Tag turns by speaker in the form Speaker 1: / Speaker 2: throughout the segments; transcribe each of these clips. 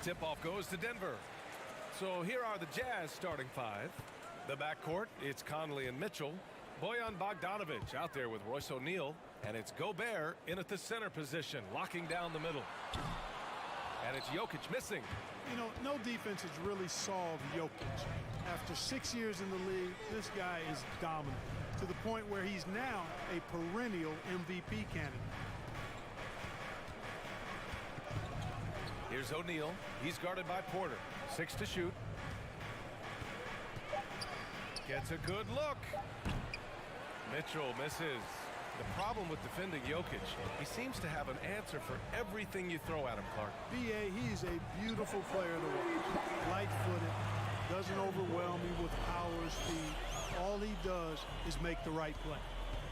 Speaker 1: Tip-off goes to Denver. So here are the Jazz starting five. The backcourt, it's Conley and Mitchell. Bojan Bogdanovic out there with Royce O'Neal. And it's Gobert in at the center position, locking down the middle. And it's Jokic missing.
Speaker 2: You know, no defense has really solved Jokic. After 6 years in the league, this guy is dominant to the point where he's now a perennial MVP candidate.
Speaker 1: Here's O'Neal. He's guarded by Porter. 6 to shoot. Gets a good look. Mitchell misses. The problem with defending Jokic, he seems to have an answer for everything you throw at him, Clark.
Speaker 2: B.A., he's a beautiful player to watch. Light-footed, doesn't overwhelm you with power or speed. All he does is make the right play.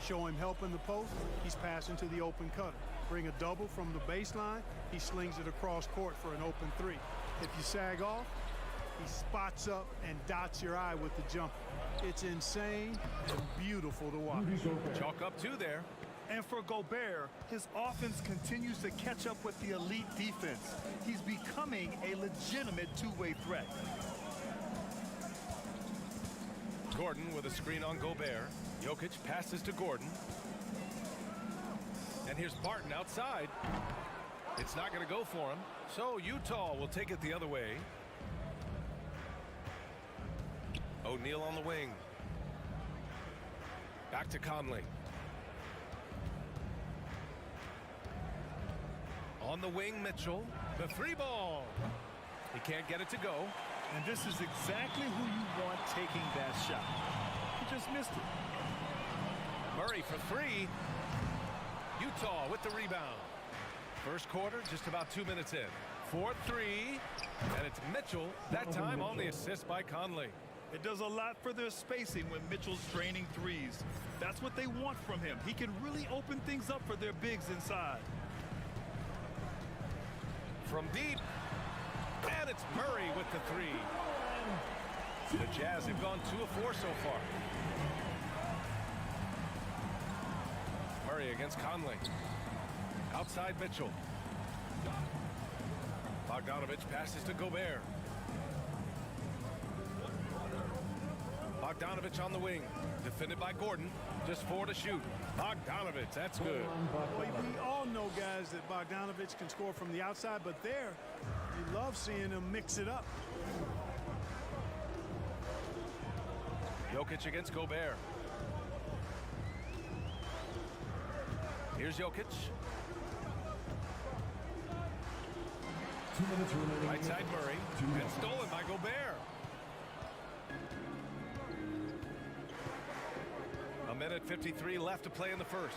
Speaker 2: Show him help in the post, he's passing to the open cutter. Bring a double from the baseline, he slings it across court for an open three. If you sag off, he spots up and dots your eye with the jumper. It's insane and beautiful to watch.
Speaker 1: Chalk up 2 there.
Speaker 3: And for Gobert, his offense continues to catch up with the elite defense. He's becoming a legitimate two-way threat.
Speaker 1: Gordon with a screen on Gobert. Jokic passes to Gordon. And here's Barton outside. It's not going to go for him. So Utah will take it the other way. O'Neal on the wing. Back to Conley. On the wing, Mitchell. The 3-ball. He can't get it to go.
Speaker 3: And this is exactly who you want taking that shot. He just missed it.
Speaker 1: Murray for 3. Utah with the rebound. First quarter, just about 2 minutes in. 4-3. And it's Mitchell, that time on the assist by Conley.
Speaker 3: It does a lot for their spacing when Mitchell's draining threes. That's what they want from him. He can really open things up for their bigs inside.
Speaker 1: From deep. And it's Murray with the 3. The Jazz have gone 2 of 4 so far. Murray against Conley. Outside Mitchell. Bogdanovic passes to Gobert. Bogdanovic on the wing. Defended by Gordon. Just 4 to shoot. Bogdanovic, that's good.
Speaker 2: We all know, guys, that Bogdanovic can score from the outside, but there, you love seeing him mix it up.
Speaker 1: Jokic against Gobert. Here's Jokic.
Speaker 4: 2 minutes remaining.
Speaker 1: Right side Murray. And stolen by Gobert. A minute 53 left to play in the first.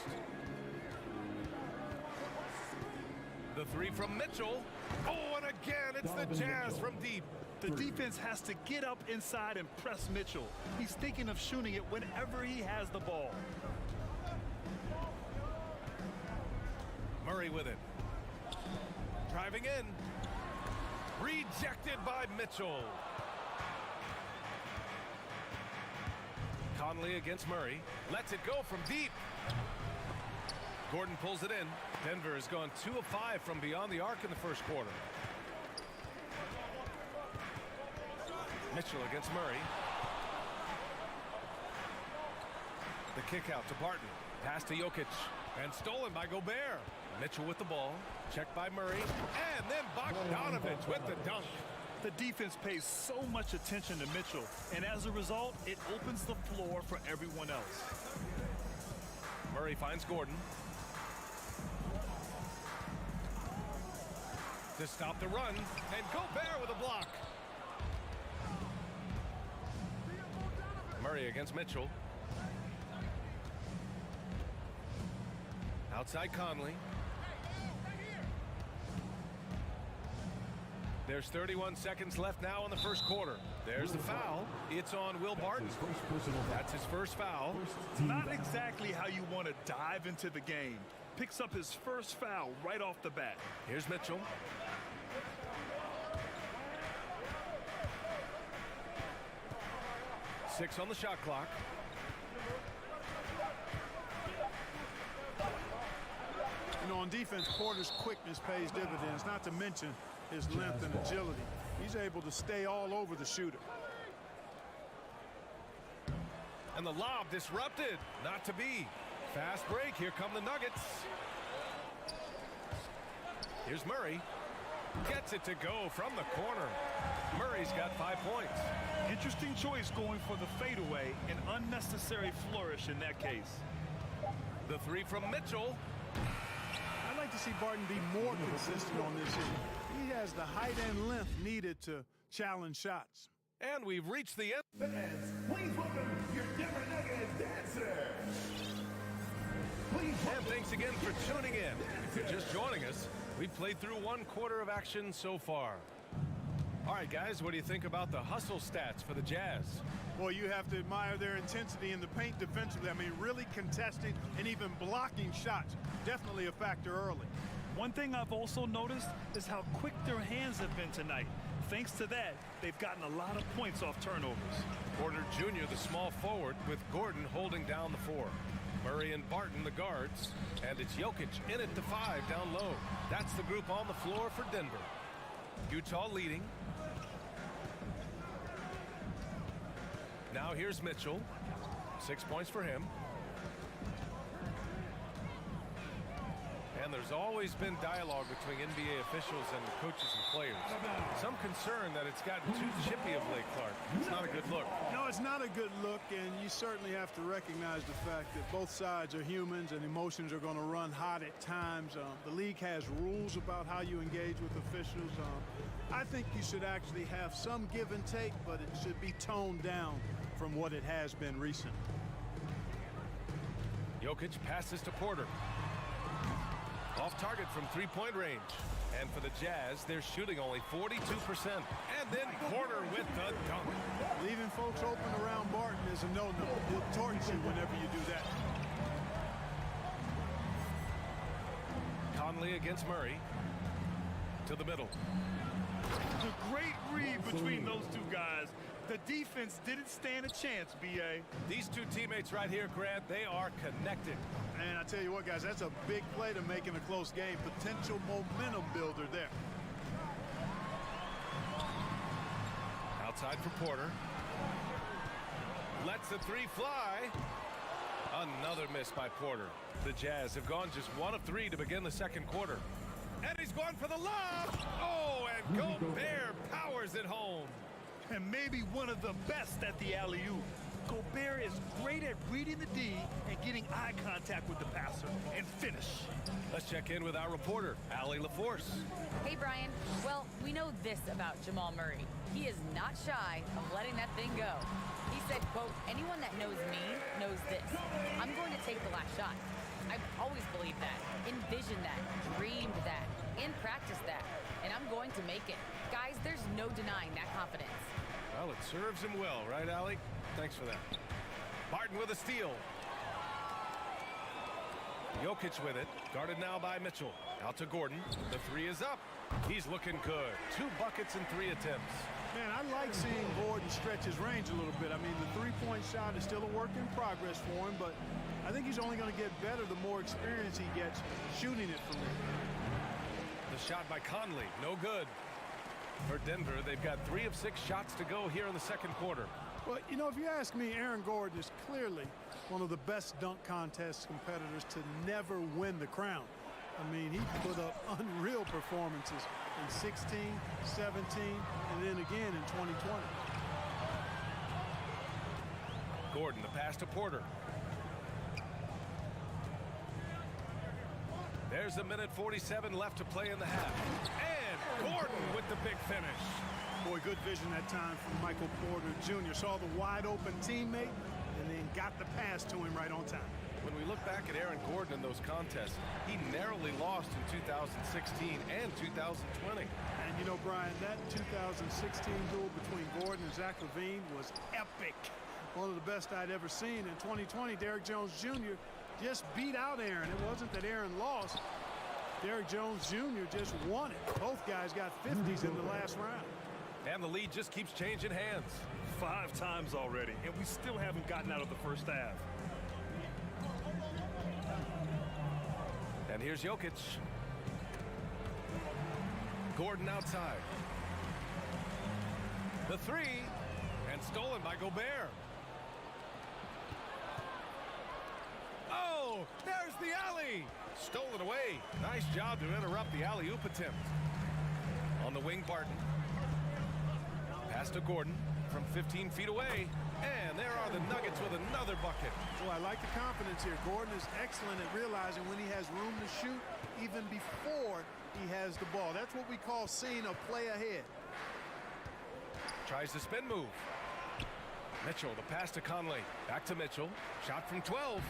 Speaker 1: The 3 from Mitchell. Oh, and again, it's the Jazz from deep.
Speaker 3: The defense has to get up inside and press Mitchell. He's thinking of shooting it whenever he has the ball.
Speaker 1: Murray with it. Driving in. Rejected by Mitchell. Conley against Murray. Lets it go from deep. Gordon pulls it in. Denver has gone 2 of 5 from beyond the arc in the first quarter. Mitchell against Murray. The kick out to Barton. Pass to Jokic. And stolen by Gobert. Mitchell with the ball. Checked by Murray. And then Bogdanovic with the dunk.
Speaker 3: The defense pays so much attention to Mitchell, and as a result, it opens the floor for everyone else.
Speaker 1: Murray finds Gordon. To stop the run, and Gobert with a block. Murray against Mitchell. Outside Conley. There's 31 seconds left now in the first quarter. There's the foul. It's on Will Barton. That's his first foul.
Speaker 3: Not exactly how you want to dive into the game. Picks up his first foul right off the bat.
Speaker 1: Here's Mitchell. Six on the shot clock.
Speaker 2: You know, on defense, Porter's quickness pays dividends, not to mention his length and agility. He's able to stay all over the shooter.
Speaker 1: And the lob disrupted. Not to be. Fast break. Here come the Nuggets. Here's Murray. Gets it to go from the corner. Murray's got 5 points.
Speaker 3: Interesting choice going for the fadeaway. An unnecessary flourish in that case.
Speaker 1: The three from Mitchell.
Speaker 2: I'd like to see Barton be more consistent on this issue. He has the height and length needed to challenge shots.
Speaker 1: And we've reached the end.
Speaker 4: Fans, please welcome your Denver Nuggets dancer.
Speaker 1: And thanks again for tuning in. If you're just joining us, we've played through 1 quarter of action so far. All right, guys, what do you think about the hustle stats for the Jazz?
Speaker 2: Boy, you have to admire their intensity in the paint defensively. I mean, really contesting and even blocking shots. Definitely a factor early.
Speaker 3: One thing I've also noticed is how quick their hands have been tonight. Thanks to that, they've gotten a lot of points off turnovers.
Speaker 1: Porter Jr., the small forward, with Gordon holding down the 4. Murray and Barton, the guards. And it's Jokic in at the 5 down low. That's the group on the floor for Denver. Utah leading. Now here's Mitchell. 6 points for him. And there's always been dialogue between NBA officials and the coaches and players. Some concern that it's gotten too chippy of late, Clark. It's not a good look.
Speaker 2: No, it's not a good look, and you certainly have to recognize the fact that both sides are humans and emotions are going to run hot at times. The league has rules about how you engage with officials. I think you should actually have some give and take, but it should be toned down from what it has been recently.
Speaker 1: Jokic passes to Porter. Off target from 3-point range. And for the Jazz, they're shooting only 42%. And then Porter with the dunk.
Speaker 2: Leaving folks open around Barton is a no-no. He'll torch you whenever you do that.
Speaker 1: Conley against Murray. To the middle.
Speaker 3: It's a great read between those two guys. The defense didn't stand a chance, B.A.
Speaker 1: These two teammates right here, Grant, they are connected.
Speaker 2: And I tell you what, guys, that's a big play to make in a close game. Potential momentum builder there.
Speaker 1: Outside for Porter. Lets the 3 fly. Another miss by Porter. The Jazz have gone just 1 of 3 to begin the second quarter. And he's going for the lob. Oh, and Gobert powers it home.
Speaker 3: And maybe one of the best at the alley-oop. Gobert is great at reading the D and getting eye contact with the passer and finish.
Speaker 1: Let's check in with our reporter, Allie LaForce.
Speaker 5: Hey, Brian. Well, we know this about Jamal Murray. He is not shy of letting that thing go. He said, quote, anyone that knows me knows this. I'm going to take the last shot. I've always believed that, envisioned that, dreamed that, and practiced that. And I'm going to make it. Guys, there's no denying that confidence.
Speaker 1: Well, it serves him well, right, Allie? Thanks for that. Barton with a steal. Jokic with it. Guarded now by Mitchell. Out to Gordon. The 3 is up. He's looking good. 2 buckets and 3 attempts.
Speaker 2: Man, I like seeing Gordon stretch his range a little bit. I mean, the 3-point shot is still a work in progress for him, but I think he's only going to get better the more experience he gets shooting it from there.
Speaker 1: The shot by Conley. No good. For Denver, they've got 3 of 6 shots to go here in the second quarter.
Speaker 2: Well, you know, if you ask me, Aaron Gordon is clearly one of the best dunk contest competitors to never win the crown. I mean, he put up unreal performances in 16, 17, and then again in 2020.
Speaker 1: Gordon, the pass to Porter. There's a minute 47 left to play in the half. And Gordon with the big finish.
Speaker 2: Boy, good vision that time from Michael Porter Jr. Saw the wide open teammate and then got the pass to him right on time.
Speaker 1: When we look back at Aaron Gordon in those contests, he narrowly lost in 2016 and 2020.
Speaker 2: And you know, Brian, that 2016 duel between Gordon and Zach LaVine was epic. One of the best I'd ever seen. In 2020, Derrick Jones Jr. just beat out Aaron. It wasn't that Aaron lost. Derrick Jones Jr. just won it. Both guys got 50s in the last round.
Speaker 1: And the lead just keeps changing hands.
Speaker 3: 5 times already, and we still haven't gotten out of the first half.
Speaker 1: And here's Jokic. Gordon outside. The three, and stolen by Gobert. Oh, there's the alley. Stolen away. Nice job to interrupt the alley-oop attempt. On the wing, Barton. Pass to Gordon from 15 feet away. And there are the Nuggets with another bucket.
Speaker 2: Well, I like the confidence here. Gordon is excellent at realizing when he has room to shoot even before he has the ball. That's what we call seeing a play ahead.
Speaker 1: Tries the spin move. Mitchell, the pass to Conley. Back to Mitchell. Shot from 12.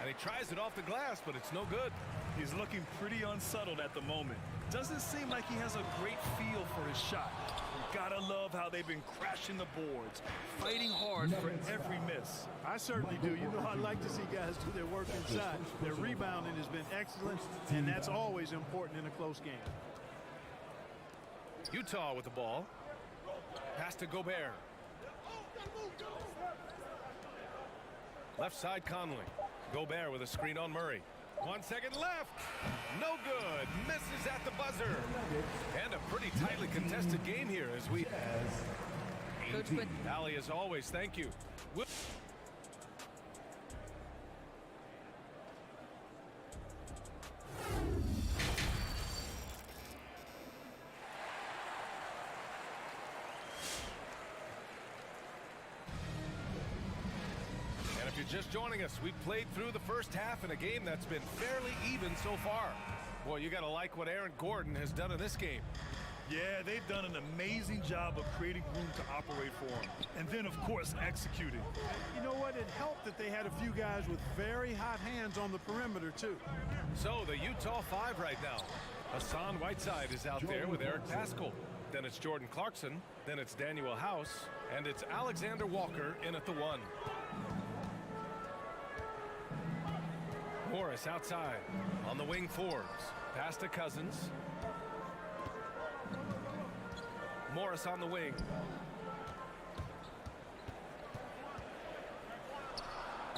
Speaker 1: And he tries it off the glass, but it's no good.
Speaker 3: He's looking pretty unsettled at the moment. Doesn't seem like he has a great feel for his shot. Gotta love how they've been crashing the boards, fighting hard for every miss.
Speaker 2: I certainly do. You know, I like to see guys do their work inside. Their rebounding has been excellent, and that's always important in a close game.
Speaker 1: Utah with the ball. Pass to Gobert. Left side Conley. Gobert with a screen on Murray. 1 second left. No good. Misses at the buzzer. And a pretty tightly contested game here as we...
Speaker 5: Coach, but
Speaker 1: Allie, as always, thank you. If you're just joining us, we've played through the first half in a game that's been fairly even so far. Boy, you got to like what Aaron Gordon has done in this game.
Speaker 3: Yeah, they've done an amazing job of creating room to operate for him. And then, of course, executing.
Speaker 2: You know what? It helped that they had a few guys with very hot hands on the perimeter, too.
Speaker 1: So, the Utah 5 right now. Hassan Whiteside is out there with Eric Paschall. Then it's Jordan Clarkson. Then it's Daniel House. And it's Alexander Walker in at the 1. Morris outside on the wing Forbes. Pass to Cousins. Morris on the wing.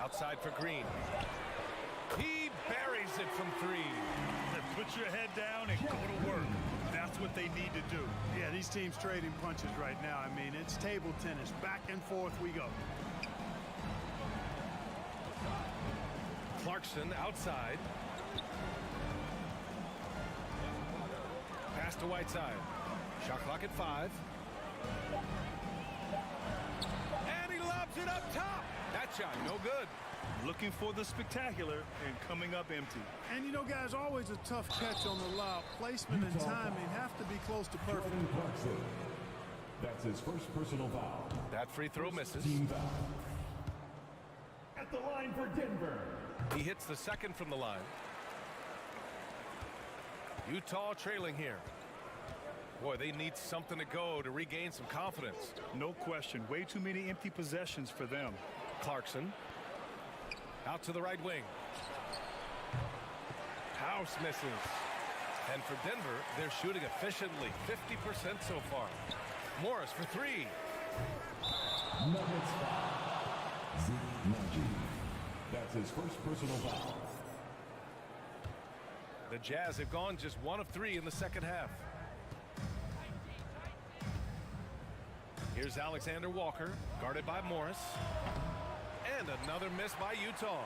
Speaker 1: Outside for Green. He buries it from 3.
Speaker 3: Put your head down and go to work. That's what they need to do.
Speaker 2: Yeah, these teams trading punches right now. I mean, it's table tennis. Back and forth we go.
Speaker 1: Clarkson outside. Pass to Whiteside. Shot clock at 5. And he lobs it up top. That shot no good.
Speaker 3: Looking for the spectacular and coming up empty.
Speaker 2: And you know, guys, always a tough catch on the lob. Placement and timing have to be close to perfect.
Speaker 4: That's his first personal foul.
Speaker 1: That free throw misses.
Speaker 4: Team foul. At the line for Denver.
Speaker 1: He hits the second from the line. Utah trailing here. Boy, they need something to go to regain some confidence.
Speaker 3: No question. Way too many empty possessions for them.
Speaker 1: Clarkson. Out to the right wing. House misses. And for Denver, they're shooting efficiently. 50% so far. Morris for 3.
Speaker 4: Nuggets foul. Zeke Nagy. That's his first personal foul.
Speaker 1: The Jazz have gone just 1 of 3 in the second half. Here's Alexander Walker, guarded by Morris. And another miss by Utah.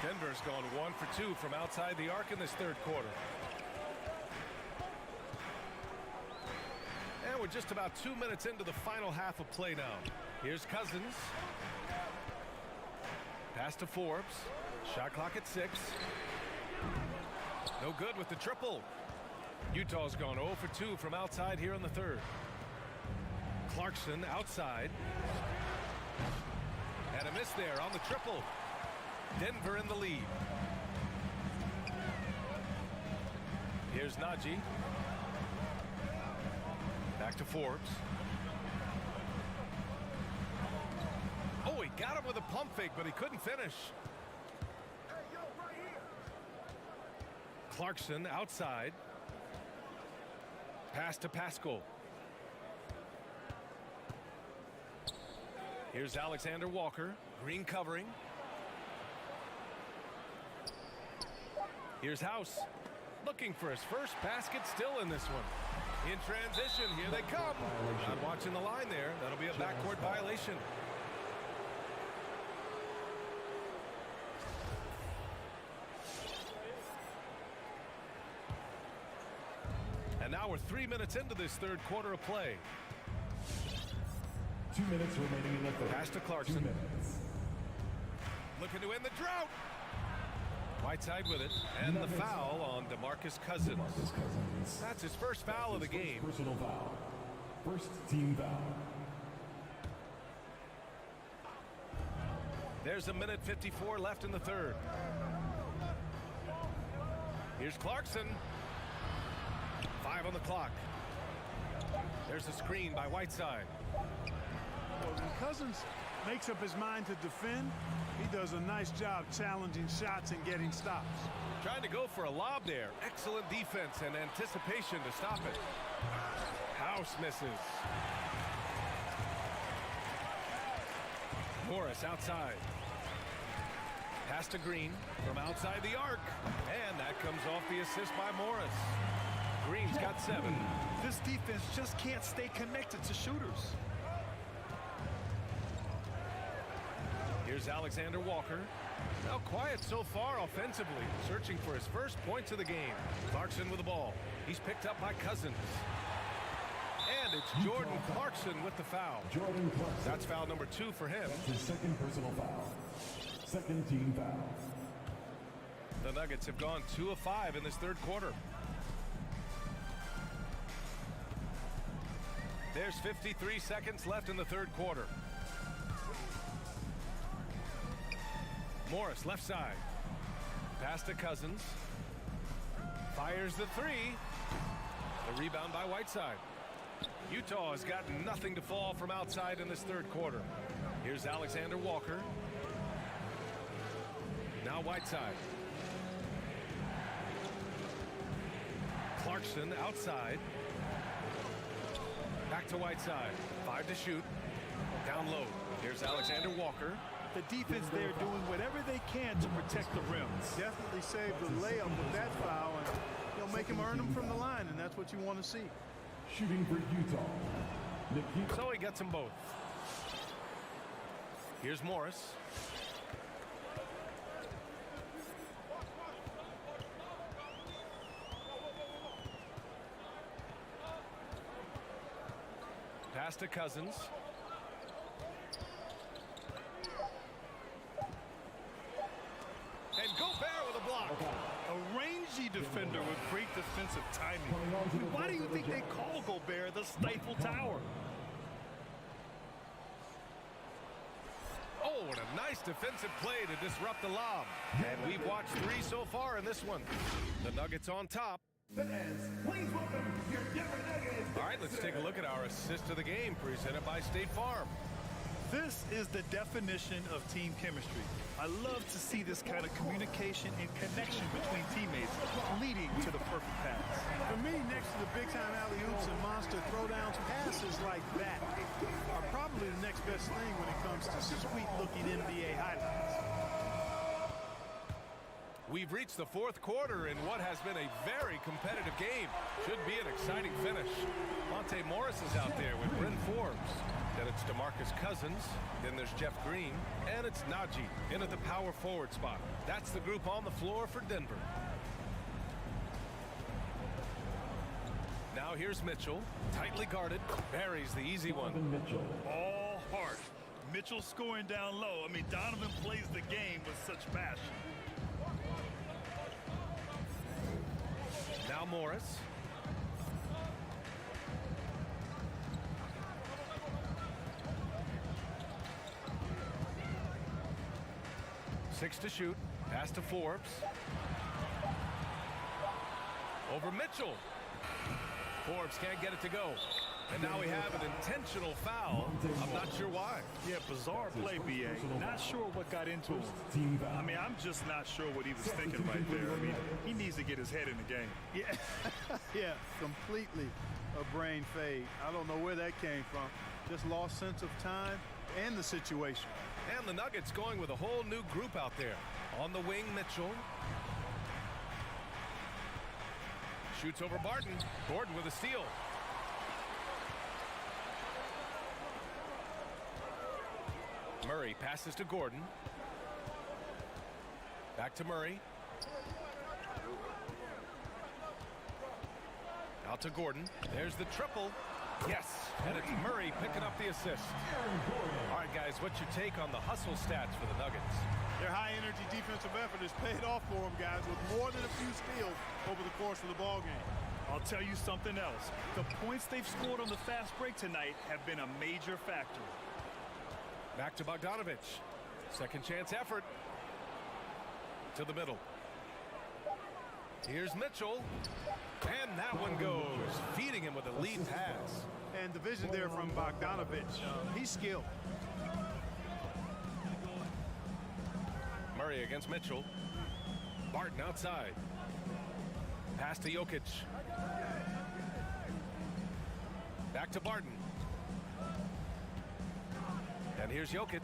Speaker 1: Denver's gone 1 for 2 from outside the arc in this third quarter. And we're just about 2 minutes into the final half of play now. Here's Cousins. Pass to Forbes. Shot clock at 6. No good with the triple. Utah's gone 0 for 2 from outside here in the third. Clarkson outside. And a miss there on the triple. Denver in the lead. Here's Nagy. Back to Forbes. Oh, he got him with a pump fake, but he couldn't finish. Clarkson outside. Pass to Paschall. Here's Alexander Walker. Green covering. Here's House. Looking for his first basket still in this one. In transition, here they come. Not watching the line there. That'll be a backcourt violation. And now we're 3 minutes into this third quarter of play.
Speaker 4: 2 minutes remaining in the third.
Speaker 1: Pass to
Speaker 4: 2
Speaker 1: Clarkson.
Speaker 4: minutes.
Speaker 1: Looking to end the drought. Whiteside with it. And the foul on DeMarcus Cousins.
Speaker 4: DeMarcus Cousins.
Speaker 1: That's his first foul of the game.
Speaker 4: Personal foul. First team foul.
Speaker 1: There's a minute 54 left in the third. Here's Clarkson. 5 on the clock. There's a screen by Whiteside.
Speaker 2: Well, when Cousins makes up his mind to defend, he does a nice job challenging shots and getting stops.
Speaker 1: Trying to go for a lob there. Excellent defense and anticipation to stop it. House misses. Morris outside. Pass to Green from outside the arc. And that comes off the assist by Morris. Green's got 7.
Speaker 3: This defense just can't stay connected to shooters.
Speaker 1: Here's Alexander Walker. Now quiet so far offensively, searching for his first points of the game. Clarkson with the ball. He's picked up by Cousins. And it's Jordan Clarkson with the foul.
Speaker 4: Jordan Clarkson.
Speaker 1: That's foul number 2 for him.
Speaker 4: That's his second personal foul. Second team foul.
Speaker 1: The Nuggets have gone 2 of 5 in this third quarter. There's 53 seconds left in the third quarter. Morris left side. Pass to Cousins. Fires the 3. The rebound by Whiteside. Utah has got nothing to fall from outside in this third quarter. Here's Alexander Walker. Now Whiteside. Clarkson outside. Back to Whiteside. 5 to shoot. Down low. Here's Alexander Walker.
Speaker 3: The defense there doing whatever they can to protect the rims.
Speaker 2: Definitely saved the layup with that foul, and he'll make him earn them from the line, and that's what you want to see.
Speaker 4: Shooting for Utah. Nikita.
Speaker 1: So he gets them both. Here's Morris. Pass to Cousins. And Gobert with a block.
Speaker 3: A rangy defender with great defensive timing. Why do you think they call Gobert the Stifle Tower?
Speaker 1: Oh, and a nice defensive play to disrupt the lob. And we've watched 3 so far in this one. The Nuggets on top.
Speaker 4: Fans, please welcome your Denver Nuggets.
Speaker 1: All right, let's take a look at our assist of the game presented by State Farm.
Speaker 3: This is the definition of team chemistry. I love to see this kind of communication and connection between teammates leading to the perfect pass.
Speaker 2: For me, next to the big-time alley-oops and monster throwdowns, passes like that are probably the next best thing when it comes to sweet-looking NBA highlights.
Speaker 1: We've reached the fourth quarter in what has been a very competitive game. Should be an exciting finish. Monte Morris is out there with Bryn Forbes. Then it's DeMarcus Cousins. Then there's Jeff Green. And it's Najee in at the power forward spot. That's the group on the floor for Denver. Now here's Mitchell. Tightly guarded. Buries the easy one.
Speaker 4: Mitchell.
Speaker 3: All heart. Mitchell scoring down low. I mean, Donovan plays the game with such passion.
Speaker 1: Now Morris. Six to shoot. Pass to Forbes. Over Mitchell. Forbes can't get it to go. And now we have an intentional foul. I'm not sure why.
Speaker 3: Yeah, bizarre play, B.A. Not sure what got into him.
Speaker 4: Team foul.
Speaker 3: I mean, I'm just not sure what he was thinking right there. I mean, he needs to get his head in the game.
Speaker 2: Yeah, yeah, completely a brain fade. I don't know where that came from. Just lost sense of time and the situation.
Speaker 1: And the Nuggets going with a whole new group out there. On the wing, Mitchell. Shoots over Barton. Gordon with a steal. Murray passes to Gordon. Back to Murray. Out to Gordon. There's the triple. Yes, and it's Murray picking up the assist. All right, guys, what's your take on the hustle stats for the Nuggets?
Speaker 2: Their high-energy defensive effort has paid off for them, guys, with more than a few steals over the course of the ball game.
Speaker 3: I'll tell you something else. The points they've scored on the fast break tonight have been a major factor.
Speaker 1: Back to Bogdanovich. Second chance effort. To the middle. Here's Mitchell. And that one goes. Feeding him with a lead pass.
Speaker 2: And the vision there from Bogdanovich. He's skilled.
Speaker 1: Murray against Mitchell. Barton outside. Pass to Jokic. Back to Barton. And here's Jokic.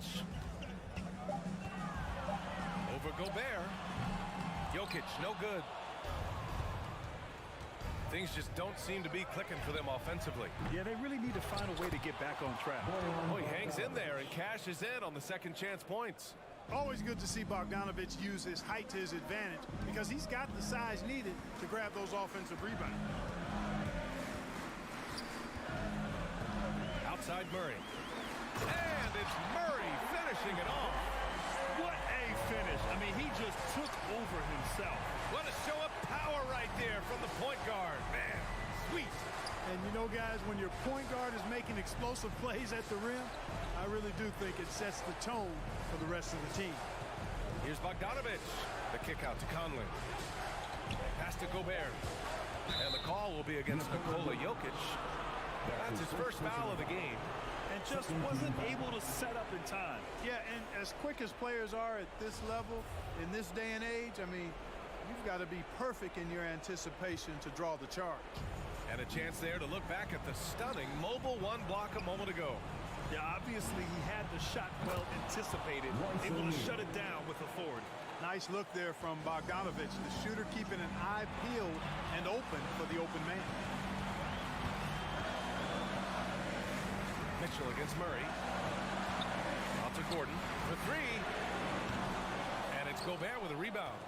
Speaker 1: Over Gobert. Jokic, no good. Things just don't seem to be clicking for them offensively.
Speaker 3: Yeah, they really need to find a way to get back on track.
Speaker 1: Oh, he hangs in there and cashes in on the second chance points.
Speaker 2: Always good to see Bogdanovich use his height to his advantage because he's got the size needed to grab those offensive rebounds.
Speaker 1: Outside Murray. And it's Murray finishing it off.
Speaker 3: What a finish. I mean, he just took over himself.
Speaker 1: What a show of power right there from the point guard. Man, sweet.
Speaker 2: And you know, guys, when your point guard is making explosive plays at the rim, I really do think it sets the tone for the rest of the team.
Speaker 1: Here's Bogdanovich. The kick out to Conley. Pass to Gobert. And the call will be against Nikola Jokic. That's his first foul of the game.
Speaker 3: And just wasn't able to set up in time.
Speaker 2: Yeah, and as quick as players are at this level, in this day and age, I mean, you've got to be perfect in your anticipation to draw the charge.
Speaker 1: And a chance there to look back at the stunning mobile one block a moment ago.
Speaker 3: Yeah, obviously he had the shot well anticipated, able to shut it down with authority.
Speaker 2: Nice look there from Bogdanovich, the shooter keeping an eye peeled and open for the open man.
Speaker 1: Mitchell against Murray. Out to Gordon for three. And it's Gobert with a rebound.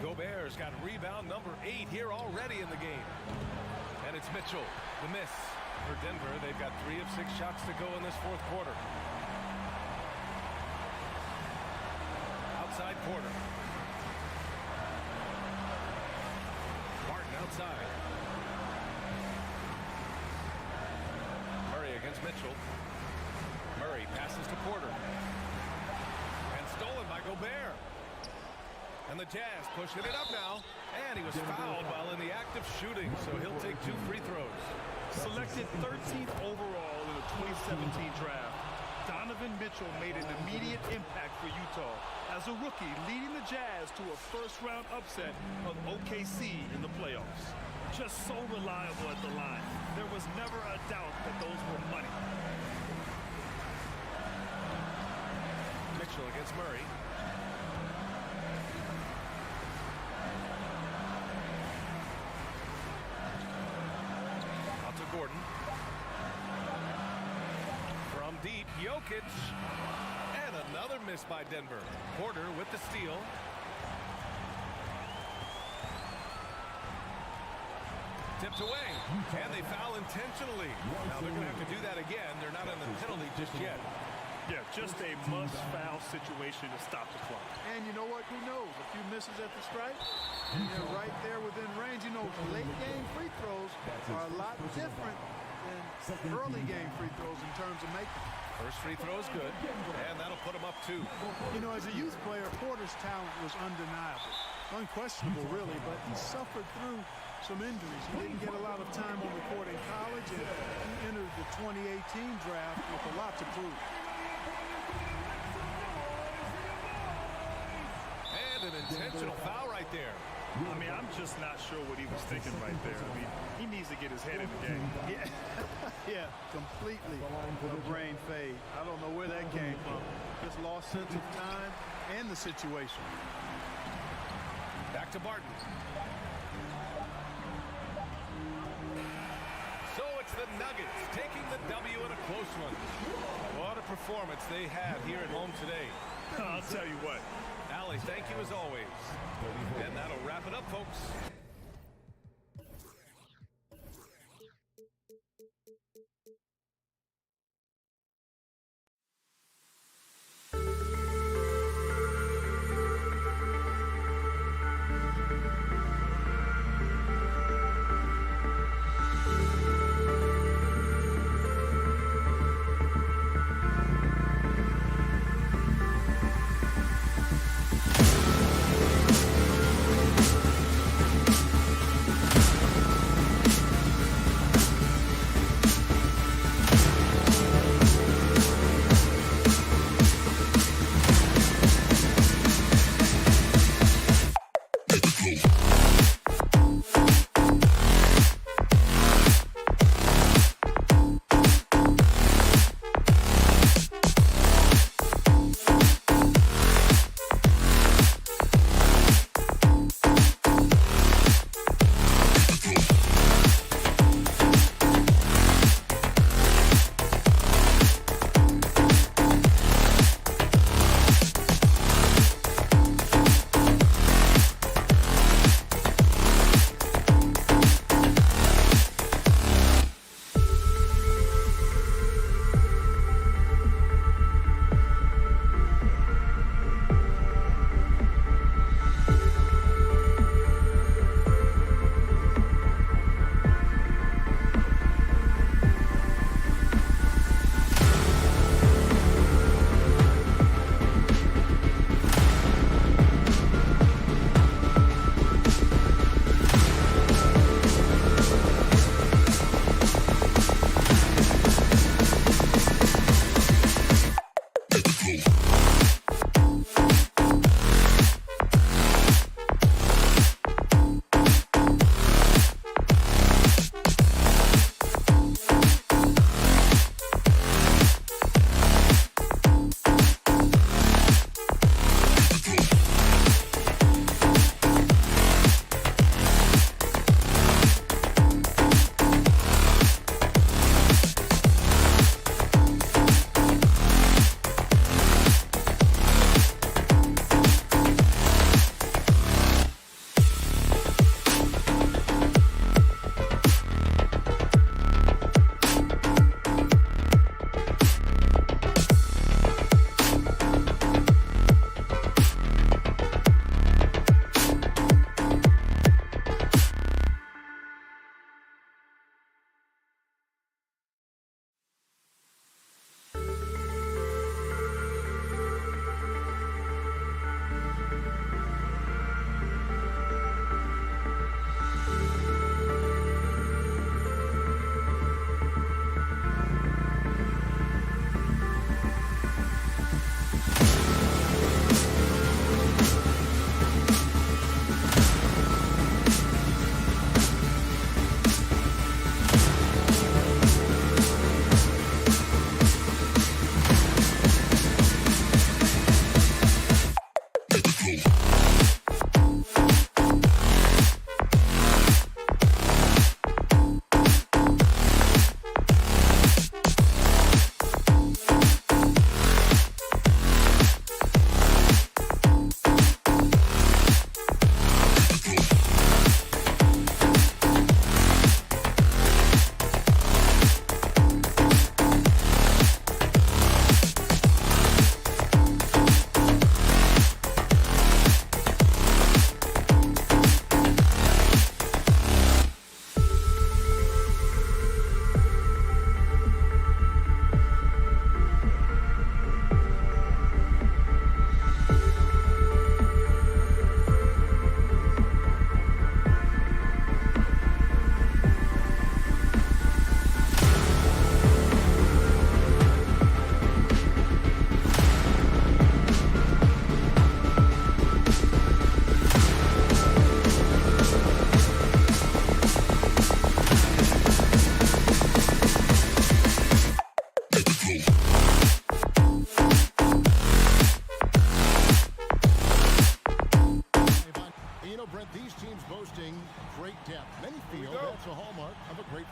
Speaker 1: Gobert's got rebound number 8 here already in the game. And it's Mitchell, the miss. For Denver, they've got 3 of 6 shots to go in this fourth quarter. Outside quarter. Martin outside. Murray against Mitchell. Murray passes to Porter. And stolen by Gobert. And the Jazz pushing it up now. And he was fouled while in the act of shooting, so he'll take 2 free throws.
Speaker 3: Selected 13th overall in the 2017 draft, Donovan Mitchell made an immediate impact for Utah as a rookie, leading the Jazz to a first-round upset of OKC in the playoffs. Just so reliable at the line. There was never a doubt that those were money.
Speaker 1: Mitchell against Murray. Out to Gordon. From deep, Jokic. And another miss by Denver. Porter with the steal. Tipped away, and they foul intentionally. Now they're going to have to do that again. They're not in the penalty just yet.
Speaker 3: Yeah, just a must-foul situation to stop the clock.
Speaker 2: And you know what? Who knows? A few misses at the stripe, and they're right there within range. You know, late-game free throws are a lot different than early-game free throws in terms of making.
Speaker 1: First free throw is good, and that'll put him up 2.
Speaker 2: You know, as a youth player, Porter's talent was undeniable. Unquestionable, really, but he suffered through some injuries. He didn't get a lot of time on the court in college, and he entered the 2018 draft with a lot to prove.
Speaker 1: And an intentional foul right there.
Speaker 3: I mean, I'm just not sure what he was thinking right there. I mean, he needs to get his head in the game.
Speaker 2: Yeah, completely a brain fade. I don't know where that came from. Just lost sense of time and the situation.
Speaker 1: Back to Barton. It's the Nuggets taking the W in a close one. What a performance they had here at home today.
Speaker 3: I'll tell you what.
Speaker 1: Allie, thank you as always. And that'll wrap it up, folks.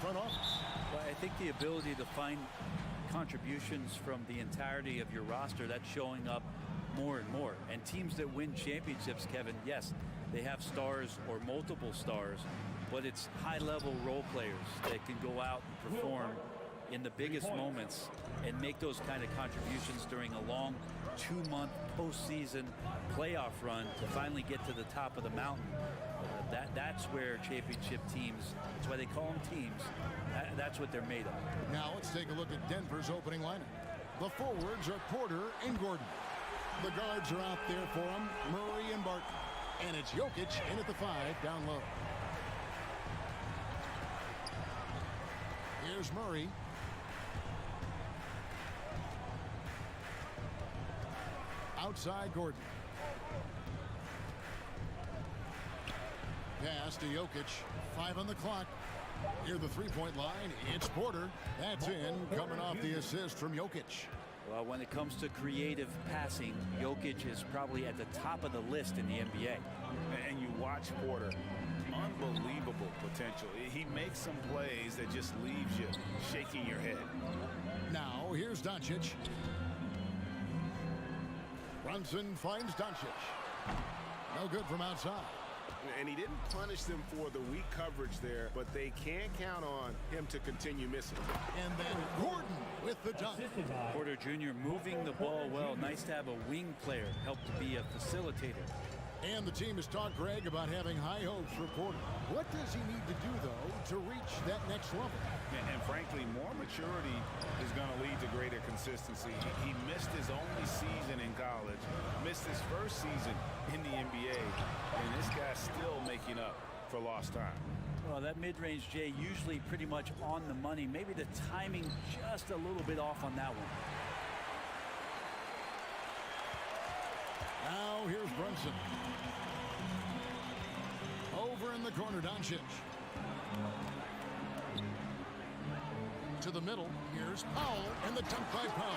Speaker 6: front office.
Speaker 7: Well, I think the ability to find contributions from the entirety of your roster, that's showing up more and more. And teams that win championships, Kevin, yes, they have stars or multiple stars, but it's high-level role players that can go out and perform in the biggest moments and make those kind of contributions during a long 2-month postseason playoff run to finally get to the top of the mountain. That's where championship teams, that's why they call them teams, that's what they're made of.
Speaker 6: Now let's take a look at Denver's opening lineup. The forwards are Porter and Gordon. The guards are out there for them, Murray and Barton. And it's Jokic in at the 5 down low. Here's Murray. Outside Gordon. Pass to Jokic. 5 on the clock. Near the three-point line, it's Porter. That's in, coming off the assist from Jokic.
Speaker 7: Well, when it comes to creative passing, Jokic is probably at the top of the list in the NBA.
Speaker 3: And you watch Porter, unbelievable potential. He makes some plays that just leaves you shaking your head.
Speaker 6: Now, here's Doncic. Brunson finds Doncic. No good from outside.
Speaker 8: And he didn't punish them for the weak coverage there, but they can't count on him to continue missing.
Speaker 6: And then Gordon with the dunk.
Speaker 7: Porter Jr. moving the ball well. Nice to have a wing player help to be a facilitator.
Speaker 6: And the team has talked, Greg, about having high hopes for Porter. What does he need to do, though, to reach that next level?
Speaker 3: And frankly, more maturity is going to lead to greater consistency. He missed his only season in college, missed his first season in the NBA, and this guy's still making up for lost time.
Speaker 7: Well, that mid-range, Jay, usually pretty much on the money. Maybe the timing just a little bit off on that one.
Speaker 6: Now here's Brunson. Over in the corner, Doncic. To the middle, here's Powell, and the dunk by Powell.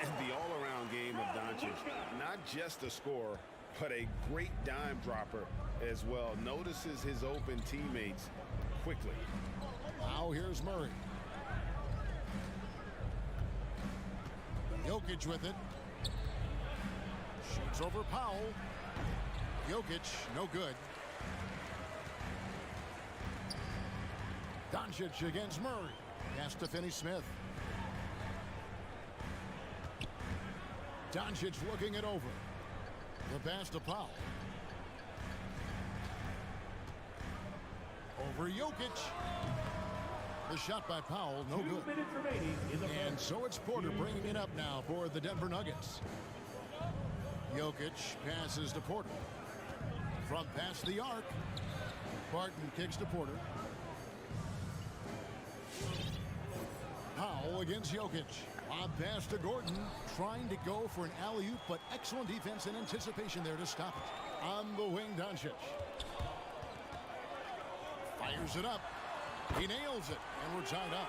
Speaker 8: And the all-around game of Doncic, not just a scorer, but a great dime dropper as well. Notices his open teammates quickly.
Speaker 6: Now here's Murray. Jokic with it. Shoots over Powell. Jokic, no good. Doncic against Murray. Pass to Finney-Smith. Doncic looking it over. The pass to Powell. Over Jokic. The shot by Powell, no good. And so it's Porter bringing it up now for the Denver Nuggets. Jokic passes to Porter. From past the arc. Barton kicks to Porter. Powell against Jokic. Lob pass to Gordon. Trying to go for an alley-oop, but excellent defense and anticipation there to stop it. On the wing, Doncic. Fires it up. He nails it, and we're tied up.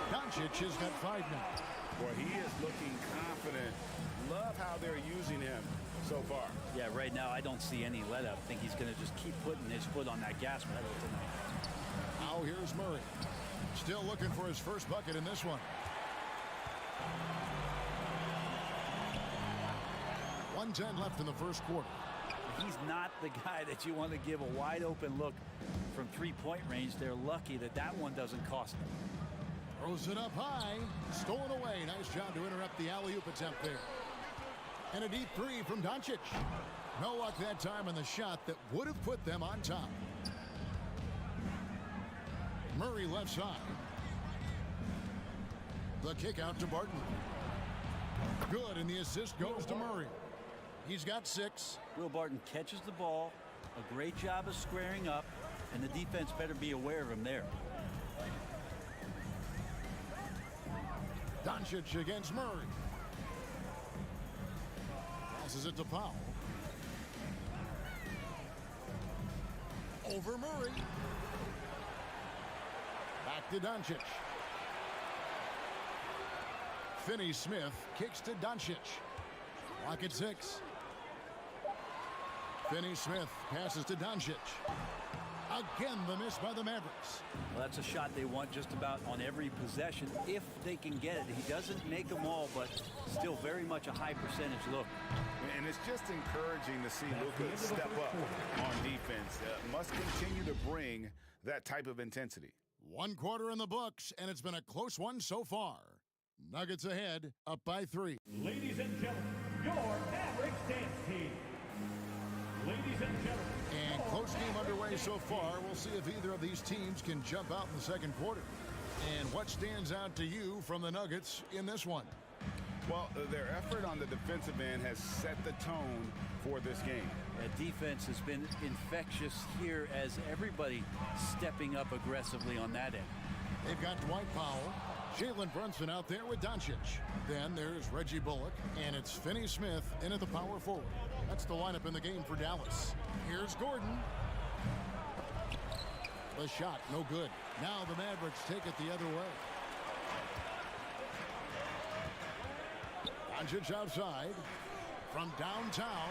Speaker 6: Doncic has got 5 now.
Speaker 8: Boy, he is looking confident. Love how they're using him so far.
Speaker 7: Yeah, right now I don't see any let up. I think he's going to just keep putting his foot on that gas pedal tonight.
Speaker 6: Now here's Murray. Still looking for his first bucket in this one. 1:10 left in the first quarter.
Speaker 7: He's not the guy that you want to give a wide open look from three-point range. They're lucky that that one doesn't cost them.
Speaker 6: Throws it up high. Stolen away. Nice job to interrupt the alley-oop attempt there. And a deep three from Doncic. No luck that time on the shot that would have put them on top. Murray left side. The kick out to Barton. Good, and the assist goes to Murray. He's got 6.
Speaker 7: Will Barton catches the ball. A great job of squaring up, and the defense better be aware of him there.
Speaker 6: Doncic against Murray. Passes it to Powell. Over Murray. Back to Doncic. Finney-Smith kicks to Doncic. Clock at 6. Finney-Smith passes to Doncic. Again, the miss by the Mavericks.
Speaker 7: Well, that's a shot they want just about on every possession if they can get it. He doesn't make them all, but still very much a high percentage look.
Speaker 8: And it's just encouraging to see Luka step up on defense. Must continue to bring that type of intensity.
Speaker 6: 1 quarter in the books, and it's been a close one so far. Nuggets ahead, up by 3.
Speaker 9: Ladies and gentlemen, your Mavericks dance team. Ladies and gentlemen.
Speaker 6: And close game underway so far. We'll see if either of these teams can jump out in the second quarter. And what stands out to you from the Nuggets in this one?
Speaker 8: Well, their effort on the defensive end has set the tone for this game.
Speaker 7: That defense has been infectious here as everybody stepping up aggressively on that end.
Speaker 6: They've got Dwight Powell, Jalen Brunson out there with Doncic. Then there's Reggie Bullock, and it's Finney Smith in at the power forward. That's the lineup in the game for Dallas. Here's Gordon. The shot, no good. Now the Mavericks take it the other way. Doncic outside. From downtown.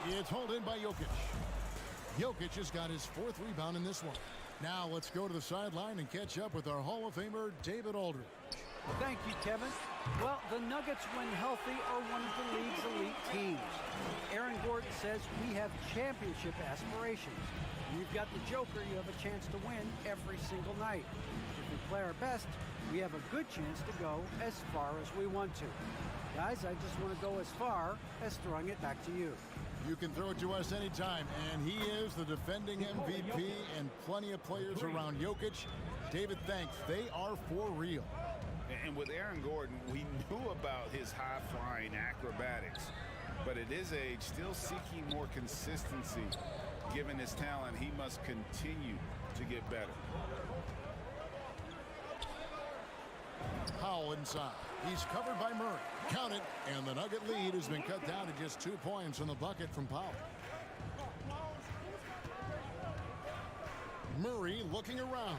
Speaker 6: It's hauled in by Jokic. Jokic has got his 4th rebound in this one. Now let's go to the sideline and catch up with our Hall of Famer, David Aldridge.
Speaker 10: Thank you, Kevin. Well, the Nuggets, when healthy, are one of the league's elite teams. Aaron Gordon says we have championship aspirations. You've got the Joker, you have a chance to win every single night. If we play our best, we have a good chance to go as far as we want to. Guys, I just want to go as far as throwing it back to you.
Speaker 6: You can throw it to us anytime, and he is the defending MVP and plenty of players around Jokic. David, thanks. They are for real.
Speaker 8: And with Aaron Gordon, we knew about his high-flying acrobatics, but at his age, still seeking more consistency. Given his talent, he must continue to get better.
Speaker 6: Powell inside. He's covered by Murray. Count it, and the Nugget lead has been cut down to just 2 points in the bucket from Powell. Murray looking around.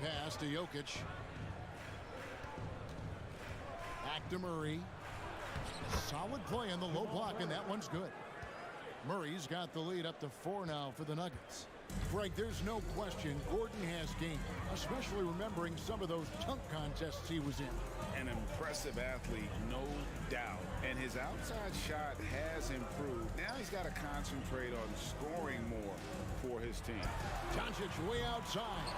Speaker 6: Pass to Jokic. Back to Murray. Solid play in the low block, and that one's good. Murray's got the lead up to 4 now for the Nuggets. Greg, there's no question Gordon has game, especially remembering some of those dunk contests he was in.
Speaker 8: An impressive athlete, no doubt. And his outside shot has improved. Now he's got to concentrate on scoring more for his team.
Speaker 6: Doncic way outside.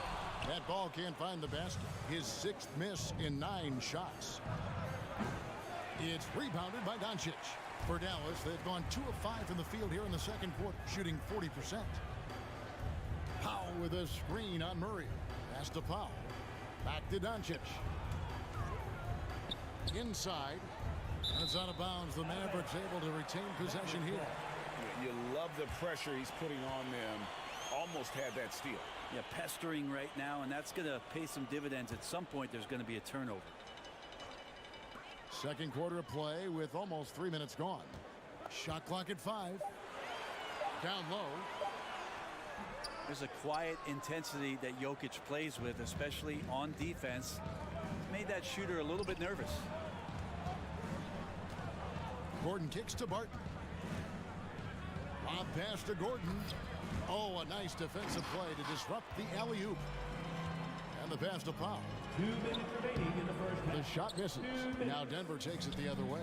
Speaker 6: That ball can't find the basket. His 6th miss in 9 shots. It's rebounded by Doncic. For Dallas, they've gone 2 of 5 from the field here in the second quarter, shooting 40%. Powell with a screen on Murray. Pass to Powell. Back to Doncic. Inside. And it's out of bounds. The Mavericks able to retain possession here.
Speaker 8: You love the pressure he's putting on them. Almost had that steal.
Speaker 7: Yeah, pestering right now, and that's going to pay some dividends. At some point, there's going to be a turnover.
Speaker 6: Second quarter of play with almost 3 minutes gone. Shot clock at 5. Down low.
Speaker 7: There's a quiet intensity that Jokic plays with, especially on defense. Made that shooter a little bit nervous.
Speaker 6: Gordon kicks to Barton. Lob pass to Gordon. Oh, a nice defensive play to disrupt the alley-oop. And the pass to Powell.
Speaker 9: 2 minutes remaining in the first half.
Speaker 6: The shot misses. Now Denver takes it the other way.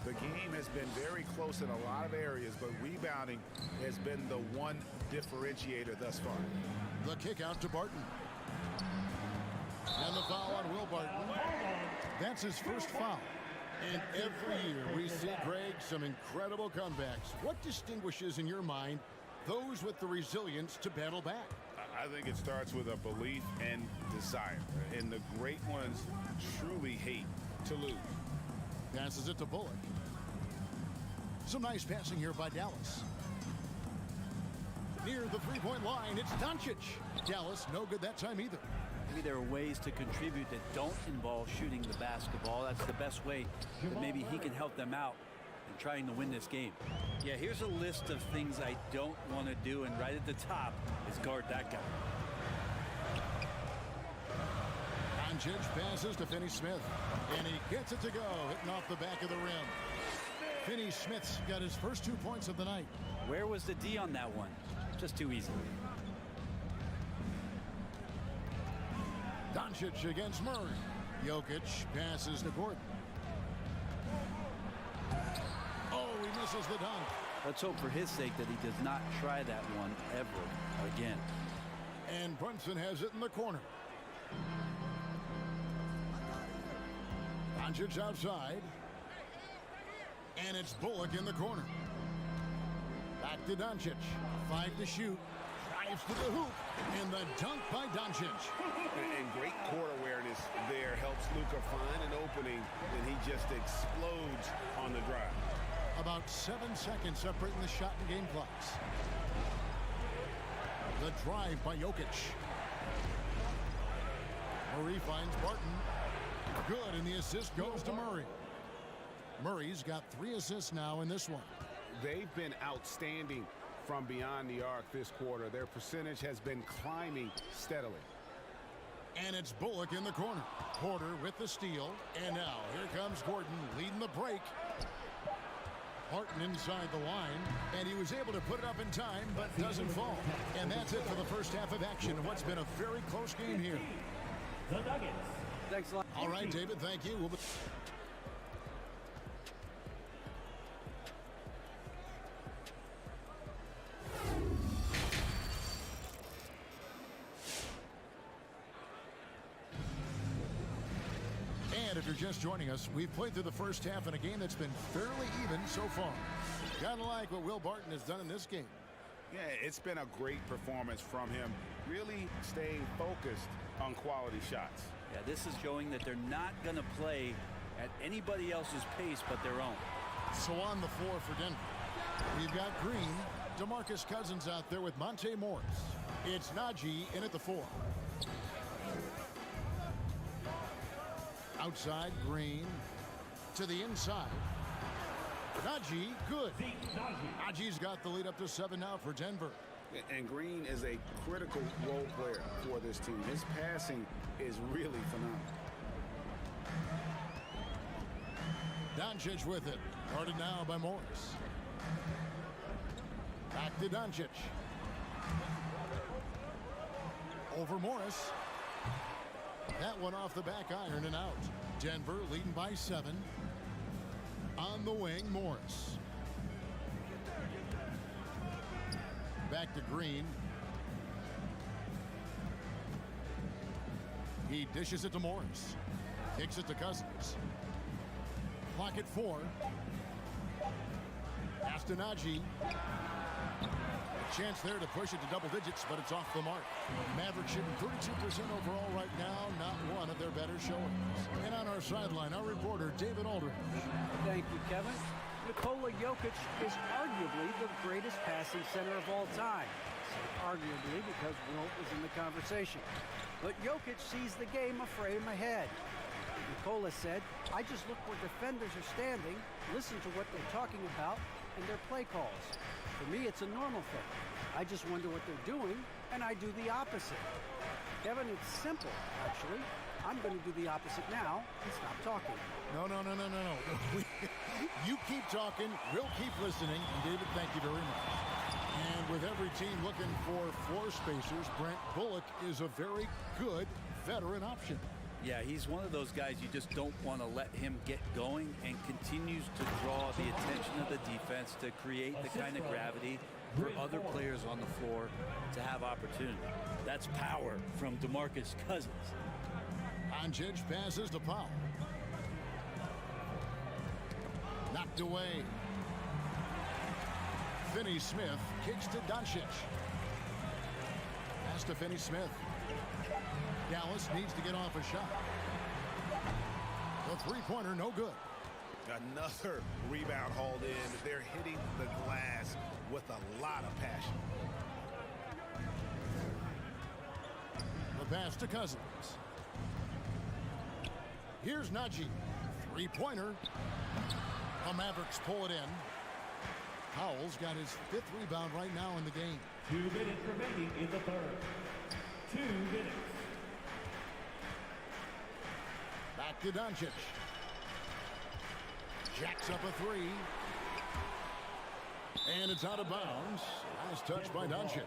Speaker 8: The game has been very close in a lot of areas, but rebounding has been the one differentiator thus far.
Speaker 6: The kick out to Barton. And the foul on Will Barton. That's his first foul. And every year we see, Greg, some incredible comebacks. What distinguishes, in your mind, those with the resilience to battle back?
Speaker 8: I think it starts with a belief and desire. And the great ones truly hate to lose.
Speaker 6: Passes it to Bullock. Some nice passing here by Dallas. Near the three-point line, it's Doncic. Dallas, no good that time either.
Speaker 7: Maybe there are ways to contribute that don't involve shooting the basketball. That's the best way that maybe he can help them out in trying to win this game. Yeah, here's a list of things I don't want to do, and right at the top is guard that guy.
Speaker 6: Doncic passes to Finney Smith, and he gets it to go, hitting off the back of the rim. Finney Smith's got his first 2 points of the night.
Speaker 7: Where was the D on that one? Just too easy.
Speaker 6: Doncic against Murray. Jokic passes to Gordon. Oh, he misses the dunk.
Speaker 7: Let's hope for his sake that he does not try that one ever again.
Speaker 6: And Brunson has it in the corner. Doncic outside. And it's Bullock in the corner. Back to Doncic. 5 to shoot. Drives to the hoop. And the dunk by Doncic.
Speaker 8: And great court awareness there helps Luka find an opening, and he just explodes on the drive.
Speaker 6: About 7 seconds separating the shot and game clocks. The drive by Jokic. Murray finds Barton. Good, and the assist goes to Murray. Murray's got 3 assists now in this one.
Speaker 8: They've been outstanding from beyond the arc this quarter. Their percentage has been climbing steadily.
Speaker 6: And it's Bullock in the corner. Porter with the steal. And now here comes Gordon leading the break. Barton inside the line. And he was able to put it up in time, but doesn't fall. And that's it for the first half of action in what's been a very close game here.
Speaker 9: The Nuggets.
Speaker 10: Thanks a lot.
Speaker 6: All right, David, thank you. And if you're just joining us, we've played through the first half in a game that's been fairly even so far. Gotta like what Will Barton has done in this game.
Speaker 8: Yeah, it's been a great performance from him, really staying focused on quality shots.
Speaker 7: Yeah, this is showing that they're not going to play at anybody else's pace but their own.
Speaker 6: So on the floor for Denver, we've got Green, DeMarcus Cousins out there with Monte Morris. It's Najee in at the 4. Outside, Green to the inside. Najee, good. Najee's got the lead up to 7 now for Denver.
Speaker 8: And Green is a critical role player for this team. His passing is really phenomenal.
Speaker 6: Doncic with it. Guarded now by Morris. Back to Doncic. Over Morris. That one off the back iron and out. Denver leading by 7. On the wing, Morris. Back to Green. He dishes it to Morris. Kicks it to Cousins. Clock at 4. Pass to Najee. A chance there to push it to double digits, but it's off the mark. Mavericks shooting 32% overall right now, not one of their better showings. And on our sideline, our reporter, David Aldridge.
Speaker 10: Thank you, Kevin. Nikola Jokic is arguably the greatest passing center of all time. Arguably because Wilt was in the conversation. But Jokic sees the game a frame ahead. Nikola said, I just look where defenders are standing, listen to what they're talking about, and their play calls. For me, it's a normal thing. I just wonder what they're doing, and I do the opposite. Kevin, it's simple, actually. I'm going to do the opposite now and stop talking.
Speaker 6: No. You keep talking, we'll keep listening. And David, thank you very much. And with every team looking for floor spacers, Brent Bullock is a very good veteran option.
Speaker 7: Yeah, he's one of those guys you just don't want to let him get going, and continues to draw the attention of the defense to create the kind of gravity for other players on the floor to have opportunity. That's power from DeMarcus Cousins.
Speaker 6: Doncic passes to Powell. Knocked away. Finney-Smith kicks to Doncic. Pass to Finney-Smith. Dallas needs to get off a shot. The three-pointer, no good.
Speaker 8: Another rebound hauled in. They're hitting the glass with a lot of passion.
Speaker 6: The pass to Cousins. Here's Najee. Three-pointer. The Mavericks pull it in. Powell's got his 5th rebound right now in the game.
Speaker 9: 2 minutes remaining in the third. 2 minutes.
Speaker 6: Back to Doncic. Jacks up a 3. And it's out of bounds. Last touch by Doncic.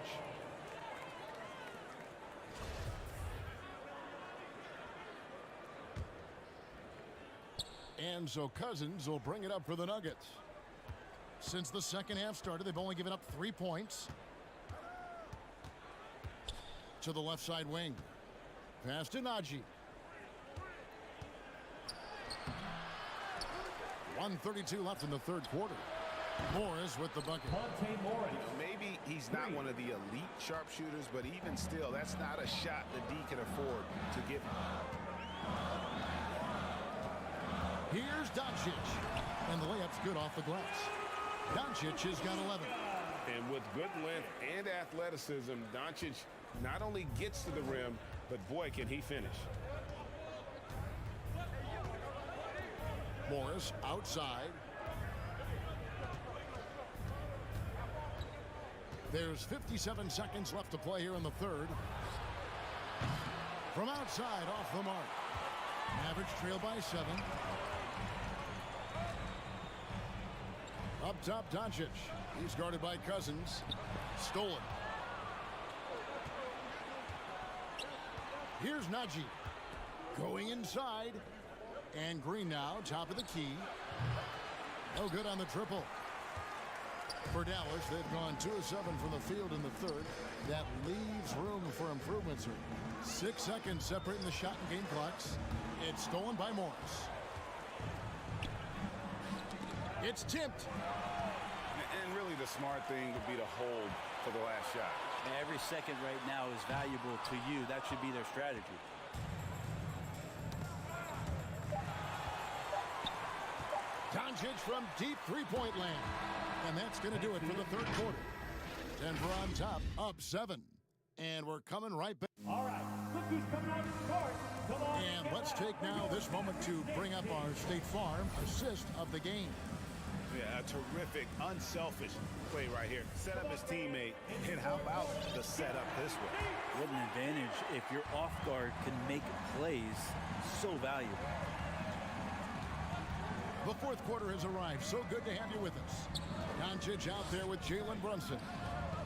Speaker 6: And so Cousins will bring it up for the Nuggets. Since the second half started, they've only given up 3 points. To the left side wing. Pass to Najee. 1:32 left in the third quarter. Morris with the bucket.
Speaker 8: Maybe he's not one of the elite sharpshooters, but even still, that's not a shot that D can afford to give him.
Speaker 6: Here's Doncic. And the layup's good off the glass. Doncic has got 11.
Speaker 1: And with good length and athleticism, Doncic not only gets to the rim, but boy, can he finish.
Speaker 6: Morris outside. There's 57 seconds left to play here in the third. From outside, off the mark. Mavericks trail by 7. Up top, Doncic. He's guarded by Cousins. Stolen. Here's Najee. Going inside. And Green now, top of the key. No good on the triple. For Dallas, they've gone 2 of 7 from the field in the third. That leaves room for improvement, sir. 6 seconds separating the shot and game clocks. It's stolen by Morris. It's tipped.
Speaker 8: And really the smart thing would be to hold for the last shot.
Speaker 7: Every second right now is valuable to you. That should be their strategy.
Speaker 6: Doncic from deep three-point land. And that's going to do it for the third quarter. Denver on top, up 7. And we're coming right back.
Speaker 9: All right, look who's coming out to start. Come on.
Speaker 6: And let's take now this moment to bring up our State Farm assist of the game.
Speaker 8: Yeah, a terrific, unselfish play right here. Set up his teammate, and how about the setup this way?
Speaker 7: What an advantage if your off guard can make plays so valuable.
Speaker 6: The fourth quarter has arrived. So good to have you with us. Doncic out there with Jalen Brunson.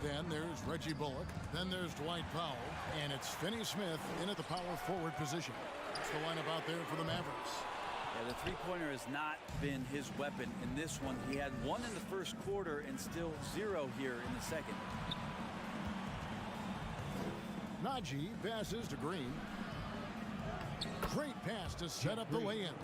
Speaker 6: Then there's Reggie Bullock. Then there's Dwight Powell. And it's Finney Smith in at the power forward position. That's the lineup out there for the Mavericks.
Speaker 7: Yeah, the three-pointer has not been his weapon in this one. He had 1 in the first quarter and still 0 here in the second.
Speaker 6: Najee passes to Green. Great pass to set up the lay-in.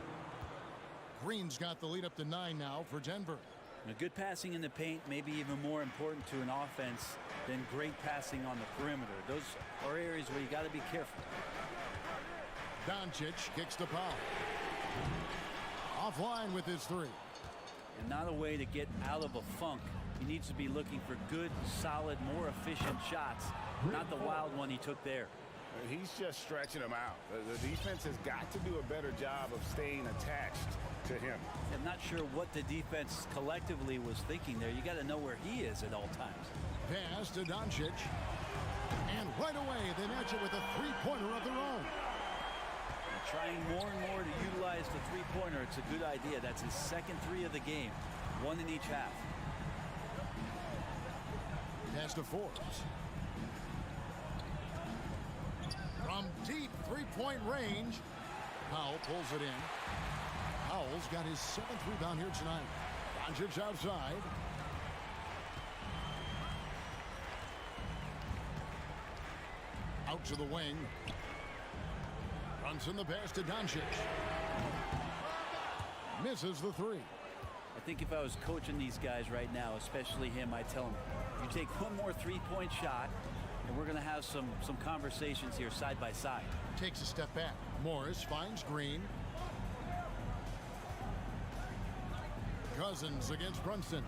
Speaker 6: Green's got the lead up to 9 now for Denver.
Speaker 7: And a good passing in the paint may be even more important to an offense than great passing on the perimeter. Those are areas where you got to be careful.
Speaker 6: Doncic kicks to Powell. Offline with his 3.
Speaker 7: And not a way to get out of a funk. He needs to be looking for good, solid, more efficient shots, not the wild one he took there.
Speaker 8: He's just stretching them out. The defense has got to do a better job of staying attached to him.
Speaker 7: I'm not sure what the defense collectively was thinking there. You got to know where he is at all times.
Speaker 6: Pass to Doncic. And right away, they match it with a three-pointer of their own.
Speaker 7: And trying more and more to utilize the three-pointer. It's a good idea. That's his second 3 of the game. 1 in each half.
Speaker 6: Pass to Forbes. From deep three-point range, Powell pulls it in. Powell's got his 7th rebound here tonight. Doncic outside. Out to the wing. Brunson the pass to Doncic. Misses the 3.
Speaker 7: I think if I was coaching these guys right now, especially him, I'd tell him, you take 1 more three-point shot, and we're going to have some conversations here side by side.
Speaker 6: Takes a step back. Morris finds Green. Cousins against Brunson.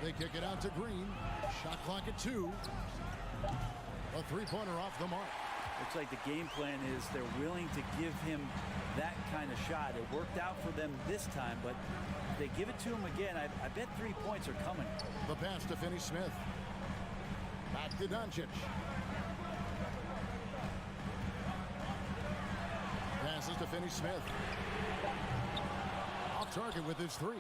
Speaker 6: They kick it out to Green. Shot clock at 2. A three-pointer off the mark.
Speaker 7: Looks like the game plan is they're willing to give him that kind of shot. It worked out for them this time, but if they give it to him again, I bet 3 points are coming.
Speaker 6: The pass to Finney Smith. Back to Doncic. Passes to Finney Smith. Off target with his 3.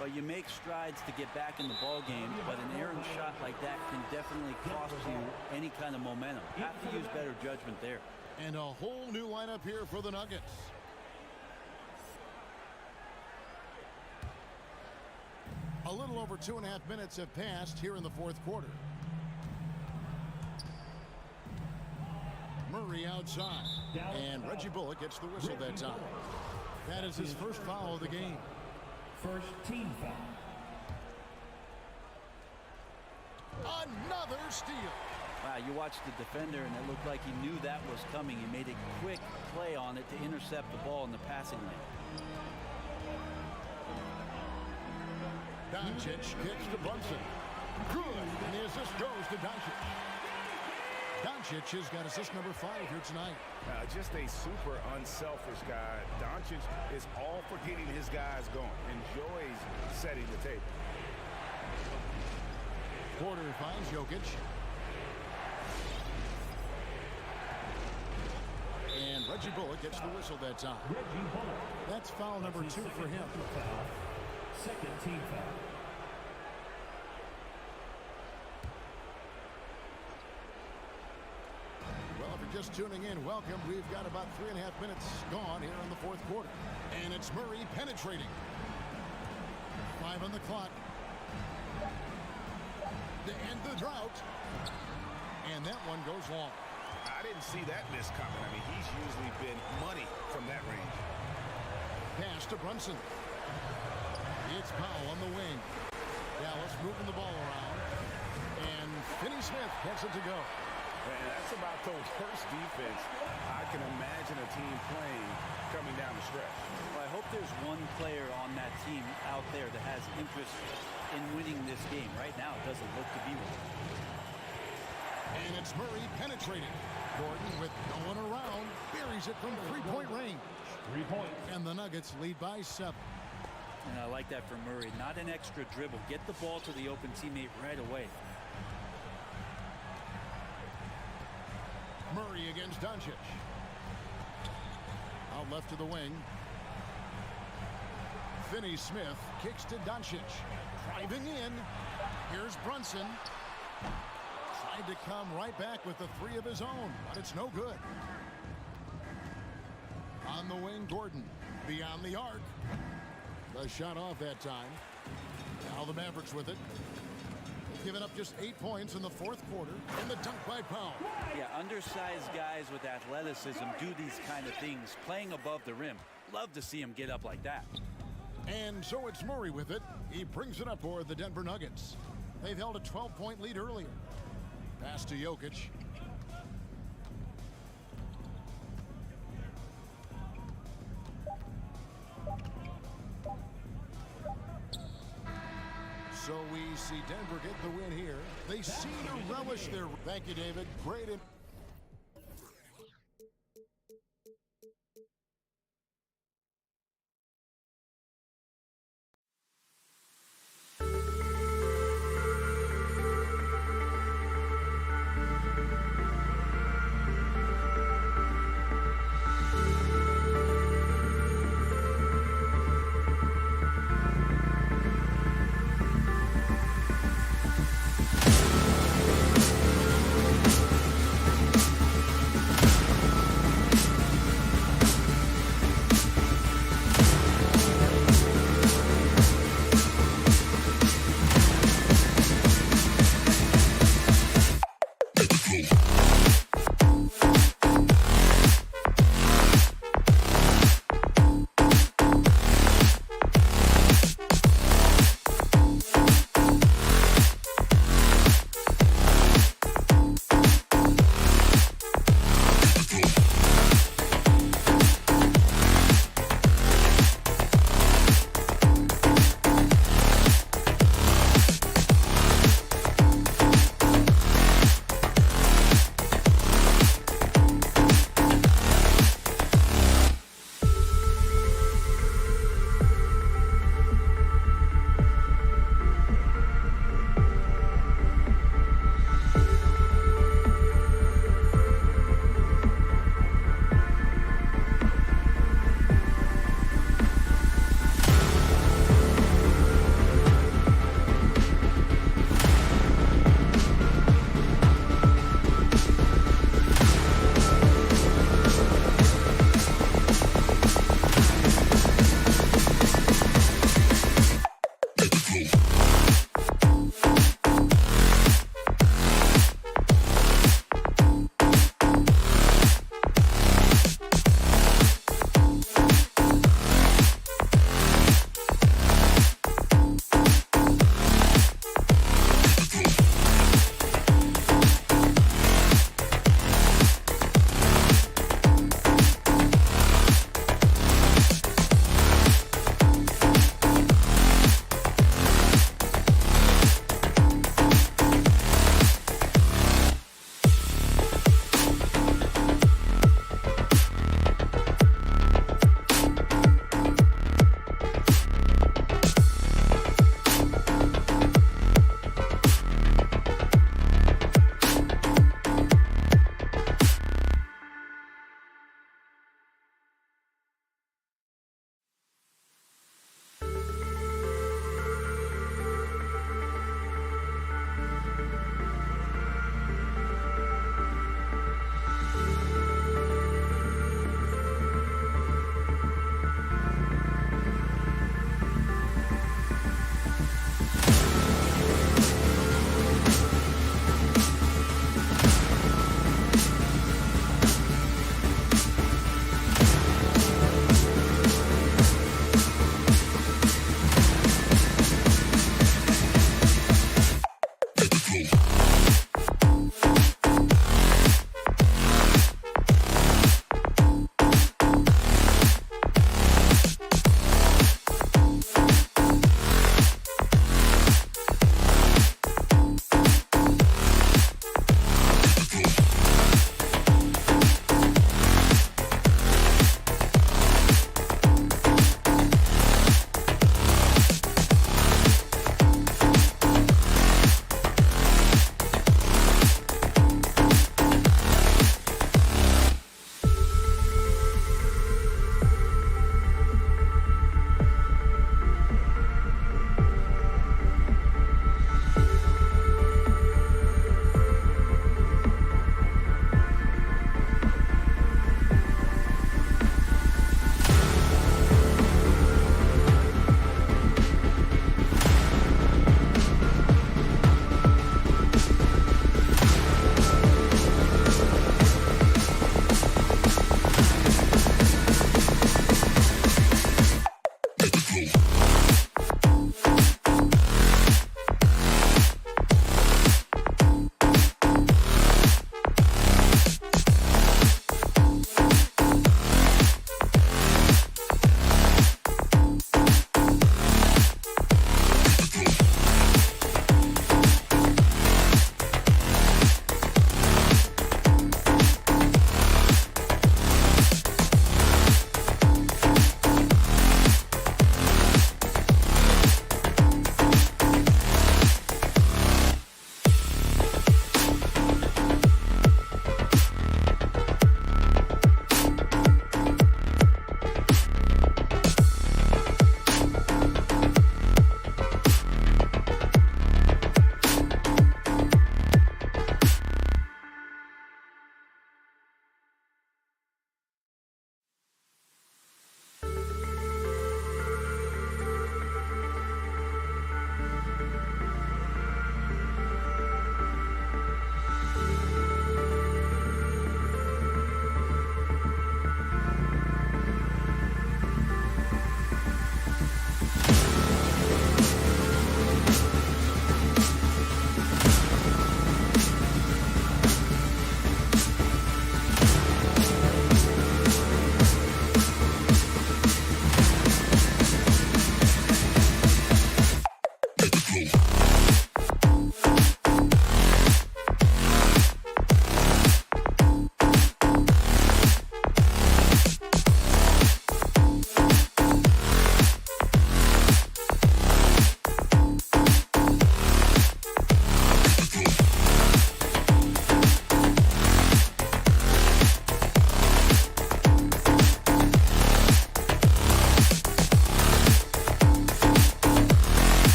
Speaker 7: Well, you make strides to get back in the ball game, but an errant shot like that can definitely cost you any kind of momentum. Have to use better judgment there.
Speaker 6: And a whole new lineup here for the Nuggets. A little over 2.5 minutes have passed here in the fourth quarter. Murray outside, and Reggie Bullock gets the whistle that time. That is his first foul of the game.
Speaker 9: First team foul.
Speaker 6: Another steal.
Speaker 7: Wow, you watched the defender, and it looked like he knew that was coming. He made a quick play on it to intercept the ball in the passing lane.
Speaker 6: Doncic kicks to Brunson. Good, and the assist goes to Doncic. Doncic has got assist number 5 here tonight.
Speaker 8: Just a super unselfish guy. Doncic is all for getting his guys going. Enjoys setting the table.
Speaker 6: Porter finds Jokic. And Reggie Bullock gets the whistle that time. That's foul number 2 for him.
Speaker 9: Second team foul.
Speaker 6: Well, if you're just tuning in, welcome. We've got about 3.5 minutes gone here in the fourth quarter. And it's Murray penetrating. 5 on the clock. To end the drought. And that one goes long.
Speaker 8: I didn't see that miss coming. I mean, he's usually been money from that range.
Speaker 6: Pass to Brunson. It's Powell on the wing. Dallas moving the ball around. And Finney-Smith gets it to go.
Speaker 8: And that's about the worst defense I can imagine a team playing coming down the stretch.
Speaker 7: Well, I hope there's one player on that team out there that has interest in winning this game. Right now, it doesn't look to be one.
Speaker 6: And it's Murray penetrating. Gordon with no one around. Buries it from three-point range.
Speaker 9: 3 points.
Speaker 6: And the Nuggets lead by 7.
Speaker 7: And I like that from Murray. Not an extra dribble. Get the ball to the open teammate right away.
Speaker 6: Murray against Doncic. Out left to the wing. Finney-Smith kicks to Doncic. Driving in. Here's Brunson. Tried to come right back with the 3 of his own, but it's no good. On the wing, Gordon. Beyond the arc. The shot off that time. Now the Mavericks with it. Giving up just 8 points in the fourth quarter. And the dunk by Powell.
Speaker 7: Yeah, undersized guys with athleticism do these kind of things, playing above the rim. Love to see him get up like that.
Speaker 6: And so it's Murray with it. He brings it up for the Denver Nuggets. They've held a 12-point lead earlier. Pass to Jokic. So we see Denver get the win here. They seem to relish their... Thank you, David. Great.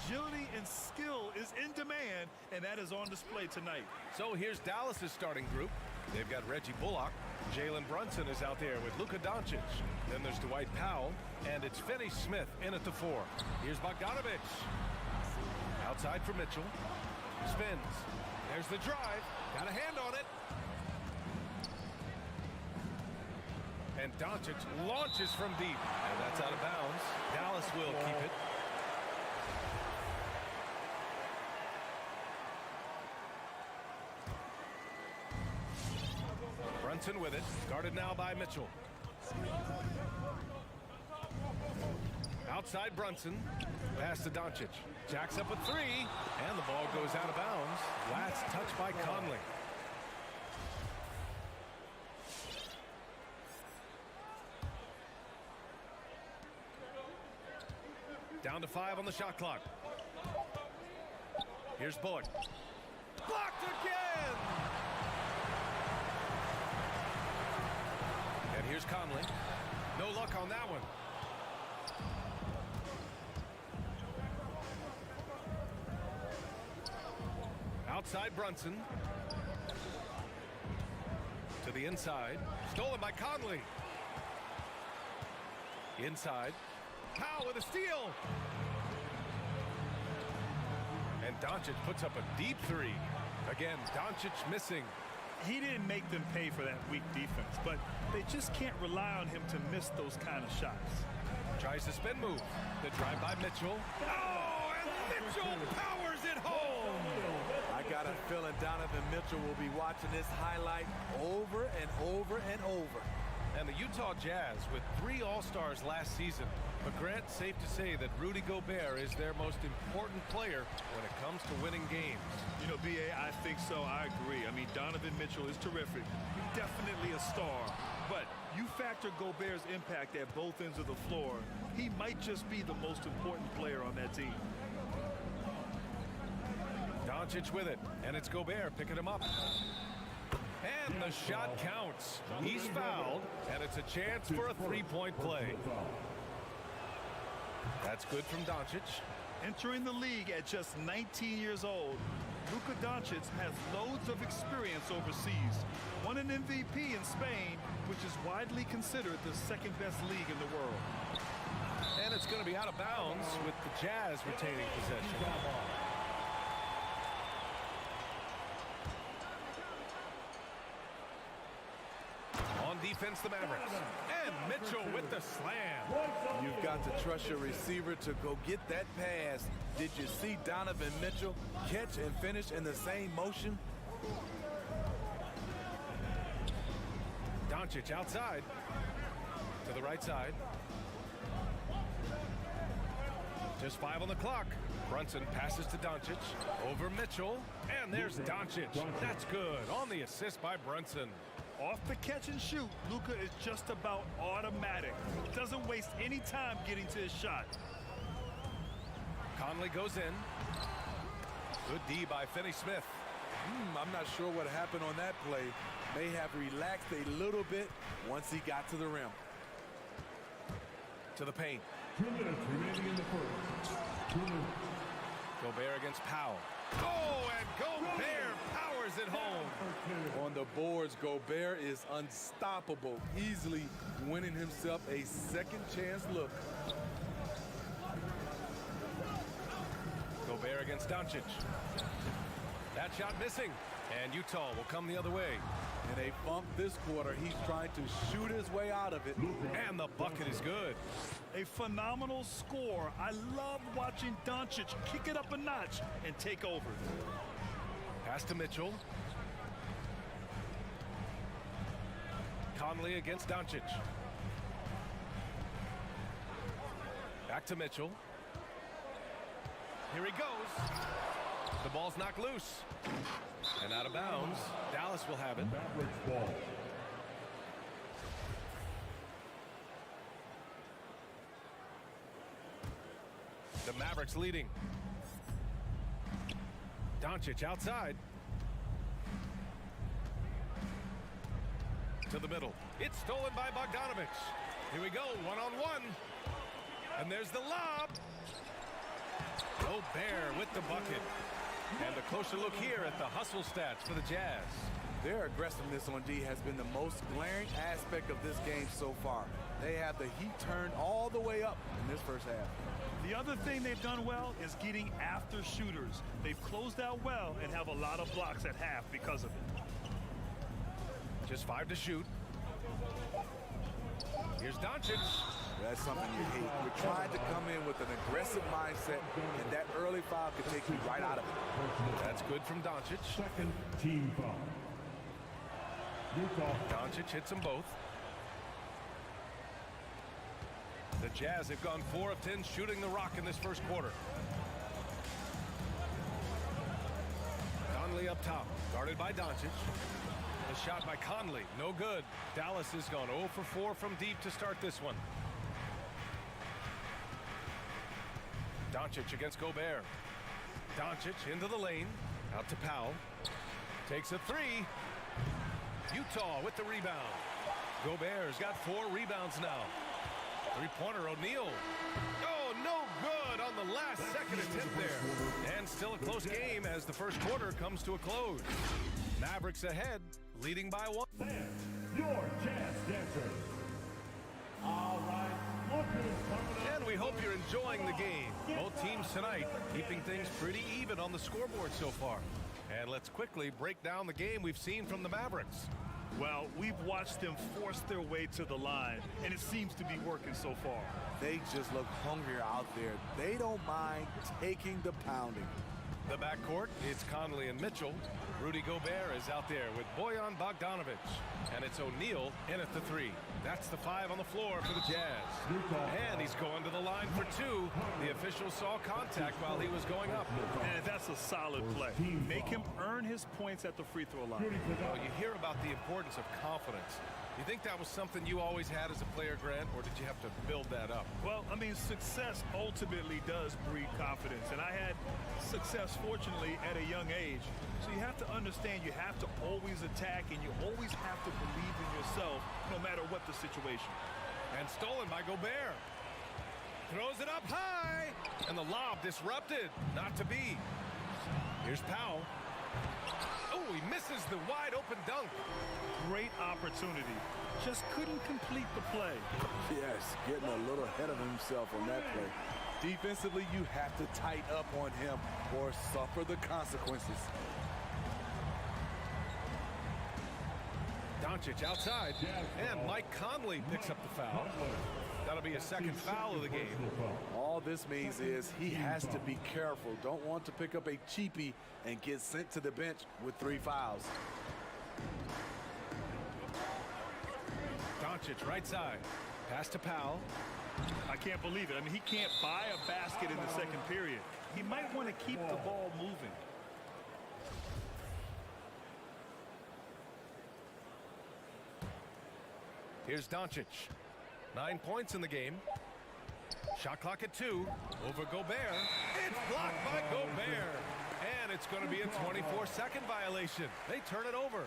Speaker 3: agility and skill is in demand, and that is on display tonight.
Speaker 1: So here's Dallas's starting group. They've got Reggie Bullock. Jalen Brunson is out there with Luka Doncic. Then there's Dwight Powell, and it's Finney Smith in at the 4. Here's Bogdanovic. Outside for Mitchell. Spins. There's the drive. Got a hand on it. And Doncic launches from deep. And that's out of bounds. Dallas will keep it. Brunson with it. Guarded now by Mitchell. Outside Brunson. Pass to Doncic. Jacks up a 3. And the ball goes out of bounds. Last touch by Conley. Down to 5 on the shot clock. Here's Bullock. Blocked again! And here's Conley. No luck on that one. Outside Brunson. To the inside. Stolen by Conley. Inside. Powell with a steal. And Doncic puts up a deep 3. Again, Doncic missing.
Speaker 3: He didn't make them pay for that weak defense, but they just can't rely on him to miss those kind of shots.
Speaker 1: Tries the spin move. The drive by Mitchell. Oh, and Mitchell powers it home.
Speaker 11: I got a feeling Donovan Mitchell will be watching this highlight over and over and over.
Speaker 1: And the Utah Jazz with 3 All-Stars last season. But Grant, safe to say that Rudy Gobert is their most important player when it comes to winning games.
Speaker 3: You know, B.A., I think so. I agree. I mean, Donovan Mitchell is terrific. He's definitely a star. But you factor Gobert's impact at both ends of the floor, he might just be the most important player on that team.
Speaker 1: Doncic with it, and it's Gobert picking him up. And the shot counts. He's fouled, and it's a chance for a 3-point play. That's good from Doncic.
Speaker 3: Entering the league at just 19 years old, Luka Doncic has loads of experience overseas. Won an MVP in Spain, which is widely considered the second-best league in the world.
Speaker 1: And it's going to be out of bounds with the Jazz retaining possession. On defense, the Mavericks. And Mitchell with the slam.
Speaker 11: You've got to trust your receiver to go get that pass. Did you see Donovan Mitchell catch and finish in the same motion?
Speaker 1: Doncic outside. To the right side. Just 5 on the clock. Brunson passes to Doncic. Over Mitchell. And there's Doncic. That's good. On the assist by Brunson.
Speaker 3: Off the catch and shoot, Luka is just about automatic. Doesn't waste any time getting to his shot.
Speaker 1: Conley goes in. Good D by Finney Smith.
Speaker 11: I'm not sure what happened on that play. May have relaxed a little bit once he got to the rim.
Speaker 1: To the paint.
Speaker 9: 2 minutes remaining in the first. 2 minutes.
Speaker 1: Gobert against Powell. Oh, and Gobert powers it home.
Speaker 11: On the boards, Gobert is unstoppable, easily winning himself a second chance look.
Speaker 1: Gobert against Doncic. That shot missing. And Utah will come the other way.
Speaker 11: In a funk this quarter, he's trying to shoot his way out of it.
Speaker 1: And the bucket is good.
Speaker 3: A phenomenal score. I love watching Doncic kick it up a notch and take over.
Speaker 1: Pass to Mitchell. Conley against Doncic. Back to Mitchell. Here he goes. The ball's knocked loose. And out of bounds. Dallas will have it.
Speaker 9: Mavericks ball.
Speaker 1: The Mavericks leading. Doncic outside. To the middle. It's stolen by Bogdanovic. Here we go, one-on-one. And there's the lob. Gobert with the bucket. And a closer look here at the hustle stats for the Jazz.
Speaker 11: Their aggressiveness on D has been the most glaring aspect of this game so far. They have the heat turned all the way up in this first half.
Speaker 3: The other thing they've done well is getting after shooters. They've closed out well and have a lot of blocks at half because of it.
Speaker 1: Just 5 to shoot. Here's Doncic.
Speaker 11: That's something you hate. You're trying to come in with an aggressive mindset, and that early foul could take you right out of it.
Speaker 1: That's good from Doncic.
Speaker 9: Second team foul. Utah.
Speaker 1: Doncic hits them both. The Jazz have gone 4 of 10 shooting the rock in this first quarter. Conley up top, guarded by Doncic. A shot by Conley, no good. Dallas has gone 0 for 4 from deep to start this one. Doncic against Gobert. Doncic into the lane, out to Powell. Takes a 3. Utah with the rebound. Gobert's got 4 rebounds now. Three-pointer, O'Neal. Oh, no good on the last second attempt there. And still a close game as the first quarter comes to a close. Mavericks ahead, leading by 1.
Speaker 9: Your Jazz dancers. All right.
Speaker 1: And we hope you're enjoying the game. Both teams tonight keeping things pretty even on the scoreboard so far. And let's quickly break down the game we've seen from the Mavericks.
Speaker 3: Well, we've watched them force their way to the line, and it seems to be working so far.
Speaker 11: They just look hungrier out there. They don't mind taking the pounding.
Speaker 1: The backcourt, it's Conley and Mitchell. Rudy Gobert is out there with Bojan Bogdanovic. And it's O'Neal in at the 3. That's the 5 on the floor for the Jazz. And he's going to the line for 2. The official saw contact while he was going up.
Speaker 3: And that's a solid play. Make him earn his points at the free throw line.
Speaker 1: Well, you hear about the importance of confidence. You think that was something you always had as a player, Grant, or did you have to build that up?
Speaker 3: Well, I mean, success ultimately does breed confidence. And I had success, fortunately, at a young age. So you have to understand you have to always attack and you always have to believe in yourself no matter what the situation.
Speaker 1: And stolen by Gobert. Throws it up high. And the lob disrupted. Not to be. Here's Powell. Oh, he misses the wide open dunk.
Speaker 3: Great opportunity. Just couldn't complete the play.
Speaker 11: Yes, getting a little ahead of himself on that play. Defensively, you have to tighten up on him or suffer the consequences.
Speaker 1: Doncic outside, and Mike Conley picks up the foul. That'll be his second foul of the game.
Speaker 11: All this means is he has to be careful. Don't want to pick up a cheapie and get sent to the bench with 3 fouls.
Speaker 1: Doncic right side. Pass to Powell.
Speaker 3: I can't believe it. I mean, he can't buy a basket in the second period. He might want to keep the ball moving.
Speaker 1: Here's Doncic. 9 points in the game. Shot clock at 2. Over Gobert. It's blocked by Gobert. And it's going to be a 24-second violation. They turn it over.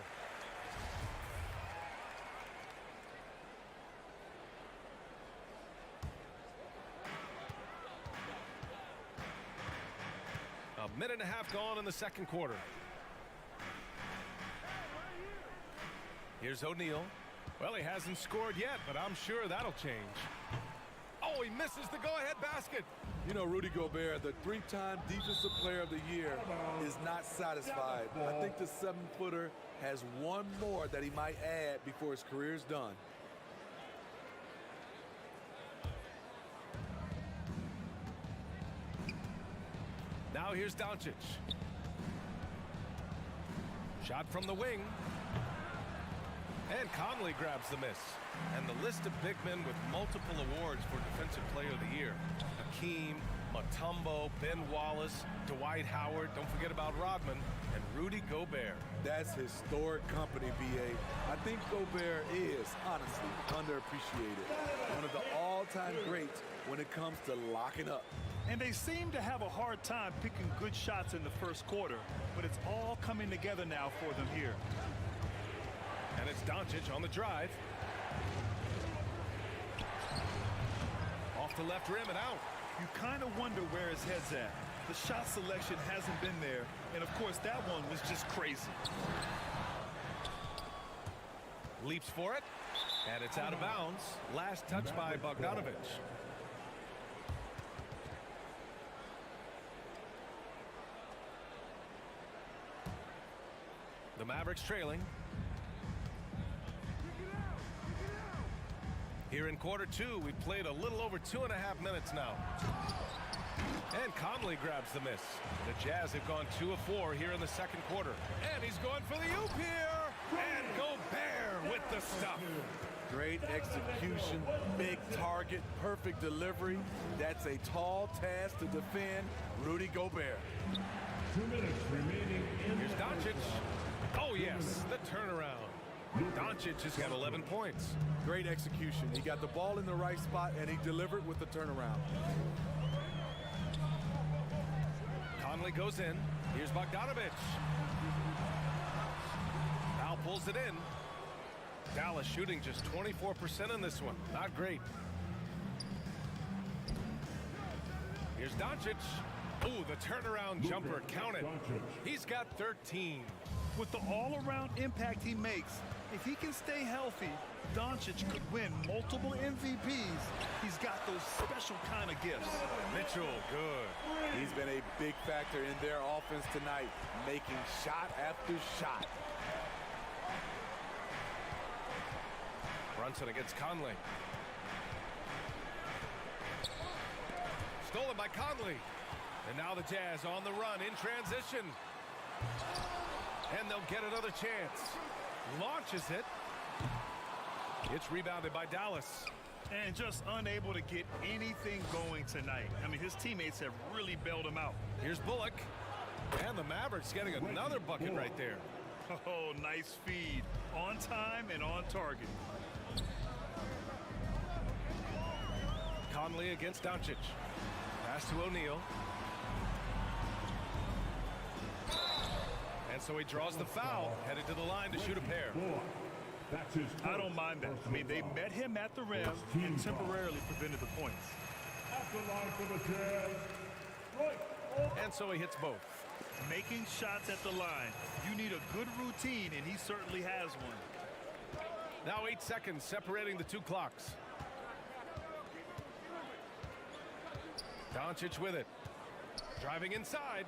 Speaker 1: A minute and a half gone in the second quarter. Here's O'Neal. Well, he hasn't scored yet, but I'm sure that'll change. Oh, he misses the go-ahead basket.
Speaker 11: You know, Rudy Gobert, the 3-time Defensive Player of the Year, is not satisfied. I think the 7-footer has one more that he might add before his career is done.
Speaker 1: Now here's Doncic. Shot from the wing. And Conley grabs the miss. And the list of big men with multiple awards for Defensive Player of the Year. Hakeem, Mutombo, Ben Wallace, Dwight Howard, don't forget about Rodman, and Rudy Gobert.
Speaker 11: That's historic company, B.A. I think Gobert is, honestly, underappreciated. One of the all-time greats when it comes to locking up.
Speaker 3: And they seem to have a hard time picking good shots in the first quarter, but it's all coming together now for them here.
Speaker 1: And it's Doncic on the drive. Off the left rim and out.
Speaker 3: You kind of wonder where his head's at. The shot selection hasn't been there, and of course that one was just crazy.
Speaker 1: Leaps for it, and it's out of bounds. Last touch by Bogdanovich. The Mavericks trailing. Here in quarter two, we've played a little over 2.5 minutes now. And Conley grabs the miss. The Jazz have gone 2 of 4 here in the second quarter. And he's going for the oop here. And Gobert with the stuff.
Speaker 11: Great execution, big target, perfect delivery. That's a tall task to defend Rudy Gobert.
Speaker 9: 2 minutes remaining in
Speaker 1: Here's Doncic. Oh, yes, the turnaround. Doncic has got 11 points.
Speaker 11: Great execution. He got the ball in the right spot, and he delivered with the turnaround.
Speaker 1: Conley goes in. Here's Bogdanovich. Now pulls it in. Dallas shooting just 24% in this one. Not great. Here's Doncic. Ooh, the turnaround jumper counted. He's got 13.
Speaker 3: With the all-around impact he makes, if he can stay healthy, Doncic could win multiple MVPs. He's got those special kind of gifts.
Speaker 1: Mitchell, good.
Speaker 11: He's been a big factor in their offense tonight, making shot after shot.
Speaker 1: Brunson against Conley. Stolen by Conley. And now the Jazz on the run in transition. And they'll get another chance. Launches it. It's rebounded by Dallas.
Speaker 3: And just unable to get anything going tonight. I mean, his teammates have really bailed him out.
Speaker 1: Here's Bullock. And the Mavericks getting another bucket right there.
Speaker 3: Oh, nice feed. On time and on target.
Speaker 1: Conley against Doncic. Pass to O'Neal. And so he draws the foul, headed to the line to shoot a pair.
Speaker 9: That's his
Speaker 3: I don't mind that. I mean, they met him at the rim and temporarily prevented the points.
Speaker 9: at the line for the Jazz. Right.
Speaker 1: And so he hits both.
Speaker 3: Making shots at the line. You need a good routine, and he certainly has one.
Speaker 1: Now 8 seconds separating the two clocks. Doncic with it. Driving inside.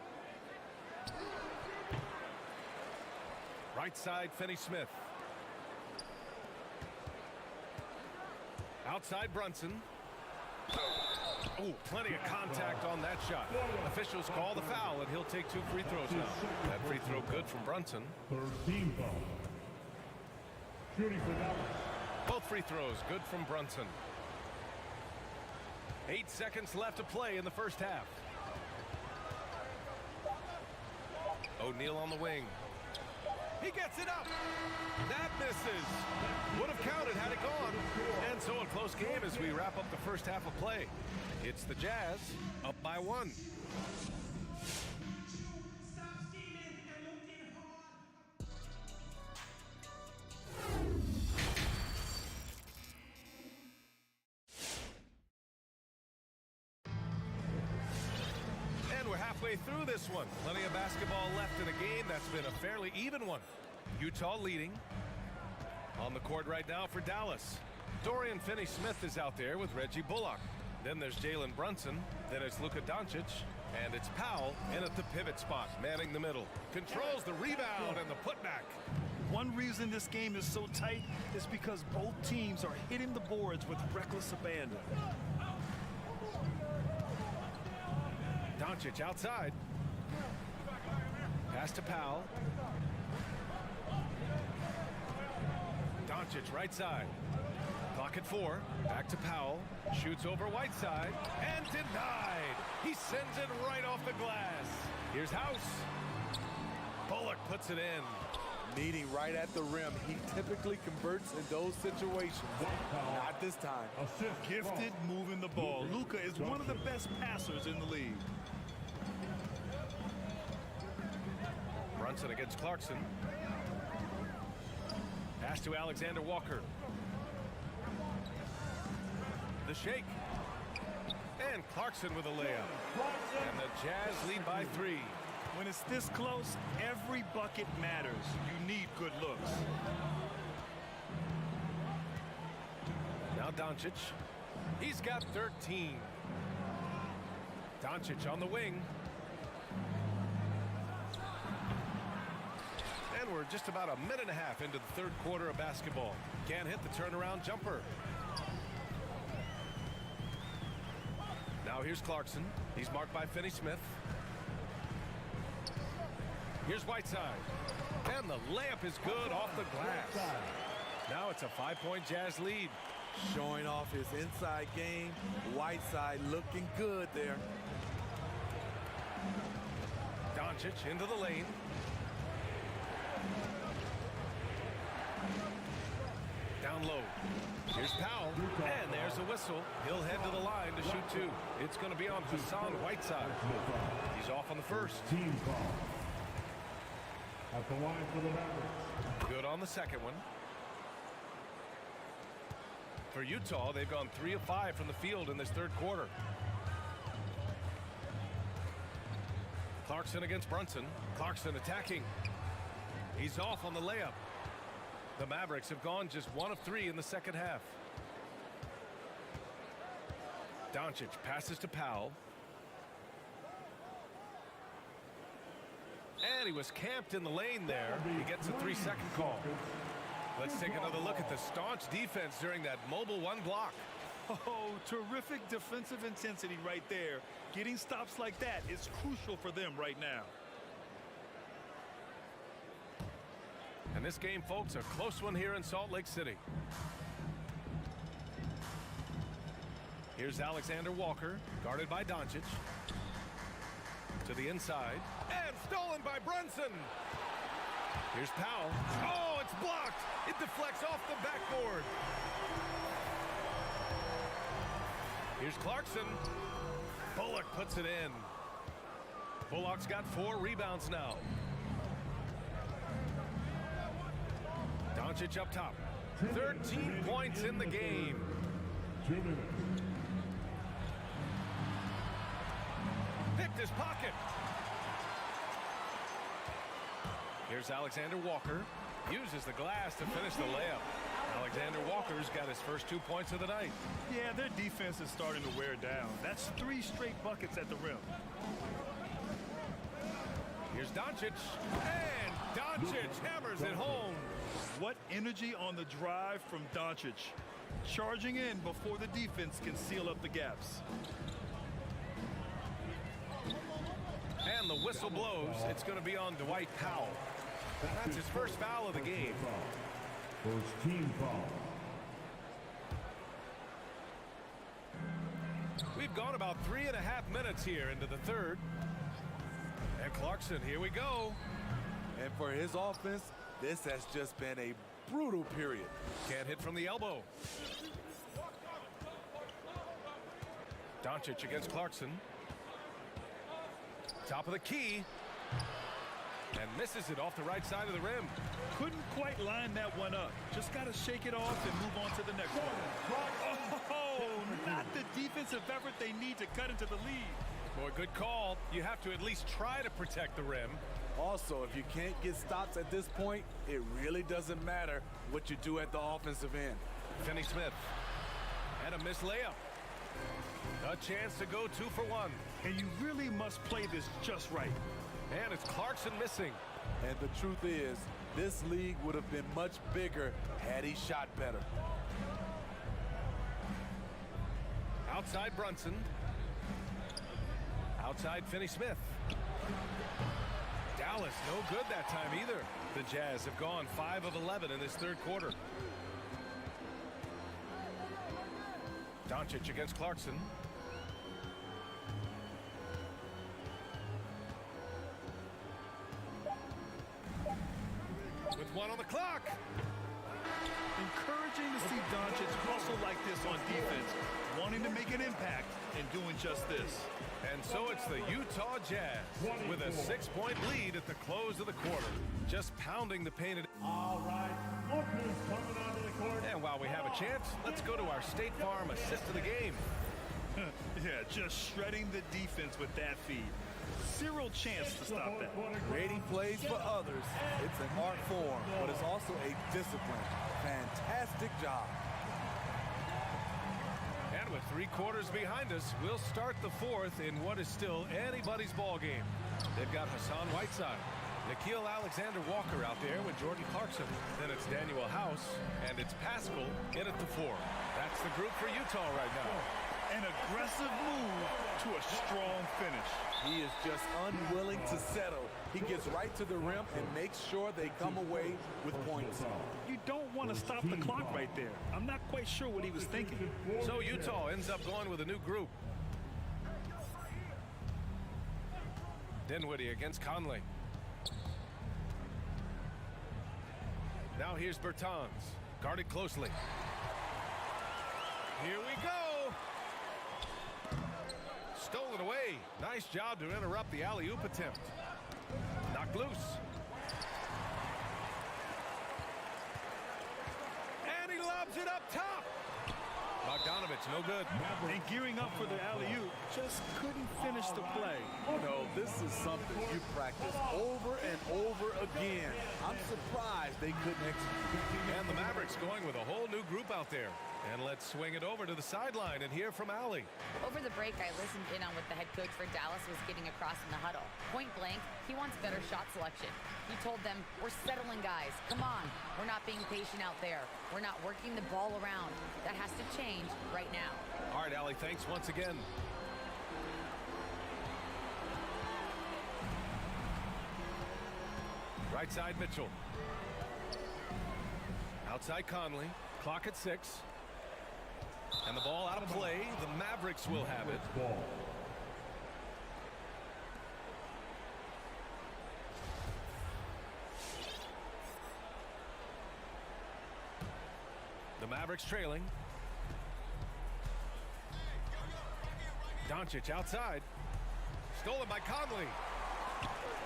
Speaker 1: Right side, Finney-Smith. Outside, Brunson. Oh, plenty of contact on that shot. Officials call the foul, and he'll take 2 free throws now. That free throw good from Brunson.
Speaker 9: Third team foul. Shooting for Dallas.
Speaker 1: Both free throws good from Brunson. 8 seconds left to play in the first half. O'Neal on the wing. He gets it up. That misses. Would have counted had it gone. And so a close game as we wrap up the first half of play. It's the Jazz up by 1. And we're halfway through this one. Plenty of basketball left in a game that's been a fairly even one. Utah leading. On the court right now for Dallas. Dorian Finney-Smith is out there with Reggie Bullock. Then there's Jalen Brunson. Then it's Luka Doncic. And it's Powell in at the pivot spot, manning the middle. Controls the rebound and the putback.
Speaker 3: One reason this game is so tight is because both teams are hitting the boards with reckless abandon.
Speaker 1: Doncic outside. Pass to Powell. Doncic right side. Clock at 4. Back to Powell. Shoots over Whiteside. And denied. He sends it right off the glass. Here's House. Bullock puts it in.
Speaker 11: Meeting right at the rim. He typically converts in those situations. Not this time.
Speaker 3: Gifted moving the ball. Luka is one of the best passers in the league.
Speaker 1: Brunson against Clarkson. Pass to Alexander Walker. The shake. And Clarkson with a layup. And the Jazz lead by 3.
Speaker 3: When it's this close, every bucket matters. You need good looks.
Speaker 1: Now Doncic. He's got 13. Doncic on the wing. And we're just about a minute and a half into the third quarter of basketball. Can't hit the turnaround jumper. Now here's Clarkson. He's marked by Finney-Smith. Here's Whiteside. And the layup is good off the glass. Now it's a 5-point Jazz lead.
Speaker 11: Showing off his inside game. Whiteside looking good there.
Speaker 1: Doncic into the lane. Down low. Here's Powell. And there's a whistle. He'll head to the line to shoot 2. It's going to be on Hassan Whiteside. He's off on the first.
Speaker 9: Team foul. At the line for the Mavericks.
Speaker 1: Good on the second one. For Utah, they've gone 3 of 5 from the field in this third quarter. Clarkson against Brunson. Clarkson attacking. He's off on the layup. The Mavericks have gone just 1 of 3 in the second half. Doncic passes to Powell. And he was camped in the lane there. He gets a 3-second call. Let's take another look at the staunch defense during that mobile 1 block.
Speaker 3: Oh, terrific defensive intensity right there. Getting stops like that is crucial for them right now.
Speaker 1: And this game, folks, a close one here in Salt Lake City. Here's Alexander Walker, guarded by Doncic. To the inside, and stolen by Brunson. Here's Powell. Oh, it's blocked. It deflects off the backboard. Here's Clarkson. Bullock puts it in. Bullock's got 4 rebounds now. Doncic up top. 13 points in the game.
Speaker 9: 2 minutes.
Speaker 1: Picked his pocket. Here's Alexander Walker. Uses the glass to finish the layup. Alexander Walker's got his first 2 points of the night.
Speaker 3: Yeah, their defense is starting to wear down. That's 3 straight buckets at the rim.
Speaker 1: Here's Doncic. And Doncic hammers it home.
Speaker 3: What energy on the drive from Doncic. Charging in before the defense can seal up the gaps.
Speaker 1: And the whistle blows. It's going to be on Dwight Powell. That's his first foul of the game.
Speaker 9: First team foul.
Speaker 1: We've gone about 3.5 minutes here into the third. And Clarkson, here we go.
Speaker 11: And for his offense, this has just been a brutal period.
Speaker 1: Can't hit from the elbow. Doncic against Clarkson. Top of the key. And misses it off the right side of the rim.
Speaker 3: Couldn't quite line that one up. Just got to shake it off and move on to the next one. Oh, not the defensive effort they need to cut into the lead.
Speaker 1: Boy, good call. You have to at least try to protect the rim.
Speaker 11: Also, if you can't get stops at this point, it really doesn't matter what you do at the offensive end.
Speaker 1: Finney-Smith. And a missed layup. A chance to go 2 for 1.
Speaker 3: And you really must play this just right.
Speaker 1: And it's Clarkson missing.
Speaker 11: And the truth is, this league would have been much bigger had he shot better.
Speaker 1: Outside Brunson. Outside Finney-Smith. Dallas no good that time either. The Jazz have gone 5 of 11 in this third quarter. Doncic against Clarkson. With 1 on the clock.
Speaker 3: Encouraging to see Doncic hustle like this on defense, wanting to make an impact and doing just this.
Speaker 1: And so it's the Utah Jazz with a 6-point lead at the close of the quarter. Just pounding the painted.
Speaker 9: All right, Walker's coming onto the court.
Speaker 1: And while we have a chance, let's go to our State Farm assist of the game.
Speaker 3: Yeah, just shredding the defense with that feed. Zero chance to stop that.
Speaker 11: Creating plays for others, it's an art form, but it's also a discipline. Fantastic job.
Speaker 1: And with 3 quarters behind us, we'll start the 4th in what is still anybody's ball game. They've got Hassan Whiteside, Nikhil Alexander-Walker out there with Jordan Clarkson. Then it's Daniel House, and it's Pascal in at the 4. That's the group for Utah right now.
Speaker 3: An aggressive move to a strong finish.
Speaker 11: He is just unwilling to settle. He gets right to the rim and makes sure they come away with points.
Speaker 3: You don't want to stop the clock right there. I'm not quite sure what he was thinking.
Speaker 1: So Utah ends up going with a new group. Dinwiddie against Conley. Now here's Bertans, guarded closely. Here we go. Stolen away. Nice job to interrupt the alley-oop attempt. Knocked loose. And he lobs it up top. Bogdanovich, no good.
Speaker 3: And gearing up for the alley-oop, just couldn't finish the play.
Speaker 11: You know, this is something you practice over and over again. I'm surprised they couldn't execute.
Speaker 1: And the Mavericks going with a whole new group out there. And let's swing it over to the sideline and hear from Allie.
Speaker 5: Over the break, I listened in on what the head coach for Dallas was getting across in the huddle. Point blank, he wants better shot selection. He told them, we're settling, guys. Come on. We're not being patient out there. We're not working the ball around. That has to change right now.
Speaker 1: All right, Allie, thanks once again. Right side, Mitchell. Outside, Conley. Clock at 6. And the ball out of play. The Mavericks will have it. The Mavericks trailing. Doncic outside. Stolen by Conley.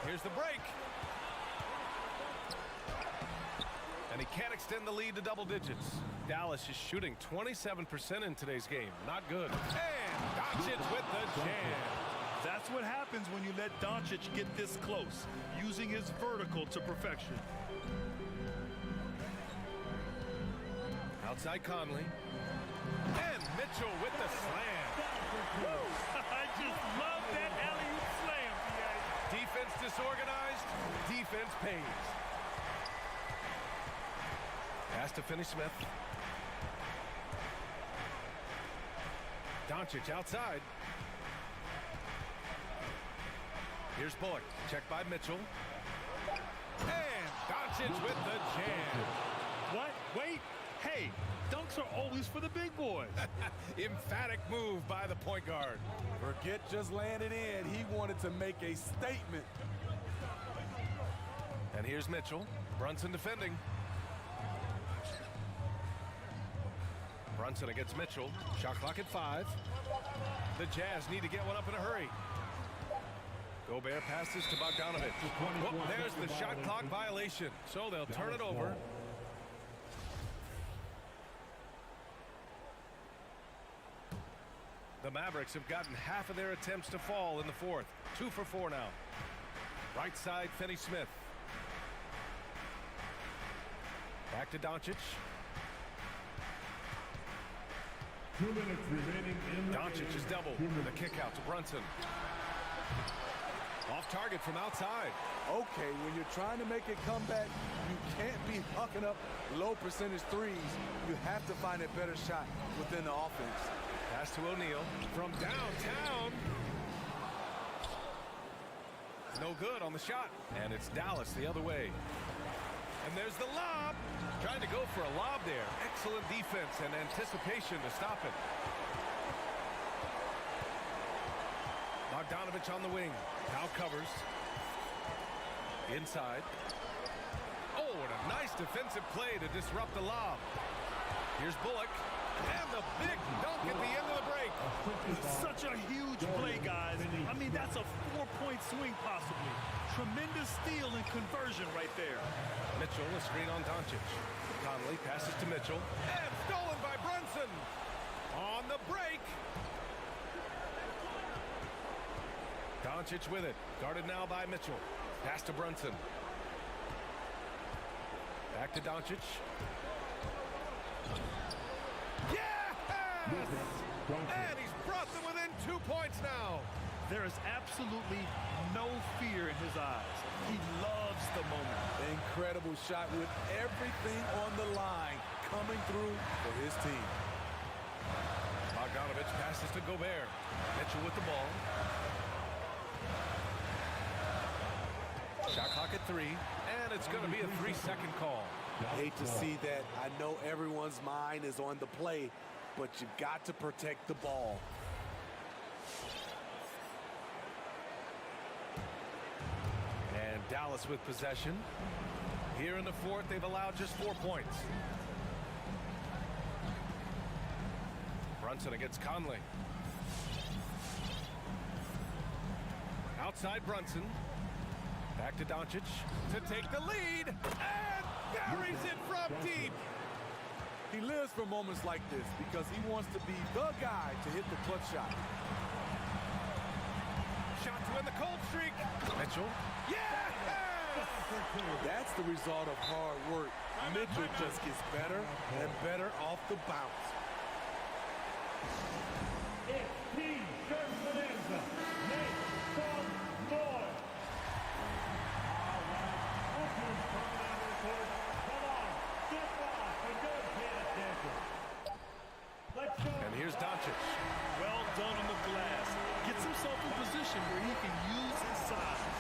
Speaker 1: Here's the break. And he can't extend the lead to double digits. Dallas is shooting 27% in today's game. Not good. And Doncic with the jam.
Speaker 3: That's what happens when you let Doncic get this close, using his vertical to perfection.
Speaker 1: Outside Conley. And Mitchell with the slam.
Speaker 3: I just love that alley-oop slam, PA.
Speaker 1: Defense disorganized. Defense pays. Pass to Finney-Smith. Doncic outside. Here's Bullock. Checked by Mitchell. And Doncic with the jam.
Speaker 3: What? Wait. Hey, dunks are always for the big boys.
Speaker 1: Emphatic move by the point guard.
Speaker 11: Forget just laying it in. He wanted to make a statement.
Speaker 1: And here's Mitchell. Brunson defending. Brunson against Mitchell. Shot clock at 5. The Jazz need to get one up in a hurry. Gobert passes to Bogdanovich. Oh, there's the shot clock violation. So they'll turn it over. The Mavericks have gotten half of their attempts to fall in the 4th. 2 for 4 now. Right side, Finney-Smith. Back to Doncic.
Speaker 9: 2 minutes remaining in the
Speaker 1: Doncic is double. The kick out to Brunson. Off target from outside.
Speaker 11: Okay, when you're trying to make a comeback, you can't be hucking up low percentage threes. You have to find a better shot within the offense.
Speaker 1: Pass to O'Neal from downtown. No good on the shot. And it's Dallas the other way. And there's the lob. Trying to go for a lob there. Excellent defense and anticipation to stop it. Bogdanovich on the wing. Now covers. Inside. Oh, and a nice defensive play to disrupt the lob. Here's Bullock. And the big dunk at the end of the break.
Speaker 3: Such a huge play, guys. I mean, that's a 4-point swing possibly. Tremendous steal and conversion right there.
Speaker 1: Mitchell, a screen on Doncic. Conley passes to Mitchell. And stolen by Brunson. On the break. Doncic with it. Guarded now by Mitchell. Pass to Brunson. Back to Doncic. Yes! And he's brought them within 2 points now.
Speaker 3: There is absolutely no fear in his eyes. He loves the moment.
Speaker 11: Incredible shot with everything on the line coming through for his team.
Speaker 1: Bogdanovich passes to Gobert. Mitchell with the ball. Shot clock at 3, and it's going to be a 3-second call.
Speaker 11: Hate to see that. I know everyone's mind is on the play, but you've got to protect the ball.
Speaker 1: And Dallas with possession. Here in the fourth, they've allowed just 4 points. Brunson against Conley. Outside Brunson. Back to Doncic to take the lead. And buries it from deep.
Speaker 11: He lives for moments like this because he wants to be the guy to hit the clutch shot.
Speaker 1: Shot to end the cold streak. Mitchell. Yes!
Speaker 11: That's the result of hard work. Mitchell just gets better and better off the bounce.
Speaker 9: It's Team Shirt Bonanza. Make some noise. All right. Oakland's coming down to the court. Come on. Step off and don't pay attention. Let's go.
Speaker 1: And here's Doncic.
Speaker 3: Well done on the glass. Gets himself in position where he can use his size.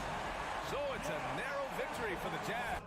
Speaker 1: So it's a narrow victory for the Jazz.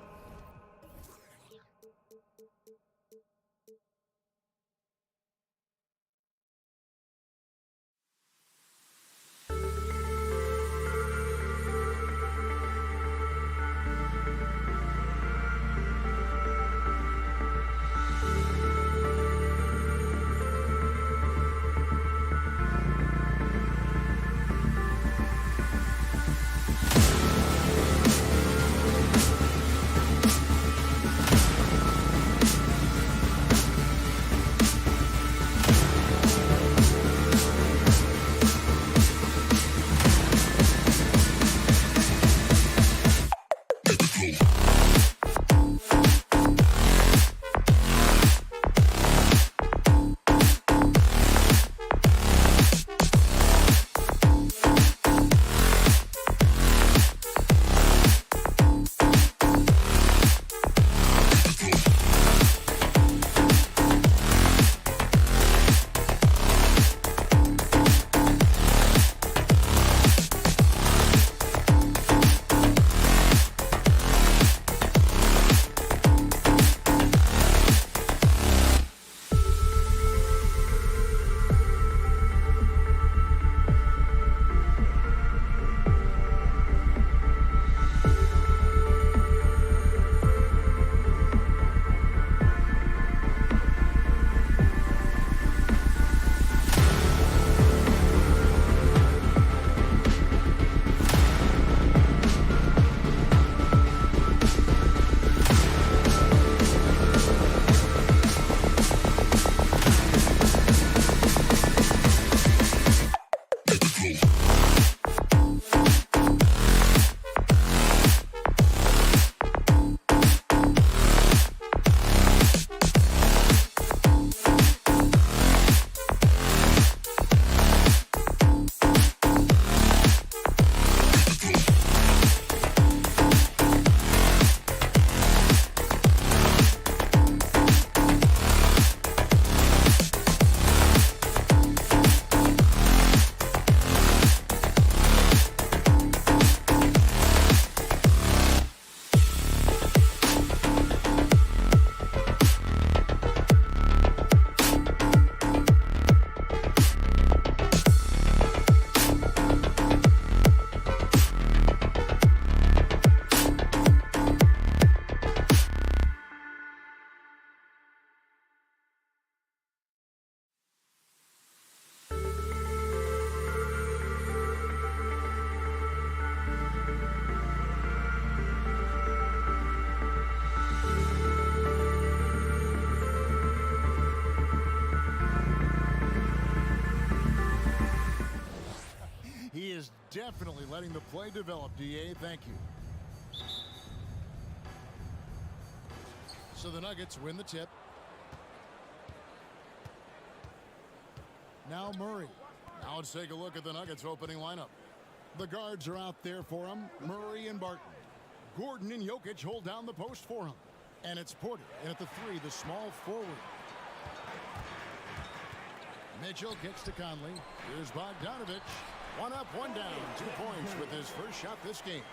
Speaker 6: Definitely letting the play develop, DA. Thank you. So the Nuggets win the tip. Now Murray. Now let's take a look at the Nuggets opening lineup. The guards are out there for him. Murray and Barton. Gordon and Jokic hold down the post for him. And it's Porter. And at the 3, the small forward. Mitchell kicks to Conley. Here's Bogdanovich. 1 up, 1 down. 2 points with his first shot this game.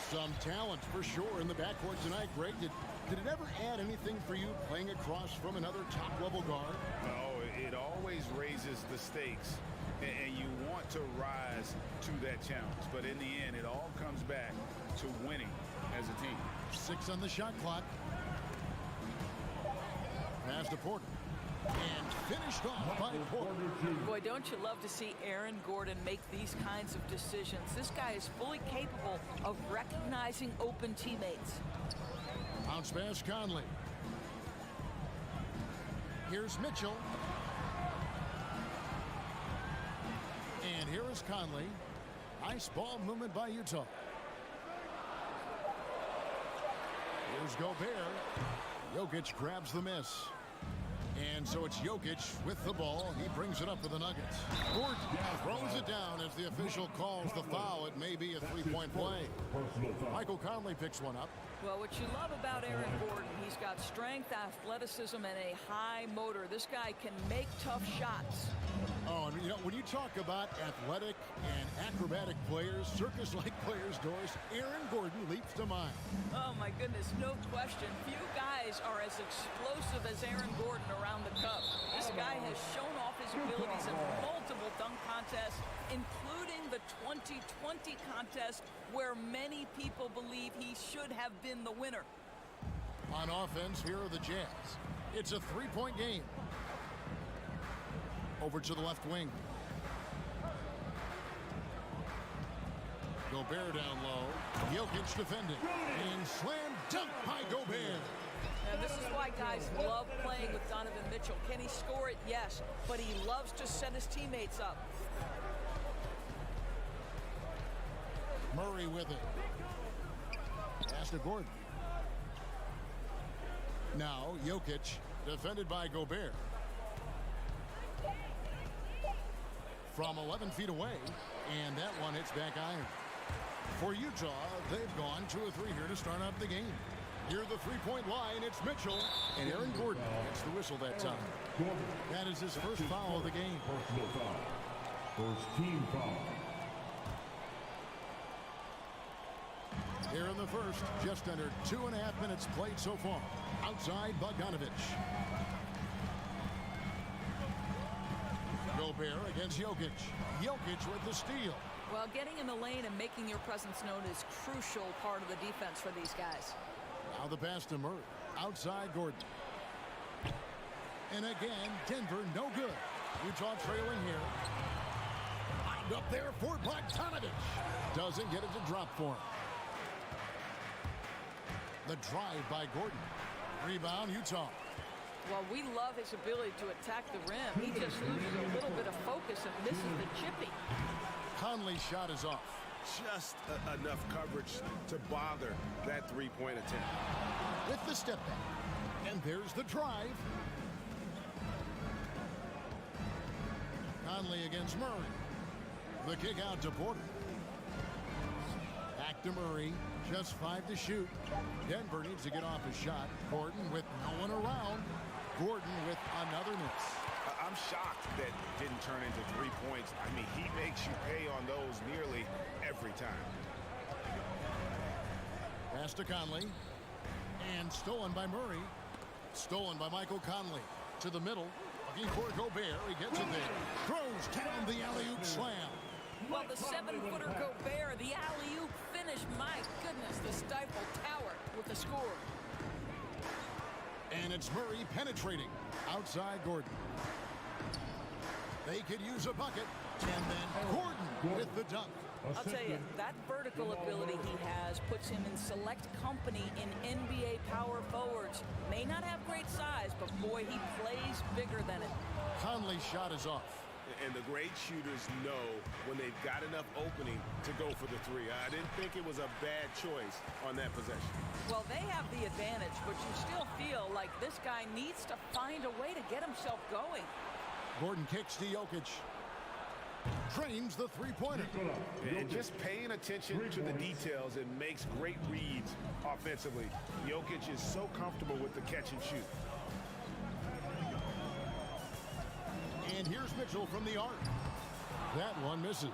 Speaker 6: Some talent for sure in the backcourt tonight, Greg. Did it ever add anything for you playing across from another top-level guard?
Speaker 8: No, it always raises the stakes, and you want to rise to that challenge. But in the end, it all comes back to winning as a team.
Speaker 6: 6 on the shot clock. Pass to Porter. And finished off by Porter.
Speaker 12: Boy, don't you love to see Aaron Gordon make these kinds of decisions? This guy is fully capable of recognizing open teammates.
Speaker 6: Bounce pass, Conley. Here's Mitchell. And here is Conley. Nice ball movement by Utah. Here's Gobert. Jokic grabs the miss. And so it's Jokic with the ball. He brings it up for the Nuggets. Gordon throws it down as the official calls the foul. It may be a 3-point play. Michael Conley picks one up.
Speaker 12: Well, what you love about Aaron Gordon, he's got strength, athleticism, and a high motor. This guy can make tough shots.
Speaker 6: Oh, and you know, when you talk about athletic and acrobatic players, circus-like players, Doris, Aaron Gordon leaps to mind.
Speaker 12: Oh, my goodness, no question. Few guys are as explosive as Aaron Gordon around the cup. This guy has shown off his abilities in multiple dunk contests, including the 2020 contest, where many people believe he should have been the winner.
Speaker 6: On offense, here are the Jazz. It's a 3-point game. Over to the left wing. Gobert down low. Jokic defending. And slam dunk by Gobert.
Speaker 12: And this is why guys love playing with Donovan Mitchell. Can he score it? Yes. But he loves to set his teammates up.
Speaker 6: Murray with it. Pass to Gordon. Now Jokic defended by Gobert. From 11 feet away, and that one hits back iron. For Utah, they've gone 2 of 3 here to start out the game. Near the 3-point line, it's Mitchell, and Aaron Gordon gets the whistle that time. That is his first foul of the game.
Speaker 4: Personal foul. First team foul.
Speaker 6: Here in the first, just under 2.5 minutes played so far. Outside, Bogdanovich. Gobert against Jokic. Jokic with the steal.
Speaker 12: Well, getting in the lane and making your presence known is crucial part of the defense for these guys.
Speaker 6: Now the pass to Murray. Outside Gordon. And again, Denver no good. Utah trailing here. Lined up there for Bogdanovich. Doesn't get it to drop for him. The drive by Gordon. Rebound, Utah.
Speaker 12: Well, we love his ability to attack the rim. He just loses a little bit of focus and misses the chippy.
Speaker 6: Conley's shot is off.
Speaker 1: Just enough coverage to bother that 3-point attempt.
Speaker 6: With the step back. And there's the drive. Conley against Murray. The kick out to Porter. Back to Murray. Just 5 to shoot. Denver needs to get off a shot. Gordon with no one around. Gordon with another miss.
Speaker 8: I'm shocked that didn't turn into 3 points. I mean, he makes you pay on those nearly every time.
Speaker 6: Pass to Conley. And stolen by Murray. Stolen by Michael Conley. To the middle. Looking for Gobert. He gets it there. Throws down the alley-oop slam.
Speaker 12: Well, the 7-footer Gobert, the alley-oop finish. My goodness, the stifle tower with the score.
Speaker 6: And it's Murray penetrating. Outside Gordon. They could use a bucket. And then Gordon with the dunk.
Speaker 12: I'll tell you, that vertical ability he has puts him in select company in NBA power forwards. May not have great size, but boy, he plays bigger than it.
Speaker 6: Conley's shot is off.
Speaker 8: And the great shooters know when they've got enough opening to go for the three. I didn't think it was a bad choice on that possession.
Speaker 12: Well, they have the advantage, but you still feel like this guy needs to find a way to get himself going.
Speaker 6: Gordon kicks to Jokic. Trains the three-pointer.
Speaker 8: And just paying attention to the details and makes great reads offensively. Jokic is so comfortable with the catch and shoot.
Speaker 6: And here's Mitchell from the arc. That one misses.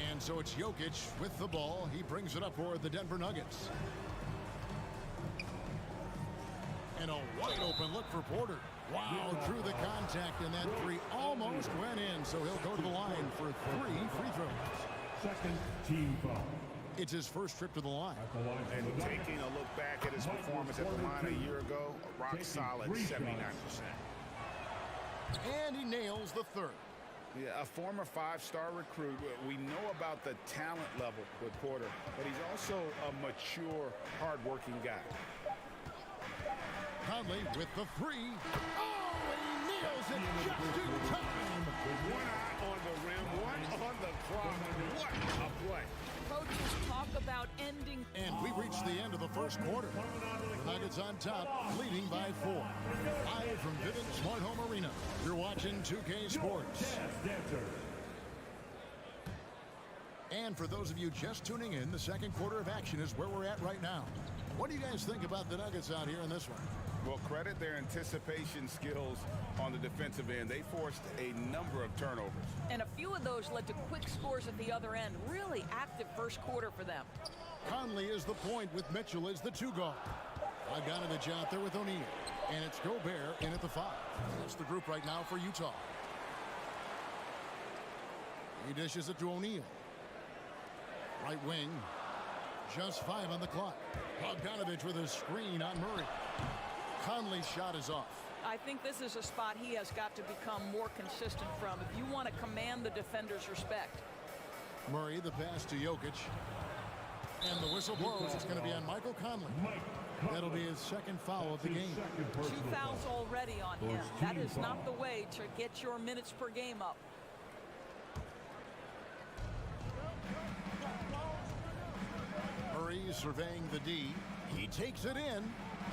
Speaker 6: And so it's Jokic with the ball. He brings it up for the Denver Nuggets. And a wide open look for Porter. Wow, drew the contact, and that three almost went in, so he'll go to the line for 3 free throws.
Speaker 9: Second team foul.
Speaker 6: It's his first trip to the line.
Speaker 8: And taking a look back at his performance at the line a year ago, a rock solid 79%.
Speaker 6: And he nails the third.
Speaker 8: Yeah, a former 5-star recruit. We know about the talent level with Porter, but he's also a mature, hard-working guy.
Speaker 6: Conley with the three. Oh, and he nails it just in time.
Speaker 8: One eye on the rim, one on the clock. What a play.
Speaker 12: Coaches talk about ending.
Speaker 6: And we reach the end of the first quarter. The Nuggets on top, leading by 4. Live from Vivint Smart Home Arena. You're watching 2K Sports. And for those of you just tuning in, the second quarter of action is where we're at right now. What do you guys think about the Nuggets out here in this one?
Speaker 8: Well, credit their anticipation skills on the defensive end. They forced a number of turnovers.
Speaker 12: And a few of those led to quick scores at the other end. Really active first quarter for them.
Speaker 6: Conley is the point with Mitchell as the 2 guard. Bogdanovich out there with O'Neal. And it's Gobert in at the 5. That's the group right now for Utah. He dishes it to O'Neal. Right wing. Just 5 on the clock. Bogdanovich with a screen on Murray. Conley's shot is off.
Speaker 12: I think this is a spot he has got to become more consistent from if you want to command the defender's respect.
Speaker 6: Murray, the pass to Jokic. And the whistle blows. It's going to be on Michael Conley. That'll be his second foul of the game.
Speaker 12: 2 fouls already on him. That is not the way to get your minutes per game up.
Speaker 6: Murray surveying the D. He takes it in.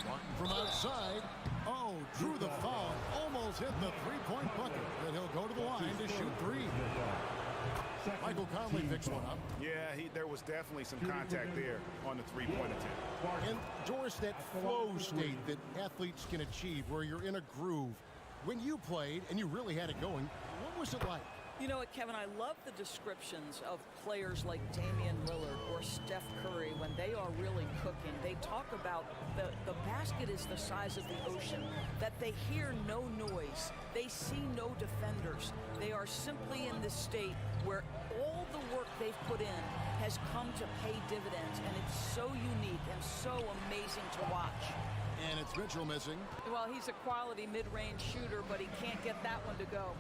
Speaker 6: Martin from outside. Oh, drew the foul. Almost hit the three-point bucket. But he'll go to the line to shoot 3. Michael Conley picks one up.
Speaker 8: Yeah, there was definitely some contact there on the three-point attempt.
Speaker 6: And Doris, that flow state that athletes can achieve where you're in a groove. When you played and you really had it going, what was it like?
Speaker 12: You know what, Kevin, I love the descriptions of players like Damian Lillard or Steph Curry when they are really cooking. They talk about the basket is the size of the ocean, that they hear no noise, they see no defenders. They are simply in this state where all the work they've put in has come to pay dividends, and it's so unique and so amazing to watch.
Speaker 6: And it's Mitchell missing.
Speaker 12: Well, he's a quality mid-range shooter, but he can't get that one to go.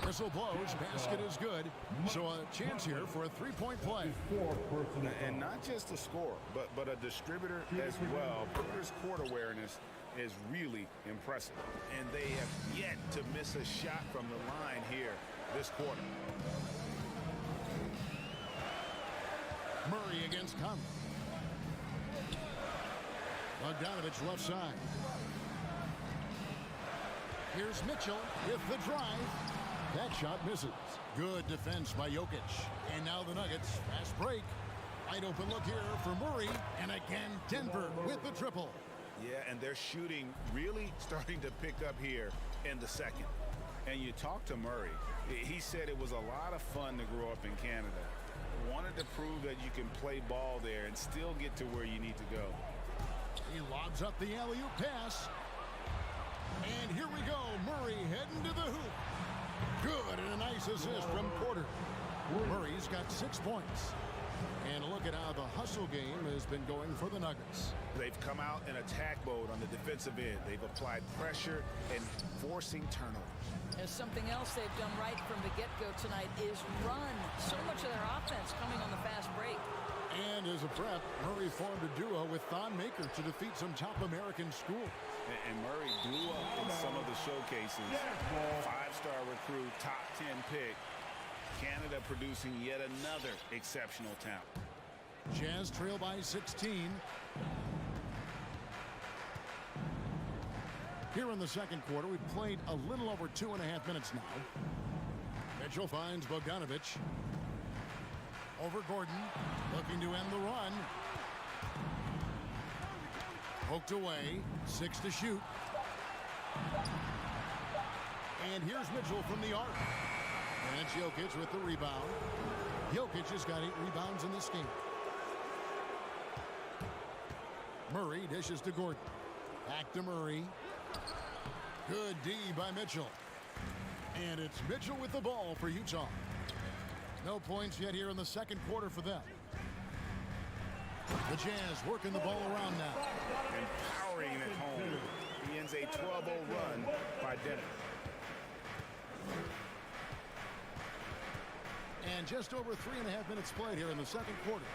Speaker 6: Whistle blows, basket is good. So a chance here for a three-point play.
Speaker 8: And not just a scorer, but a distributor as well. Porter's court awareness is really impressive. And they have yet to miss a shot from the line here this quarter.
Speaker 6: Murray against Conley. Bogdanovich left side. Here's Mitchell with the drive. That shot misses. Good defense by Jokic. And now the Nuggets, fast break. Wide open look here for Murray. And again, Denver with the triple.
Speaker 8: Yeah, and they're shooting really starting to pick up here in the second. And you talk to Murray. He said it was a lot of fun to grow up in Canada. Wanted to prove that you can play ball there and still get to where you need to go.
Speaker 6: He lobs up the alley-oop pass. And here we go. Murray heading to the hoop. Good, and a nice assist from Porter. Murray's got 6 points. And look at how the hustle game has been going for the Nuggets.
Speaker 8: They've come out in attack mode on the defensive end. They've applied pressure and forcing turnovers.
Speaker 12: And something else they've done right from the get-go tonight is run. So much of their offense coming on the fast break.
Speaker 6: And And as a prep, Murray formed a duo with Thon Maker to defeat some top American schools.
Speaker 8: And Murray blew up in some of the showcases. Five-star recruit, top 10 pick. Canada producing yet another exceptional talent.
Speaker 6: Jazz trail by 16. Here in the second quarter, we've played a little over 2.5 minutes now. Mitchell finds Bogdanovich. Over Gordon, looking to end the run. Poked away, 6 to shoot. And here's Mitchell from the arc. And it's Jokic with the rebound. Jokic has got 8 rebounds in this game. Murray dishes to Gordon. Back to Murray. Good D by Mitchell. And it's Mitchell with the ball for Utah. No points yet here in the second quarter for them. The Jazz working the ball around now.
Speaker 8: Empowering it home. He ends a 12-0 run by Denver.
Speaker 6: And just over 3.5 minutes played here in the second quarter.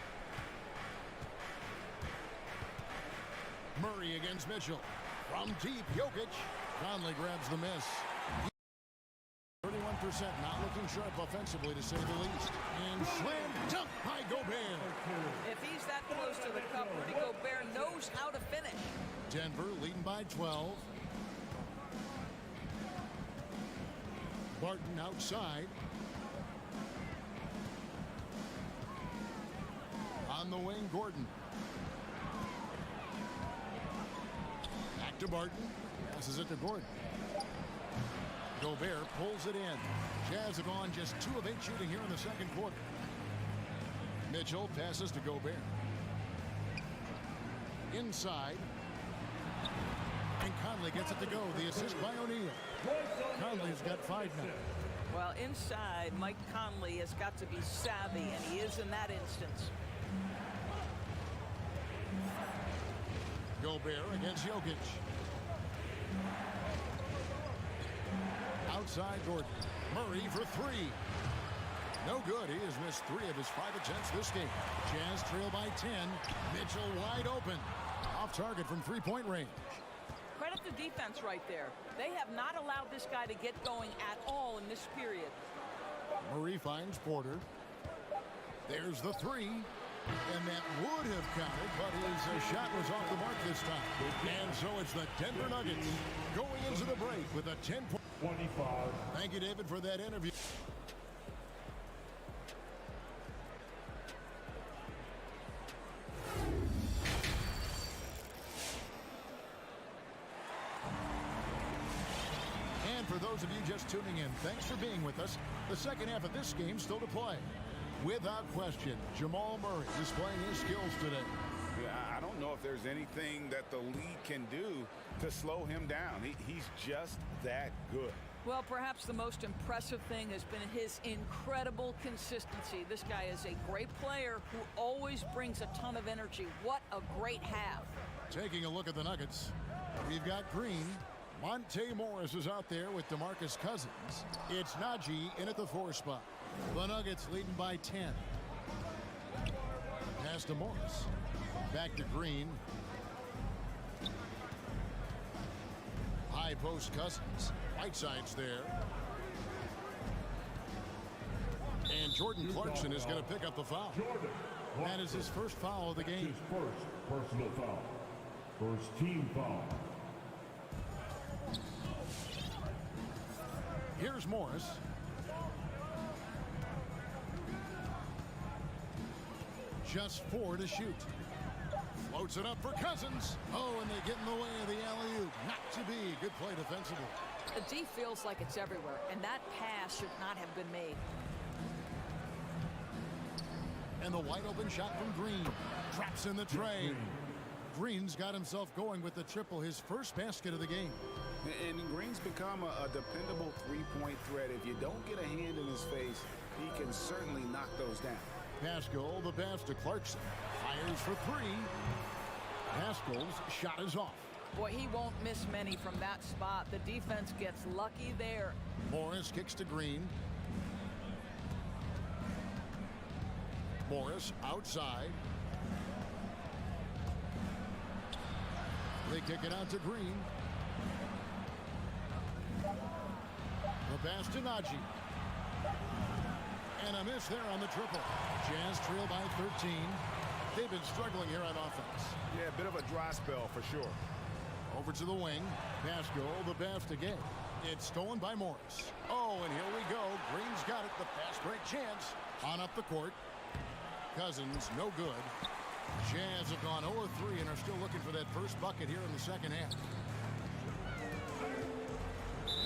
Speaker 6: Murray against Mitchell. From deep, Jokic. Conley grabs the miss. 31%, not looking sharp offensively to say the least. And slam dunk by Gobert.
Speaker 12: If he's that close to the cup, Rudy Gobert knows how to finish.
Speaker 6: Denver leading by 12. Barton outside. On the wing, Gordon. Back to Barton. Passes it to Gordon. Gobert pulls it in. Jazz have gone just 2 of 8 shooting here in the second quarter. Mitchell passes to Gobert. Inside. And Conley gets it to go. The assist by O'Neal. Conley's got 5 now.
Speaker 12: Well, inside, Mike Conley has got to be savvy, and he is in that instance.
Speaker 6: Gobert against Jokic. Outside Gordon. Murray for 3. No good. He has missed 3 of his 5 attempts this game. Jazz trail by 10. Mitchell wide open. Off target from 3-point range.
Speaker 12: Credit the defense right there. They have not allowed this guy to get going at all in this period.
Speaker 6: Murray finds Porter. There's the 3. And that would have counted, but his shot was off the mark this time. And so it's the Denver Nuggets going into the break with a 10-point.
Speaker 9: 25.
Speaker 6: Thank you, David, for that interview. And for those of you just tuning in, thanks for being with us. The second half of this game still to play. Without question, Jamal Murray displaying his skills today.
Speaker 8: Yeah, I don't know if there's anything that the league can do to slow him down. He's just that good.
Speaker 12: Well, perhaps the most impressive thing has been his incredible consistency. This guy is a great player who always brings a ton of energy. What a great half.
Speaker 6: Taking a look at the Nuggets, we've got Green. Monte Morris is out there with DeMarcus Cousins. It's Najee in at the 4 spot. The Nuggets leading by 10. Pass to Morris. Back to Green. High post Cousins. Whiteside's there. And Jordan Clarkson is going to pick up the foul. That is his first foul of the game.
Speaker 9: His first personal foul. First team foul.
Speaker 6: Here's Morris. Just 4 to shoot. Floats it up for Cousins. Oh, and they get in the way of the alley-oop. Not to be. Good play defensively.
Speaker 12: The D feels like it's everywhere, and that pass should not have been made.
Speaker 6: And the wide open shot from Green. Traps in the tray. Green's got himself going with the triple, his first basket of the game.
Speaker 8: And Green's become a dependable 3-point threat. If you don't get a hand in his face, he can certainly knock those down.
Speaker 6: Pascal, the pass to Clarkson. Fires for 3. Pascal's shot is off.
Speaker 12: Boy, he won't miss many from that spot. The defense gets lucky there.
Speaker 6: Morris kicks to Green. Morris outside. They kick it out to Green. The pass to Najee. And a miss there on the triple. Jazz trail by 13. They've been struggling here on offense.
Speaker 8: Yeah, a bit of a dry spell for sure.
Speaker 6: Over to the wing. Pascal, the pass to Gay. It's stolen by Morris. Oh, and here we go. Green's got it. The fast break chance. On up the court. Cousins, no good. Jazz have gone 0-3 and are still looking for that first bucket here in the second half.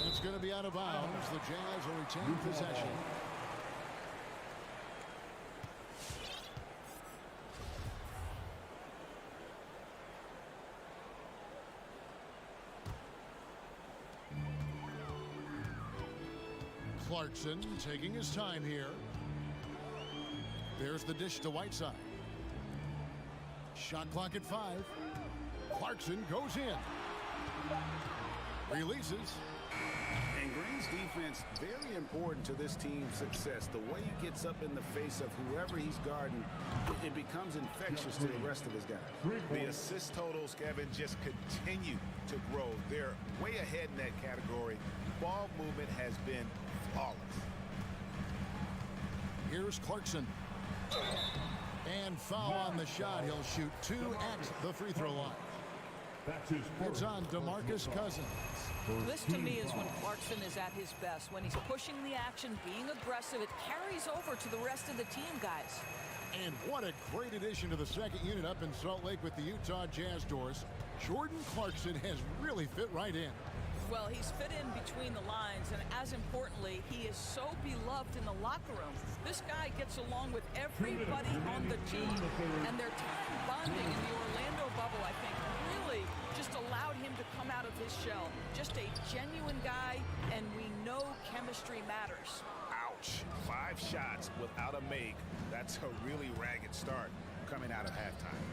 Speaker 6: It's going to be out of bounds. The Jazz will retain possession. Clarkson taking his time here. There's the dish to Whiteside. Shot clock at 5. Clarkson goes in. Releases.
Speaker 8: And Green's defense, very important to this team's success. The way he gets up in the face of whoever he's guarding, it becomes infectious to the rest of his guys. The assist totals, Kevin, just continue to grow. They're way ahead in that category. Ball movement has been flawless.
Speaker 6: Here's Clarkson. And foul on the shot. He'll shoot 2 at the free throw line. It's on DeMarcus Cousins.
Speaker 12: This to me is when Clarkson is at his best. When he's pushing the action, being aggressive, it carries over to the rest of the team, guys.
Speaker 6: And what a great addition to the second unit up in Salt Lake with the Utah Jazz doors. Jordan Clarkson has really fit right in.
Speaker 12: Well, he's fit in between the lines, and as importantly, he is so beloved in the locker room. This guy gets along with everybody on the team, and their time bonding in the Orlando bubble, I think, really just allowed him to come out of his shell. Just a genuine guy, and we know chemistry matters.
Speaker 8: Ouch. 5 shots without a make. That's a really ragged start coming out of halftime.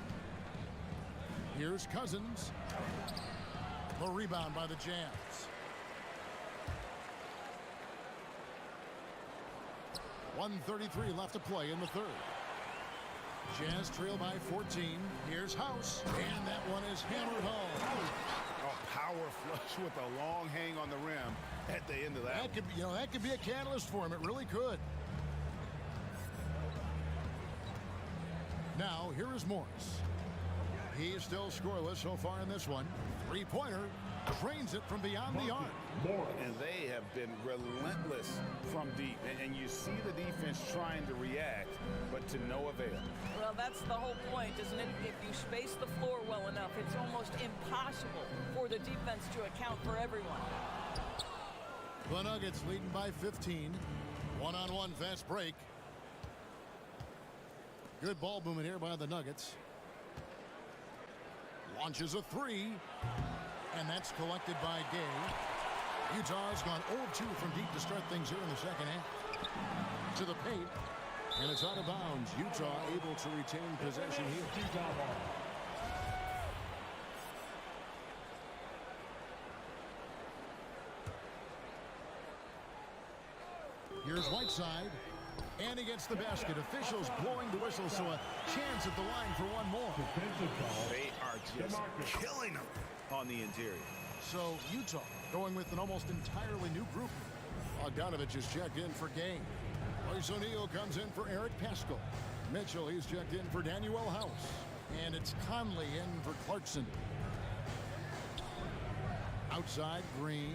Speaker 6: Here's Cousins. The rebound by the Jazz. 1:33 left to play in the third. Jazz trail by 14. Here's House. And that one is hammered home.
Speaker 8: A power flush with a long hang on the rim at the end of that.
Speaker 6: That could be a catalyst for him. It really could. Now, here is Morris. He is still scoreless so far in this one. Three-pointer, drains it from beyond the arc.
Speaker 8: And they have been relentless from deep. And you see the defense trying to react, but to no avail.
Speaker 12: Well, that's the whole point, isn't it? If you space the floor well enough, it's almost impossible for the defense to account for everyone.
Speaker 6: The Nuggets leading by 15. One-on-one fast break. Good ball movement here by the Nuggets. Launches a 3, and that's collected by Gay. Utah's gone 0-2 from deep to start things here in the second half. To the paint, and it's out of bounds. Utah able to retain possession here. Here's Whiteside. And he gets the basket. Officials blowing the whistle, so a chance at the line for one more.
Speaker 8: They are just killing them on the interior.
Speaker 6: So Utah going with an almost entirely new group. Bogdanovich is checked in for Gay. Royce O'Neal comes in for Eric Pascal. Mitchell, he's checked in for Daniel House. And it's Conley in for Clarkson. Outside, Green.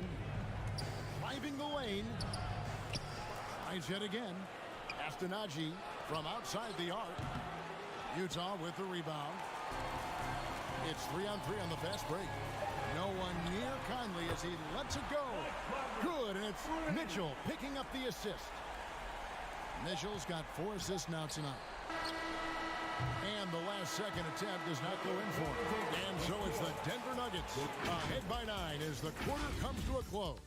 Speaker 6: Driving the lane. Tries yet again. Najee from outside the arc. Utah with the rebound. It's 3-on-3 on the fast break. No one near Conley as he lets it go. Good, and it's Mitchell picking up the assist. Mitchell's got 4 assists now tonight. And the last second attempt does not go in for him. And so it's the Denver Nuggets ahead by 9 as the quarter comes to a close.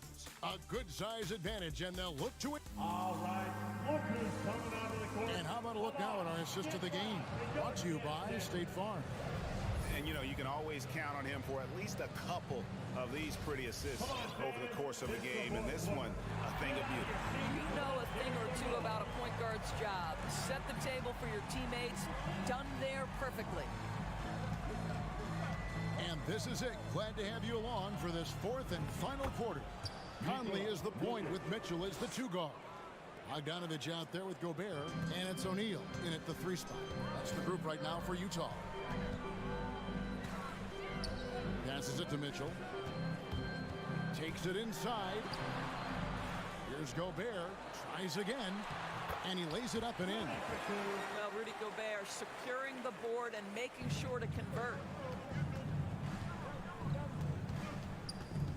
Speaker 6: A good size advantage, and they'll look to it.
Speaker 9: All right, look who's coming out of the court.
Speaker 6: And how about a look now at our assist of the game? Brought to you by State Farm.
Speaker 8: And, you can always count on him for at least a couple of these pretty assists over the course of a game. And this one, a thing of beauty.
Speaker 12: You know a thing or two about a point guard's job. Set the table for your teammates. Done there perfectly.
Speaker 6: And This is it. Glad to have you along for this fourth and final quarter. Conley is the point with Mitchell as the 2 guard. Bogdanovich out there with Gobert, and it's O'Neal in at the 3 spot. That's the group right now for Utah. Passes it to Mitchell. Takes it inside. Here's Gobert. Tries again. And he lays it up and in.
Speaker 12: Well, Rudy Gobert securing the board and making sure to convert.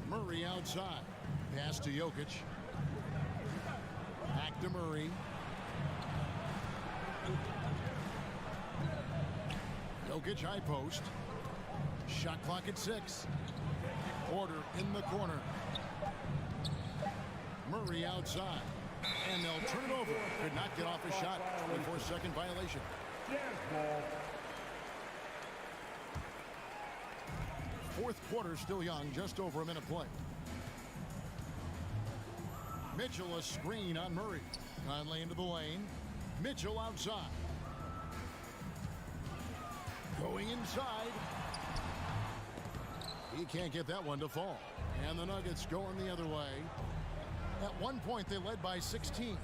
Speaker 6: Murray outside. Pass to Jokic. Back to Murray. Jokic high post. Shot clock at 6. Porter in the corner. Murray outside. And they'll turn it over. Could not get off a shot. 24-second violation. Fourth quarter still young. Just over a minute play. Mitchell a screen on Murray. Conley into the lane. Mitchell outside. Going inside. He can't get that one to fall. And the Nuggets going the other way. At one point, they led by 16.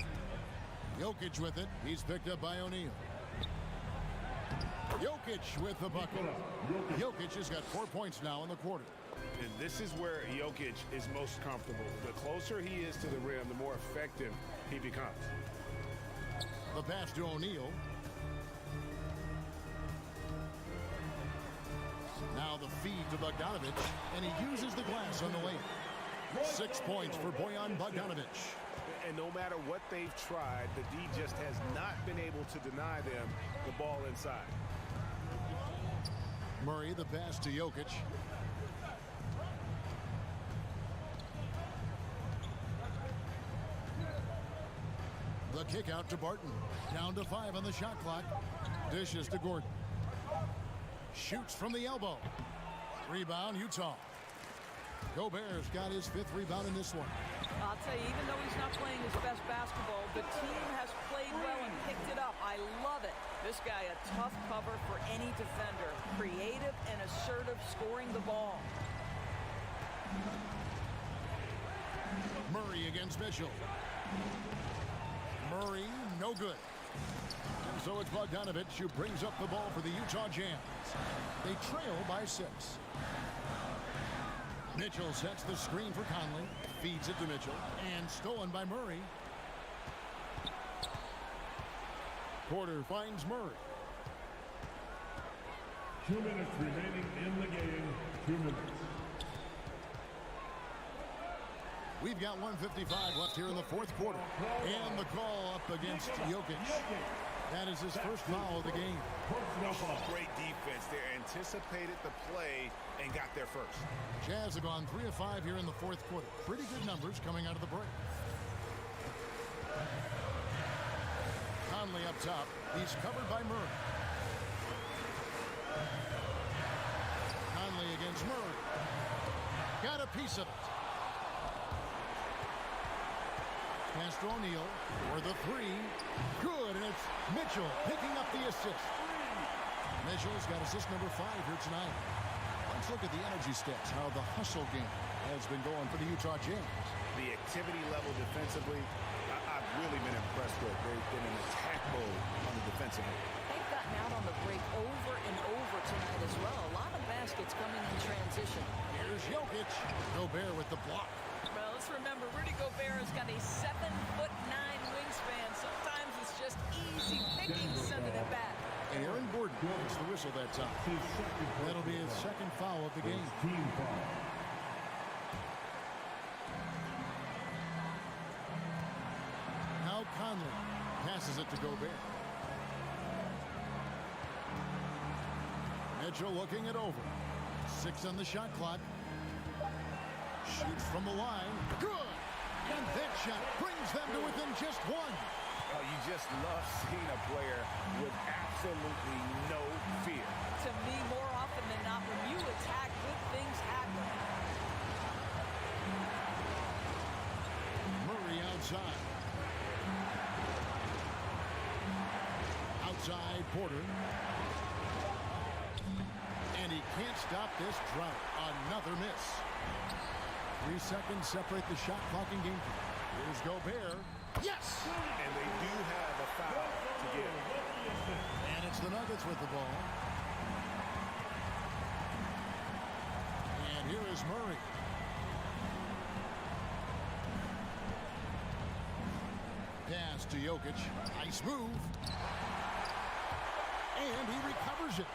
Speaker 6: Jokic with it. He's picked up by O'Neal. Jokic with the bucket. Jokic has got 4 points now in the quarter.
Speaker 8: And this is where Jokic is most comfortable. The closer he is to the rim, the more effective he becomes.
Speaker 6: The pass to O'Neal. Now the feed to Bogdanovich, and he uses the glass on the lane. 6 points for Bojan Bogdanovich.
Speaker 8: And no matter what they've tried, the D just has not been able to deny them the ball inside.
Speaker 6: Murray, the pass to Jokic. The kick out to Barton. Down to 5 on the shot clock. Dishes to Gordon. Shoots from the elbow. Rebound, Utah. Gobert's got his 5th rebound in this one.
Speaker 12: I'll tell you, even though he's not playing his best basketball, the team has played well and picked it up. I love it. This guy, a tough cover for any defender. Creative and assertive, scoring the ball.
Speaker 6: Murray against Mitchell. Murray, no good. And so it's Bogdanovich who brings up the ball for the Utah Jazz. They trail by 6. Mitchell sets the screen for Conley. Feeds it to Mitchell. And stolen by Murray. Porter finds Murray.
Speaker 9: 2 minutes remaining in the game. 2 minutes.
Speaker 6: We've got 1:55 left here in the fourth quarter. And the call up against Jokic. That is his first foul of the game.
Speaker 8: Great defense. They anticipated the play and got there first.
Speaker 6: Jazz have gone 3 of 5 here in the fourth quarter. Pretty good numbers coming out of the break. Conley up top. He's covered by Murray. Conley against Murray. Got a piece of it. Pass to O'Neal for the 3. Good, and it's Mitchell picking up the assist. Mitchell's got assist number 5 here tonight. Let's look at the energy stats, how the hustle game has been going for the Utah Jazz.
Speaker 8: The activity level defensively, I've really been impressed with. They've been in attack mode on the defensive end.
Speaker 12: They've gotten out on the break over and over tonight as well. A lot of baskets coming in transition.
Speaker 6: Here's Jokic. Gobert with the block.
Speaker 12: Well, let's remember, Rudy Gobert has got a 7'9" wingspan. Sometimes it's just easy picking sending it back.
Speaker 6: And Aaron Gordon gets the whistle that time. That'll be his second foul of the game.
Speaker 9: Team foul.
Speaker 6: Now Conley passes it to Gobert. Mitchell looking it over. 6 on the shot clock. Shoots from the line. Good! And that shot brings them to within just 1.
Speaker 8: Oh, you just love seeing a player with absolutely no fear.
Speaker 12: To me, more often than not, when you attack, good things happen.
Speaker 6: Murray outside. Outside Porter. And he can't stop this drought. Another miss. 3 seconds separate the shot clock and game clock. Here's Gobert. Yes!
Speaker 8: And they do have a foul to get.
Speaker 6: And it's the Nuggets with the ball. And here is Murray. Pass to Jokic. Nice move. And he recovers it.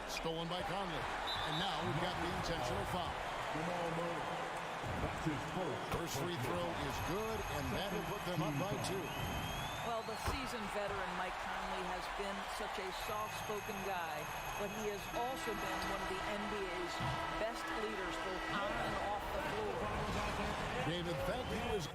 Speaker 6: Stolen by Conley. And now we've got the intentional foul. First free throw is good, and that'll put them up by 2.
Speaker 12: Well, the seasoned veteran Mike Conley has been such a soft-spoken guy, but he has also been one of the NBA's best leaders both on and off the floor.
Speaker 6: David, thank you.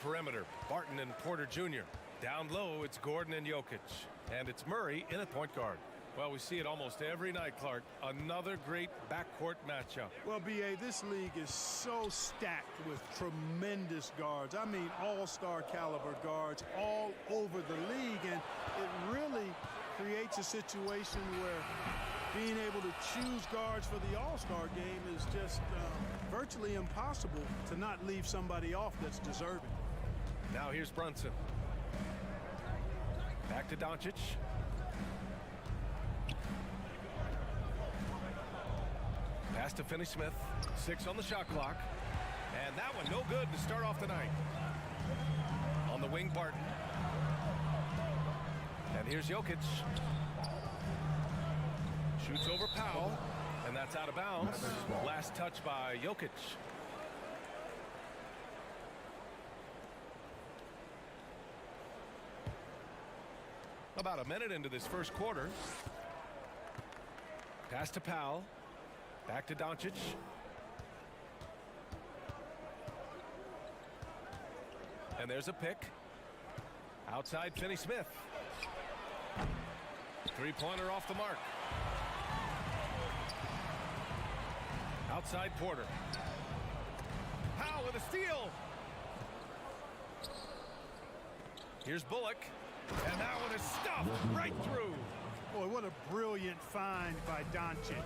Speaker 1: perimeter, Barton and Porter Jr. Down low, it's Gordon and Jokic. And it's Murray in at point guard. Well, we see it almost every night, Clark. Another great backcourt matchup.
Speaker 2: Well, B.A., this league is so stacked with tremendous guards. I mean, all-star caliber guards all over the league. And it really creates a situation where being able to choose guards for the all-star game is just virtually impossible to not leave somebody off that's deserving.
Speaker 1: Now here's Brunson. Back to Doncic. Pass to Finney-Smith. 6 on the shot clock. And that one no good to start off the night. On the wing, Barton. And here's Jokic. Shoots over Powell. And that's out of bounds. Last touch by Jokic. About a minute into this first quarter. Pass to Powell. Back to Doncic. And there's a pick. Outside Finney-Smith. Three-pointer off the mark. Outside Porter. Powell with a steal. Here's Bullock. And that one is stuffed right through.
Speaker 2: Boy, what a brilliant find by Doncic.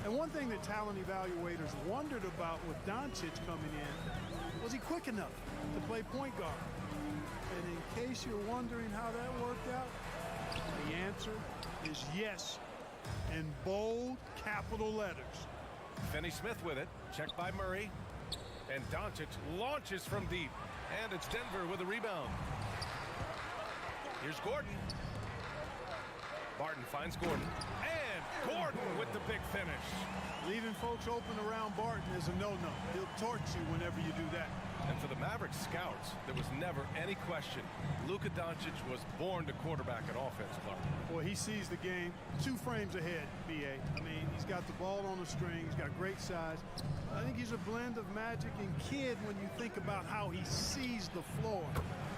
Speaker 2: And one thing that talent evaluators wondered about with Doncic coming in, was he quick enough to play point guard? And in case you're wondering how that worked out, the answer is yes, in bold capital letters.
Speaker 1: Finney-Smith with it, checked by Murray. And Doncic launches from deep. And it's Denver with a rebound. Here's Gordon. Barton finds Gordon. And Gordon with the big finish.
Speaker 2: Leaving folks open around Barton is a no-no. He'll torch you whenever you do that.
Speaker 1: And for the Mavericks scouts, there was never any question. Luka Doncic was born to quarterback an offense, Clark.
Speaker 2: Boy, he sees the game 2 frames ahead, B.A. I mean, he's got the ball on the string. He's got great size. I think he's a blend of Magic and Kidd when you think about how he sees the floor.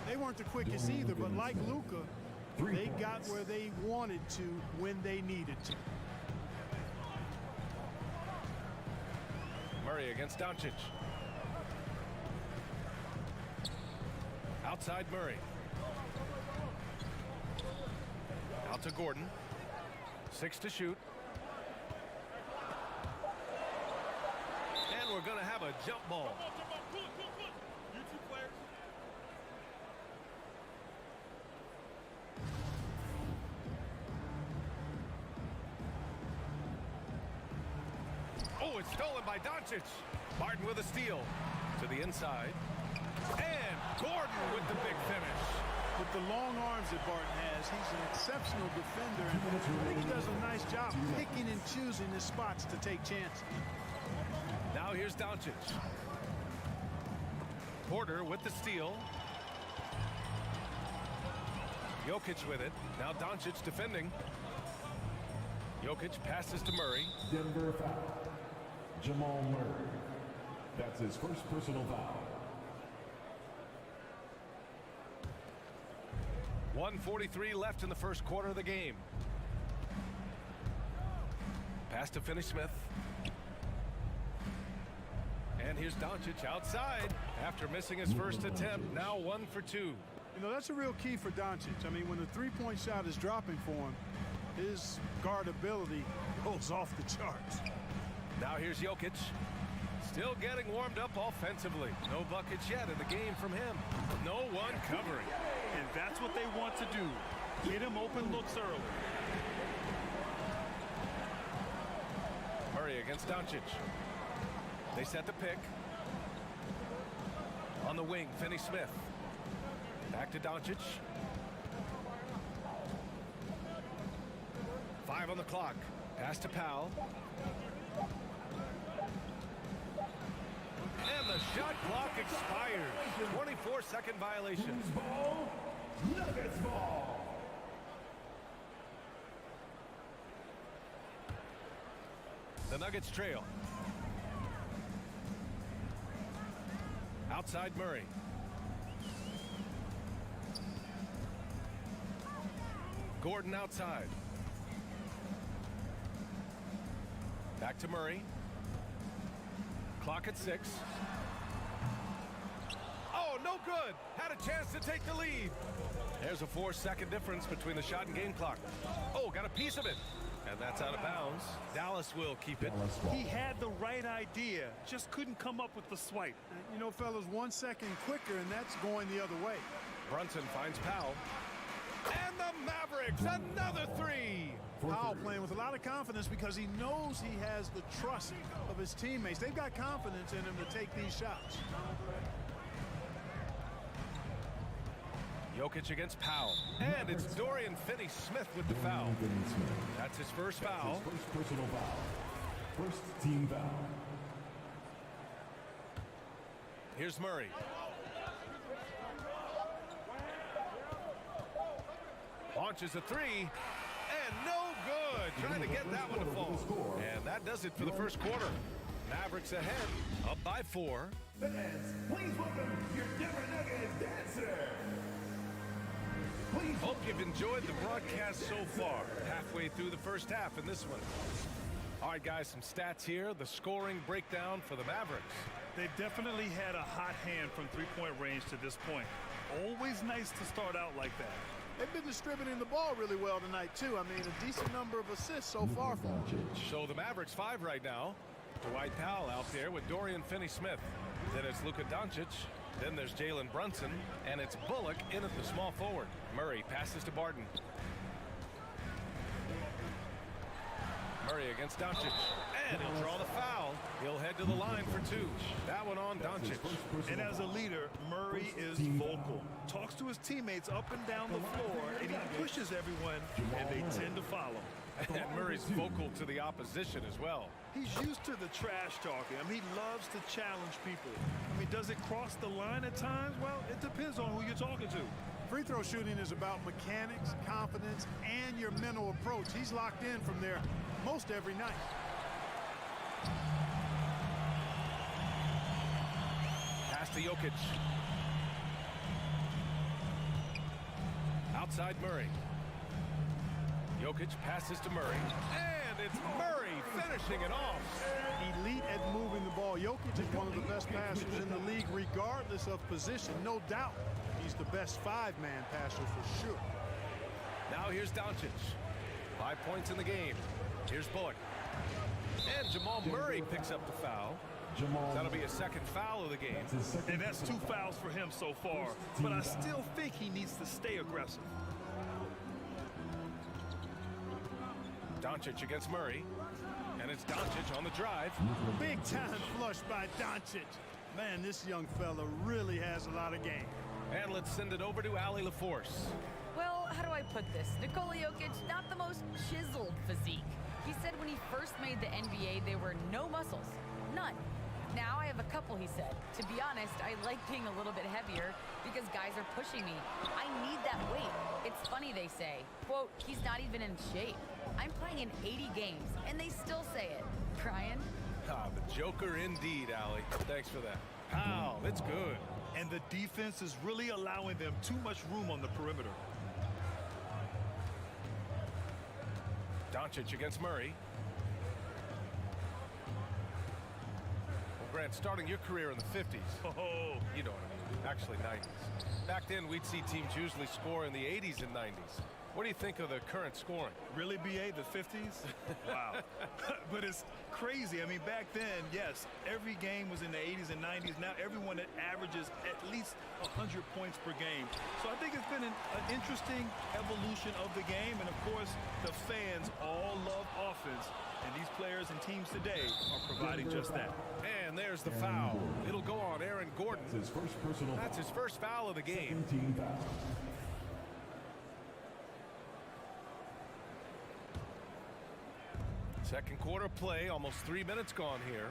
Speaker 2: They weren't the quickest either, but like Luka, they got where they wanted to when they needed to.
Speaker 1: Murray against Doncic. Outside Murray. Out to Gordon. 6 to shoot. And we're going to have a jump ball. Oh, it's stolen by Doncic. Barton with a steal to the inside. And Gordon with the big finish.
Speaker 2: With the long arms that Barton has, he's an exceptional defender. And I think he does a nice job picking and choosing his spots to take chances.
Speaker 1: Now here's Doncic. Porter with the steal. Jokic with it. Now Doncic defending. Jokic passes to Murray.
Speaker 4: Denver foul. Jamal Murray. That's his first personal foul.
Speaker 1: 1:43 left in the first quarter of the game. Pass to Finney-Smith. And here's Doncic outside after missing his first attempt. Now 1 for 2.
Speaker 2: You know, that's a real key for Doncic. I mean, when the three-point shot is dropping for him, his guardability goes off the charts.
Speaker 1: Now here's Jokic. Still getting warmed up offensively. No buckets yet in the game from him. No one covering.
Speaker 3: And that's what they want to do. Get him open looks early.
Speaker 1: Murray against Doncic. They set the pick. On the wing, Finney-Smith. Back to Doncic. 5 on the clock. Pass to Powell. And the shot clock expires. 24-second violation.
Speaker 4: Ball. Nuggets ball.
Speaker 1: The Nuggets trail. Outside Murray. Gordon outside. Back to Murray. Clock at 6. Oh, no good. Had a chance to take the lead. There's a 4-second difference between the shot and game clock. Oh, got a piece of it. And that's out of bounds. Dallas will keep it.
Speaker 3: He had the right idea, just couldn't come up with the swipe.
Speaker 2: You know, fellas, 1 second quicker, and that's going the other way.
Speaker 1: Brunson finds Powell. And the Mavericks, another 3.
Speaker 2: Powell playing with a lot of confidence because he knows he has the trust of his teammates. They've got confidence in him to take these shots.
Speaker 1: Jokic against Powell. And it's Dorian Finney-Smith with the foul. That's his first foul.
Speaker 4: His first personal foul. First team foul.
Speaker 1: Here's Murray. Launches a 3. And no good. Trying to get that one to fall. And that does it for the first quarter. Mavericks ahead, up by 4.
Speaker 4: Fans, please welcome your Denver Nuggets dancer.
Speaker 1: Hope you've enjoyed the broadcast so far. Halfway through the first half in this one. All right, guys, some stats here. The scoring breakdown for the Mavericks.
Speaker 3: They've definitely had a hot hand from three-point range to this point. Always nice to start out like that.
Speaker 2: They've been distributing the ball really well tonight, too. I mean, a decent number of assists so far for them.
Speaker 1: So the Mavericks 5 right now. Dwight Powell out there with Dorian Finney-Smith. Then it's Luka Doncic. Then there's Jalen Brunson. And it's Bullock in at the small forward. Murray passes to Barton. Murray against Doncic. And he'll draw the foul. He'll head to the line for 2. That one on Doncic.
Speaker 3: And as a leader, Murray is vocal. Talks to his teammates up and down the floor, and he pushes everyone, and they tend to follow.
Speaker 1: And Murray's vocal to the opposition as well.
Speaker 3: He's used to the trash talking. I mean, he loves to challenge people. I mean, does it cross the line at times? Well, it depends on who you're talking to.
Speaker 2: Free throw shooting is about mechanics, confidence, and your mental approach. He's locked in from there most every night.
Speaker 1: Pass to Jokic. Outside Murray. Jokic passes to Murray. And it's Murray finishing it off.
Speaker 2: Elite at moving the ball. Jokic is one of the best passers in the league, regardless of position. No doubt he's the best 5-man passer for sure.
Speaker 1: Now here's Doncic. 5 points in the game. Here's Bullock. And Jamal Murray picks up the foul. That'll be a second foul of the game.
Speaker 3: And that's 2 fouls for him so far. But I still think he needs to stay aggressive.
Speaker 1: Doncic against Murray. And it's Doncic on the drive.
Speaker 2: Big time flush by Doncic. Man, this young fella really has a lot of game.
Speaker 1: And let's send it over to Allie LaForce.
Speaker 5: Well, how do I put this? Nikola Jokic, not the most chiseled physique. He said when he first made the NBA, there were no muscles. None. Now I have a couple, he said. To be honest, I like being a little bit heavier because guys are pushing me. I need that weight. It's funny they say, quote, he's not even in shape. I'm playing in 80 games, and they still say it. Brian?
Speaker 1: Ah, the Joker indeed, Allie. Thanks for that. Powell, it's good.
Speaker 3: And the defense is really allowing them too much room on the perimeter.
Speaker 1: Doncic against Murray. Well, Grant, starting your career in the 50s.
Speaker 3: Oh,
Speaker 1: you know what I mean. Actually, 90s. Back then, we'd see teams usually score in the 80s and 90s. What do you think of the current scoring?
Speaker 3: Really, BA, the 50s? Wow. But it's crazy. I mean, back then, yes, every game was in the 80s and 90s. Now everyone that averages at least 100 points per game. So I think it's been an interesting evolution of the game. And, of course, the fans all love offense. And these players and teams today are providing just that.
Speaker 1: And there's the foul. It'll go on Aaron Gordon. That's his first foul of the game. Second quarter play, almost 3 minutes gone here.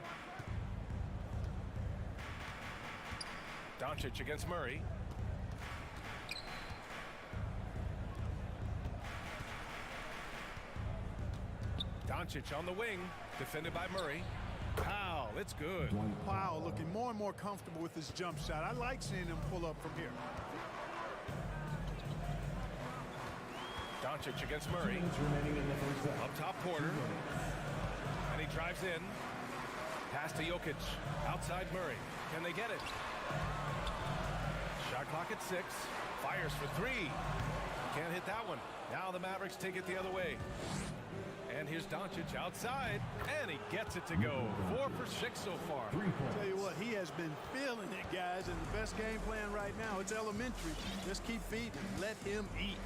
Speaker 1: Doncic against Murray. Doncic on the wing, defended by Murray. Powell, it's good.
Speaker 2: Powell looking more and more comfortable with his jump shot. I like seeing him pull up from here.
Speaker 1: Doncic against Murray. Up top, Porter. And he drives in. Pass to Jokic. Outside Murray. Can they get it? Shot clock at 6. Fires for 3. Can't hit that one. Now the Mavericks take it the other way. And here's Doncic outside, and he gets it to go. 4 for 6 so far.
Speaker 2: Tell you what, he has been feeling it, guys, and the best game plan right now, it's elementary. Just keep feeding him. Let him eat.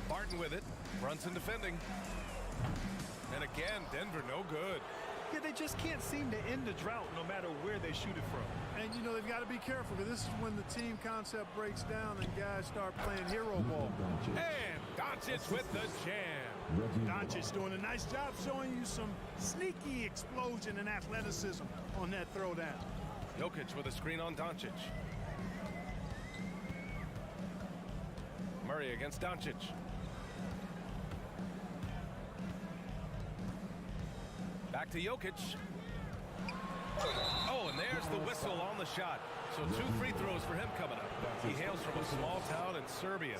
Speaker 1: Barton with it. Brunson defending. And again, Denver no good.
Speaker 3: Yeah, they just can't seem to end the drought no matter where they shoot it from.
Speaker 2: And, you know, they've got to be careful because this is when the team concept breaks down and guys start playing hero ball.
Speaker 1: And Doncic with the jam.
Speaker 2: Doncic doing a nice job showing you some sneaky explosion and athleticism on that throwdown.
Speaker 1: Jokic with a screen on Doncic. Murray against Doncic. Back to Jokic. Oh, and there's the whistle on the shot. So 2 free throws for him coming up. He hails from a small town in Serbia.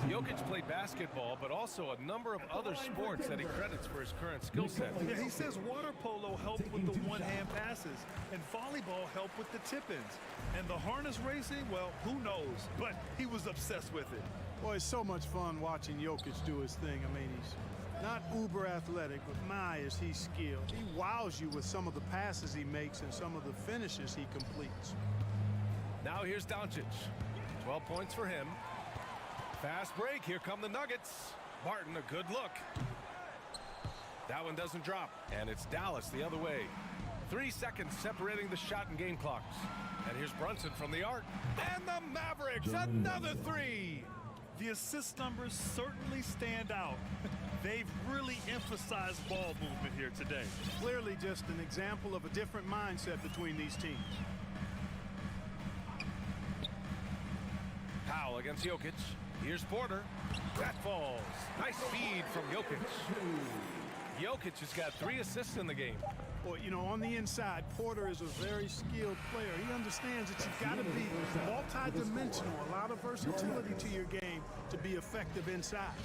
Speaker 1: Jokic played basketball, but also a number of other sports that he credits for his current skill set.
Speaker 3: Yeah, he says water polo helped with the one-hand passes, and volleyball helped with the tip-ins. And the harness racing, well, who knows? But he was obsessed with it.
Speaker 2: Boy, it's so much fun watching Jokic do his thing. I mean, he's not uber athletic, but my, is he skilled. He wows you with some of the passes he makes and some of the finishes he completes.
Speaker 1: Now here's Doncic. 12 points for him. Fast break. Here come the Nuggets. Barton, a good look. That one doesn't drop. And it's Dallas the other way. 3 seconds separating the shot and game clocks. And here's Brunson from the arc. And the Mavericks, another 3.
Speaker 3: The assist numbers certainly stand out. They've really emphasized ball movement here today.
Speaker 2: Clearly just an example of a different mindset between these teams.
Speaker 1: Powell against Jokic. Here's Porter. That falls. Nice feed from Jokic. Jokic has got 3 assists in the game.
Speaker 2: Well, you know, on the inside, Porter is a very skilled player. He understands that you've got to be multi-dimensional, a lot of versatility to your game to be effective inside.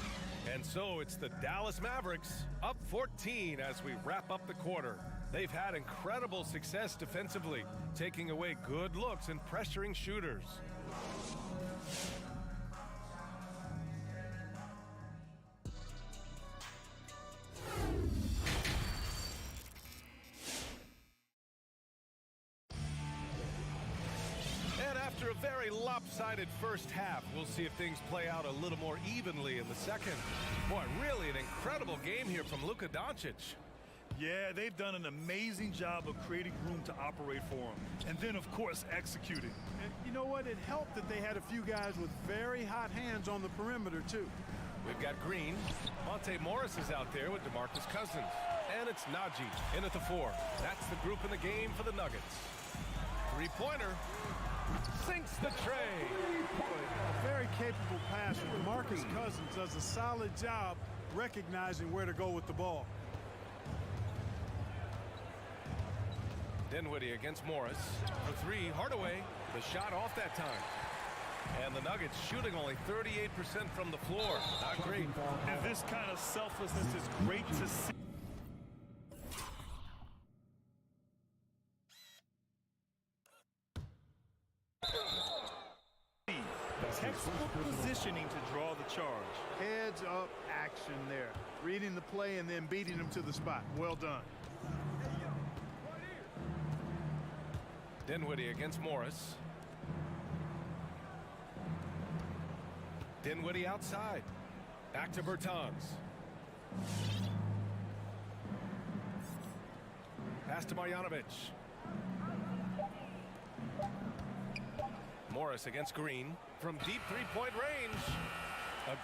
Speaker 1: And so it's the Dallas Mavericks up 14 as we wrap up the quarter. They've had incredible success defensively, taking away good looks and pressuring shooters. After a very lopsided first half, we'll see if things play out a little more evenly in the second. Boy, really an incredible game here from Luka Doncic.
Speaker 3: Yeah, they've done an amazing job of creating room to operate for him. And then, of course, executing.
Speaker 2: And you know what? It helped that they had a few guys with very hot hands on the perimeter, too.
Speaker 1: We've got Green. Monte Morris is out there with DeMarcus Cousins. And it's Najee in at the 4. That's the group in the game for the Nuggets. 3-pointer. Sinks the tray.
Speaker 2: A very capable passer. DeMarcus Cousins does a solid job recognizing where to go with the ball.
Speaker 1: Dinwiddie against Morris. For 3, Hardaway. The shot off that time. And the Nuggets shooting only 38% from the floor. Not great.
Speaker 3: And this kind of selflessness is great to see. Textbook positioning to draw the charge.
Speaker 2: Heads up action there. Reading the play and then beating him to the spot. Well done.
Speaker 1: Dinwiddie against Morris. Dinwiddie outside. Back to Bertans. Pass to Marjanovic. Morris against Green from deep 3-point range.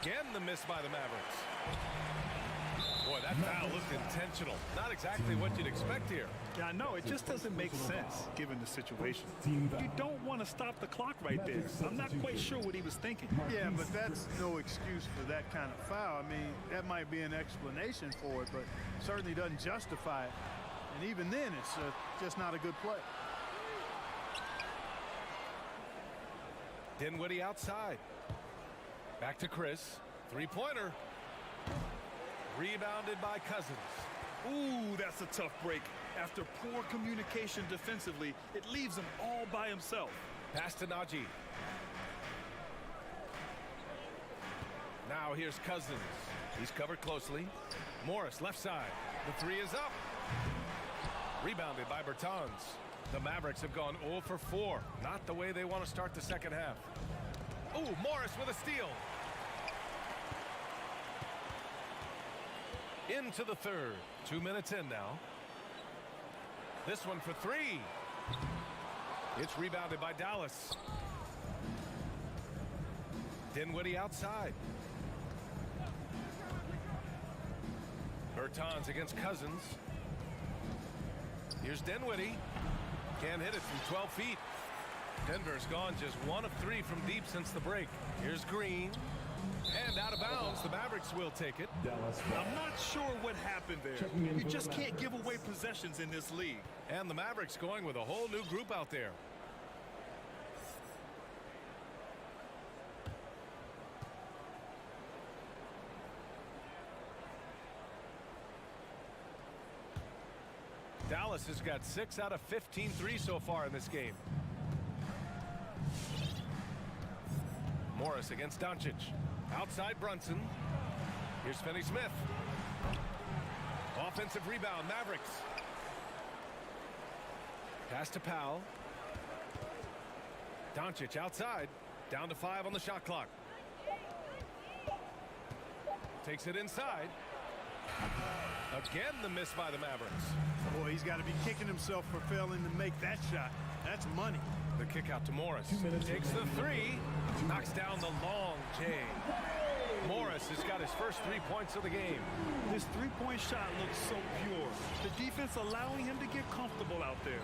Speaker 1: Again, the miss by the Mavericks. Boy, that foul looked intentional. Not exactly what you'd expect here.
Speaker 3: Yeah, I know. It just doesn't make sense given the situation. You don't want to stop the clock right there. I'm not quite sure what he was thinking.
Speaker 2: Yeah, but that's no excuse for that kind of foul. I mean, that might be an explanation for it, but certainly doesn't justify it. And even then, it's just not a good play.
Speaker 1: Dinwiddie outside. Back to Chris. Three-pointer. Rebounded by Cousins.
Speaker 3: Ooh, that's a tough break. After poor communication defensively, it leaves him all by himself.
Speaker 1: Pass to Najee. Now here's Cousins. He's covered closely. Morris, left side. The three is up. Rebounded by Bertans. The Mavericks have gone 0 for 4. Not the way they want to start the second half. Ooh, Morris with a steal. Into the third. 2 minutes in now. This one for three. It's rebounded by Dallas. Dinwiddie outside. Bertans against Cousins. Here's Dinwiddie. Can't hit it from 12 feet. Denver's gone just 1 of 3 from deep since the break. Here's Green. And out of bounds. The Mavericks will take it.
Speaker 3: I'm not sure what happened there. You just can't give away possessions in this league.
Speaker 1: And the Mavericks going with a whole new group out there. Dallas has got 6 out of 15 threes so far in this game. Morris against Doncic. Outside Brunson. Here's Finney-Smith. Offensive rebound, Mavericks. Pass to Powell. Doncic outside. Down to 5 on the shot clock. Takes it inside. Again, the miss by the Mavericks.
Speaker 2: Boy, he's got to be kicking himself for failing to make that shot. That's money.
Speaker 1: The kick out to Morris. Takes the three. Knocks down the long J. Morris has got his first 3 points of the game.
Speaker 3: This three-point shot looks so pure. The defense allowing him to get comfortable out there.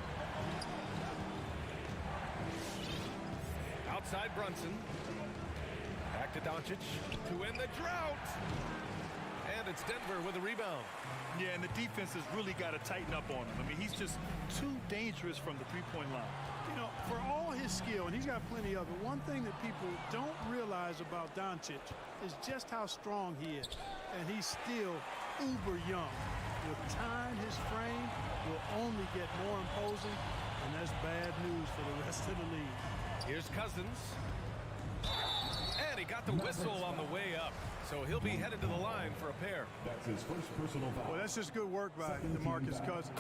Speaker 1: Outside Brunson. Back to Doncic to win the drought. And it's Denver with a rebound.
Speaker 3: Yeah, and the defense has really got to tighten up on him. I mean, he's just too dangerous from the three-point line.
Speaker 2: You know, for all his skill, and he's got plenty of it, one thing that people don't realize about Doncic is just how strong he is. And he's still uber young. With time, his frame will only get more imposing, and that's bad news for the rest of the league.
Speaker 1: Here's Cousins. And he got the whistle on the way up. So he'll be headed to the line for a pair.
Speaker 4: That's his first personal foul.
Speaker 2: Well, that's just good work by DeMarcus Cousins.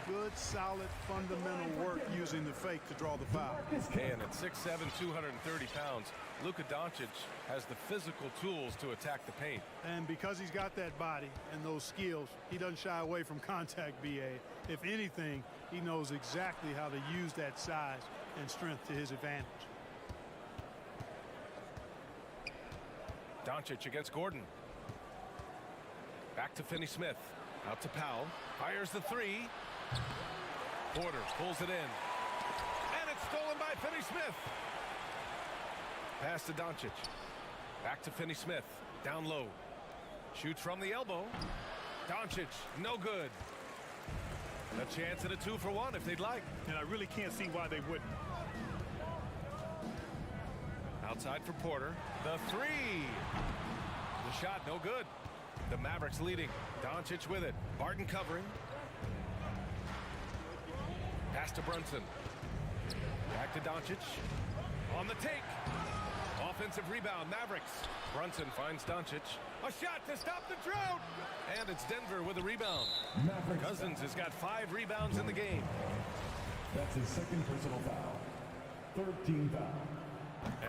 Speaker 2: Good, solid, fundamental work using the fake to draw the foul.
Speaker 1: And at 6'7", 230 pounds, Luka Doncic has the physical tools to attack the paint.
Speaker 2: And because he's got that body and those skills, he doesn't shy away from contact, B.A. If anything, he knows exactly how to use that size and strength to his advantage.
Speaker 1: Doncic against Gordon. Back to Finney-Smith. Out to Powell. Fires the three. Porter pulls it in. And it's stolen by Finney-Smith. Pass to Doncic. Back to Finney-Smith. Down low. Shoots from the elbow. Doncic, no good. A chance at a 2-for-1 if they'd like.
Speaker 3: And I really can't see why they wouldn't.
Speaker 1: Outside for Porter. The three. The shot, no good. The Mavericks leading. Doncic with it. Barton covering. Pass to Brunson. Back to Doncic. On the take. Offensive rebound, Mavericks. Brunson finds Doncic. A shot to stop the drought. And it's Denver with a rebound. Cousins has got 5 rebounds in the game.
Speaker 4: That's his second personal foul. 13 foul.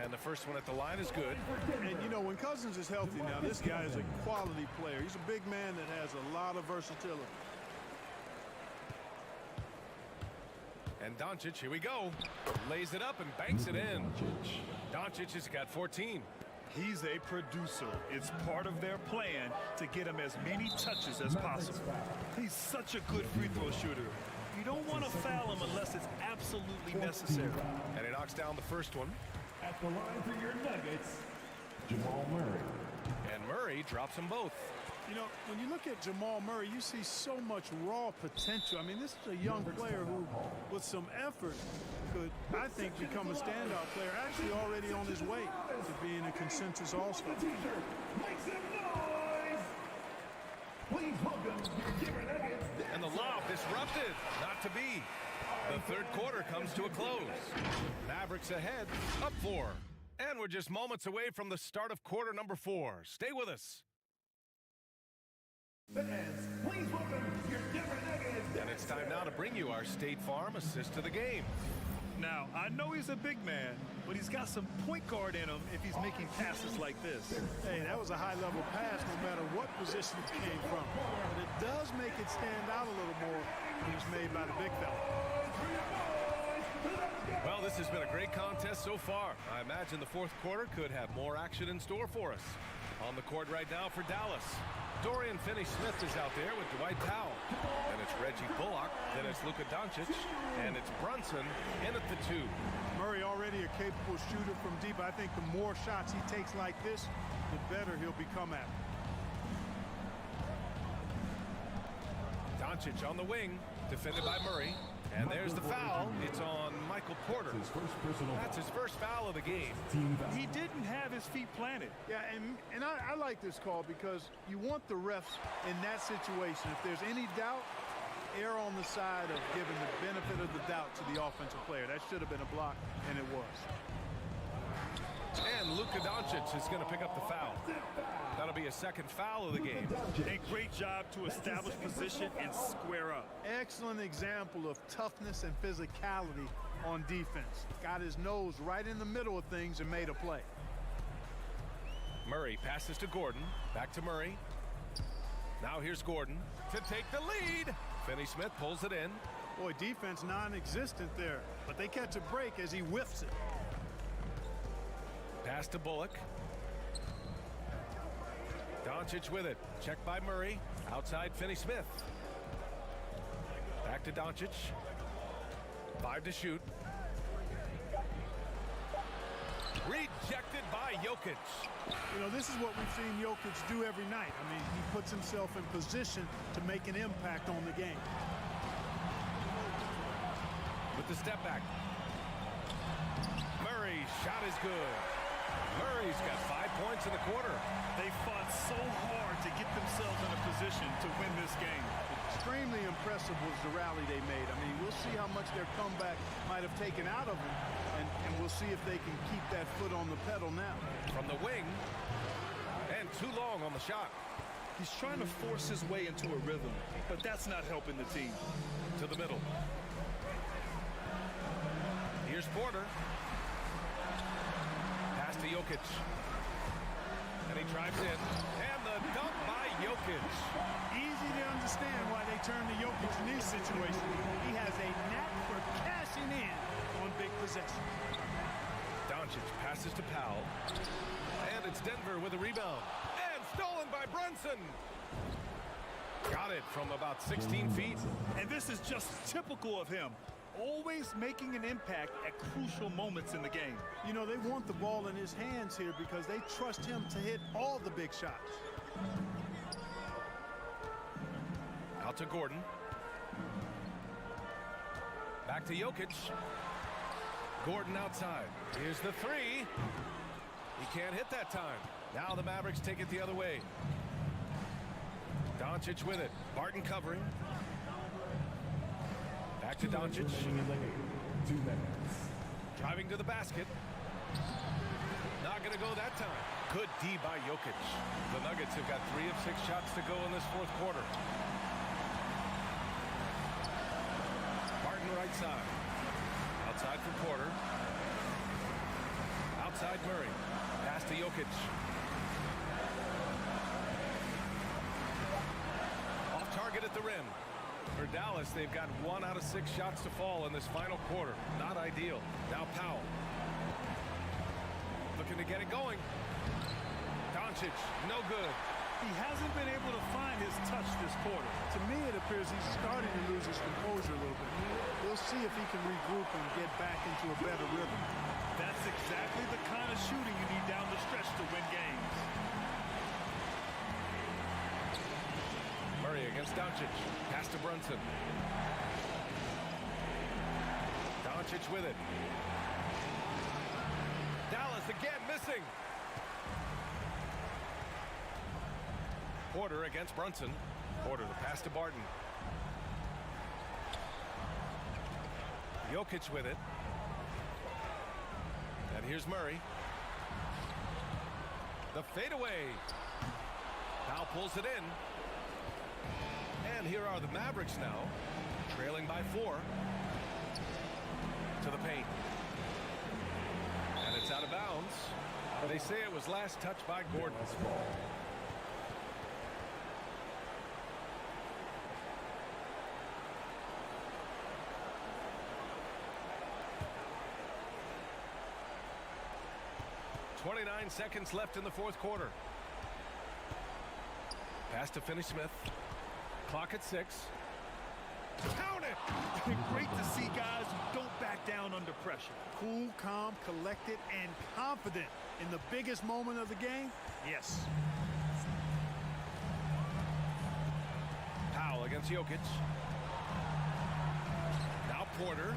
Speaker 1: And the first one at the line is good.
Speaker 2: And, you know, when Cousins is healthy now, this guy is a quality player. He's a big man that has a lot of versatility.
Speaker 1: And Doncic, here we go. Lays it up and banks it in. Doncic has got 14.
Speaker 3: He's a producer. It's part of their plan to get him as many touches as possible. He's such a good free throw shooter. You don't want to foul him unless it's absolutely necessary.
Speaker 1: And he knocks down the first one.
Speaker 4: At the line for your Nuggets, Jamal Murray.
Speaker 1: And Murray drops them both.
Speaker 2: You know, when you look at Jamal Murray, you see so much raw potential. I mean, this is a young player who, with some effort, could, I think, become a standout player, actually already on his way to being a consensus All-Star.
Speaker 1: And the lob disrupted. Not to be. The third quarter comes to a close. Mavericks ahead, up 4. And we're just moments away from the start of quarter number 4. Stay with us.
Speaker 9: Fans, please welcome your Denver Nuggets.
Speaker 1: And it's time now to bring you our State Farm assist to the game.
Speaker 3: Now, I know he's a big man, but he's got some point guard in him if he's making passes like this.
Speaker 2: Hey, that was a high-level pass no matter what position it came from. But it does make it stand out a little more when it's made by the big fella.
Speaker 1: Well, this has been a great contest so far. I imagine the fourth quarter could have more action in store for us. On the court right now for Dallas, Dorian Finney-Smith is out there with Dwight Powell. Then it's Reggie Bullock. Then it's Luka Doncic. And it's Brunson in at the 2.
Speaker 2: Murray already a capable shooter from deep. I think the more shots he takes like this, the better he'll become at it.
Speaker 1: Doncic on the wing, defended by Murray. And there's the foul. It's on Michael Porter. That's his first foul of the game.
Speaker 3: He didn't have his feet planted.
Speaker 2: Yeah, and I like this call because you want the refs in that situation. If there's any doubt, err on the side of giving the benefit of the doubt to the offensive player. That should have been a block, and it was.
Speaker 1: And Luka Doncic is going to pick up the foul. That'll be a second foul of the game.
Speaker 3: A great job to establish position and square up.
Speaker 2: Excellent example of toughness and physicality on defense. Got his nose right in the middle of things and made a play.
Speaker 1: Murray passes to Gordon. Back to Murray. Now here's Gordon to take the lead. Finney-Smith pulls it in.
Speaker 2: Boy, defense non-existent there, but they catch a break as he whiffs it.
Speaker 1: Pass to Bullock. Doncic with it. Checked by Murray. Outside Finney-Smith. Back to Doncic. 5 to shoot. Rejected by Jokic.
Speaker 2: You know, this is what we've seen Jokic do every night. I mean, he puts himself in position to make an impact on the game.
Speaker 1: With the step back. Murray's shot is good. Murray's got 5 points in the quarter.
Speaker 3: They fought so hard to get themselves in a position to win this game.
Speaker 2: Extremely impressive was the rally they made. I mean, we'll see how much their comeback might have taken out of them, and we'll see if they can keep that foot on the pedal now.
Speaker 1: From the wing, and too long on the shot.
Speaker 3: He's trying to force his way into a rhythm, but that's not helping the team.
Speaker 1: To the middle. Here's Porter. Pass to Jokic. And he drives in. And the dunk by Jokic.
Speaker 2: Easy to understand why they turn to Jokic in these situations. He has a knack for cashing in on big possessions.
Speaker 1: Doncic passes to Powell. And it's Denver with a rebound. And stolen by Brunson. Got it from about 16 feet.
Speaker 3: And this is just typical of him. Always making an impact at crucial moments in the game.
Speaker 2: You know, they want the ball in his hands here because they trust him to hit all the big shots.
Speaker 1: Out to Gordon. Back to Jokic. Gordon outside. Here's the 3. He can't hit that time. Now the Mavericks take it the other way. Doncic with it. Barton covering. Back to Doncic.
Speaker 4: 2 minutes.
Speaker 1: Driving to the basket. Not going to go that time. Good D by Jokic. The Nuggets have got 3 of 6 shots to go in this fourth quarter. Barton right side. Outside for Porter. Outside Murray. Pass to Jokic. Off target at the rim. For Dallas, they've got 1 out of 6 shots to fall in this final quarter. Not ideal. Now Powell. Looking to get it going. Doncic, no good.
Speaker 3: He hasn't been able to find his touch this quarter.
Speaker 2: To me, it appears he's starting to lose his composure a little bit. We'll see if he can regroup and get back into a better rhythm.
Speaker 3: That's exactly the kind of shooting you need down the stretch to win games.
Speaker 1: Here's Doncic. Pass to Brunson. Doncic with it. Dallas again missing. Porter against Brunson. Porter the pass to Barton. Jokic with it. And here's Murray. The fadeaway. Powell pulls it in. And here are the Mavericks now, trailing by 4. To the paint. And it's out of bounds. They say it was last touched by Gordon. 29 seconds left in the fourth quarter. Pass to Finney-Smith. Clock at 6.
Speaker 3: Count it! Great to see guys who don't back down under pressure.
Speaker 2: Cool, calm, collected, and confident in the biggest moment of the game. Yes.
Speaker 1: Powell against Jokic. Now Porter.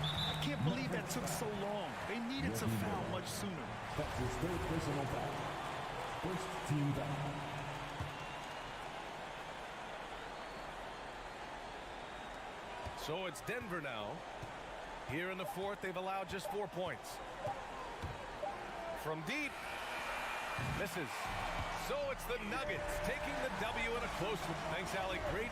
Speaker 3: I can't believe that took so long. They needed to foul much sooner.
Speaker 4: That's his third personal foul. First team foul.
Speaker 1: So it's Denver now. Here in the fourth, they've allowed just 4 points. From deep. Misses. So it's the Nuggets taking the W in a close one. Thanks, Allie. Great.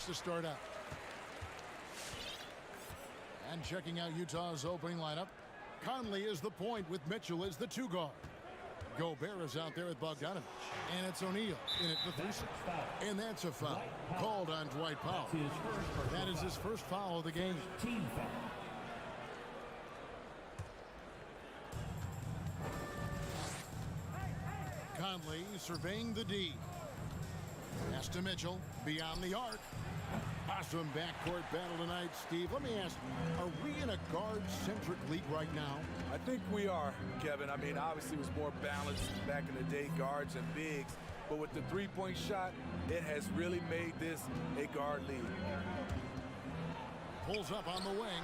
Speaker 6: to start out. And checking out Utah's opening lineup, Conley is the point with Mitchell as the 2 guard. Gobert is out there with Bogdanovich. And it's O'Neal in at the 3-6. And that's a foul called on Dwight Powell. That is his first foul of the game.
Speaker 9: Team foul.
Speaker 6: Conley surveying the D. Pass to Mitchell, beyond the arc. Awesome backcourt battle tonight, Steve. Let me ask, are we in a guard-centric league right now?
Speaker 11: I think we are, Kevin. I mean, obviously it was more balanced back in the day, guards and bigs. But with the three-point shot, it has really made this a guard league.
Speaker 6: Pulls up on the wing.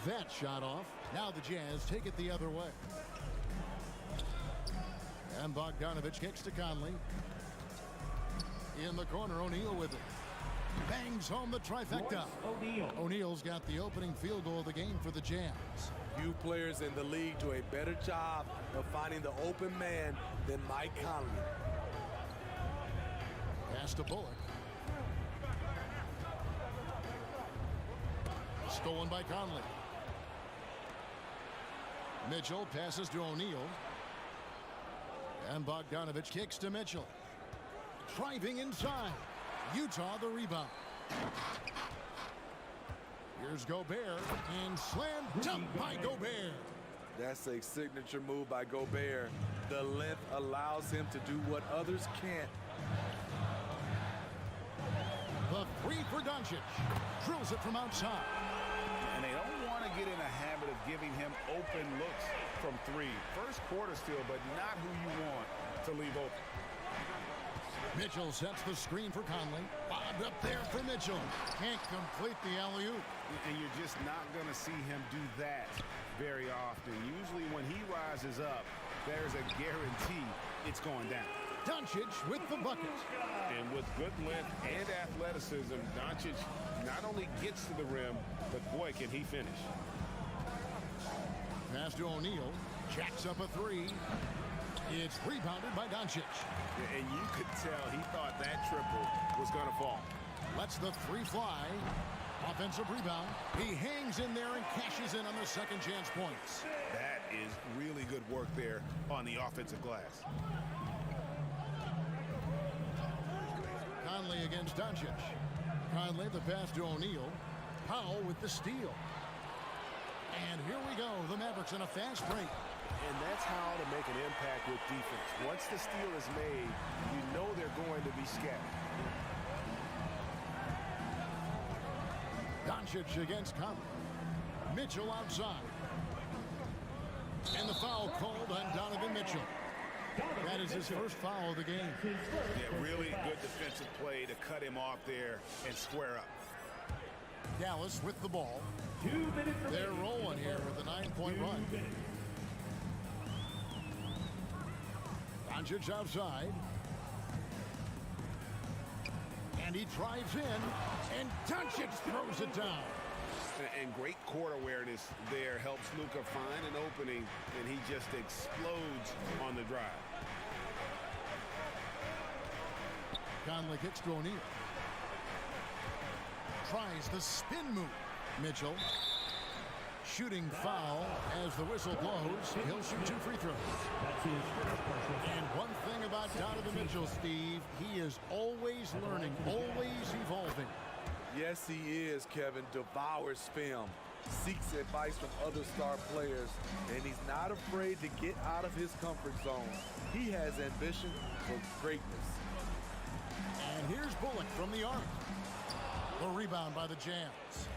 Speaker 6: That shot off. Now the Jazz take it the other way. And Bogdanovich kicks to Conley. In the corner, O'Neal with it. Bangs home the trifecta. O'Neal's got the opening field goal of the game for the Jazz.
Speaker 11: Few players in the league do a better job of finding the open man than Mike Conley.
Speaker 6: Pass to Bullock. Stolen by Conley. Mitchell passes to O'Neal. And Bogdanovich kicks to Mitchell. Driving inside. Utah the rebound. Here's Gobert. And slam dunk by Gobert.
Speaker 11: That's a signature move by Gobert. The length allows him to do what others can't.
Speaker 6: The 3 for Doncic. Drills it from outside.
Speaker 8: And they don't want to get in a habit of giving him open looks from 3. First quarter still, but not who you want to leave open.
Speaker 6: Mitchell sets the screen for Conley. Bobbed up there for Mitchell. Can't complete the alley-oop.
Speaker 8: And you're just not going to see him do that very often. Usually when he rises up, there's a guarantee it's going down.
Speaker 6: Doncic with the bucket.
Speaker 1: And with good length and athleticism, Doncic not only gets to the rim, but boy, can he finish.
Speaker 6: Pass to O'Neal. Jacks up a 3. It's rebounded by Doncic.
Speaker 1: And you could tell he thought that triple was going to fall.
Speaker 6: Lets the 3 fly. Offensive rebound. He hangs in there and cashes in on the second chance points.
Speaker 8: That is really good work there on the offensive glass.
Speaker 6: Conley against Doncic. Conley the pass to O'Neal. Powell with the steal. And here we go. The Mavericks in a fast break.
Speaker 1: And that's how to make an impact with defense. Once the steal is made, you know they're going to be scattered.
Speaker 6: Doncic against Conley. Mitchell outside. And the foul called on Donovan Mitchell. That is his first foul of the game.
Speaker 8: Yeah, really good defensive play to cut him off there and square up.
Speaker 6: Dallas with the ball.
Speaker 9: 2 minutes remaining.
Speaker 6: They're rolling here with a 9-point run. Doncic outside. And he drives in. And Doncic throws it down.
Speaker 8: And great court awareness there helps Luka find an opening, and he just explodes on the drive.
Speaker 6: Conley kicks to O'Neal. Tries the spin move. Mitchell. Shooting foul as the whistle blows. He'll shoot 2 free throws. And one thing about Donovan Mitchell, Steve, he is always learning, always evolving.
Speaker 11: Yes, he is, Kevin. Devours film, seeks advice from other star players, and he's not afraid to get out of his comfort zone. He has ambition for greatness.
Speaker 6: And here's Bullock from the arc. The rebound by the Jazz.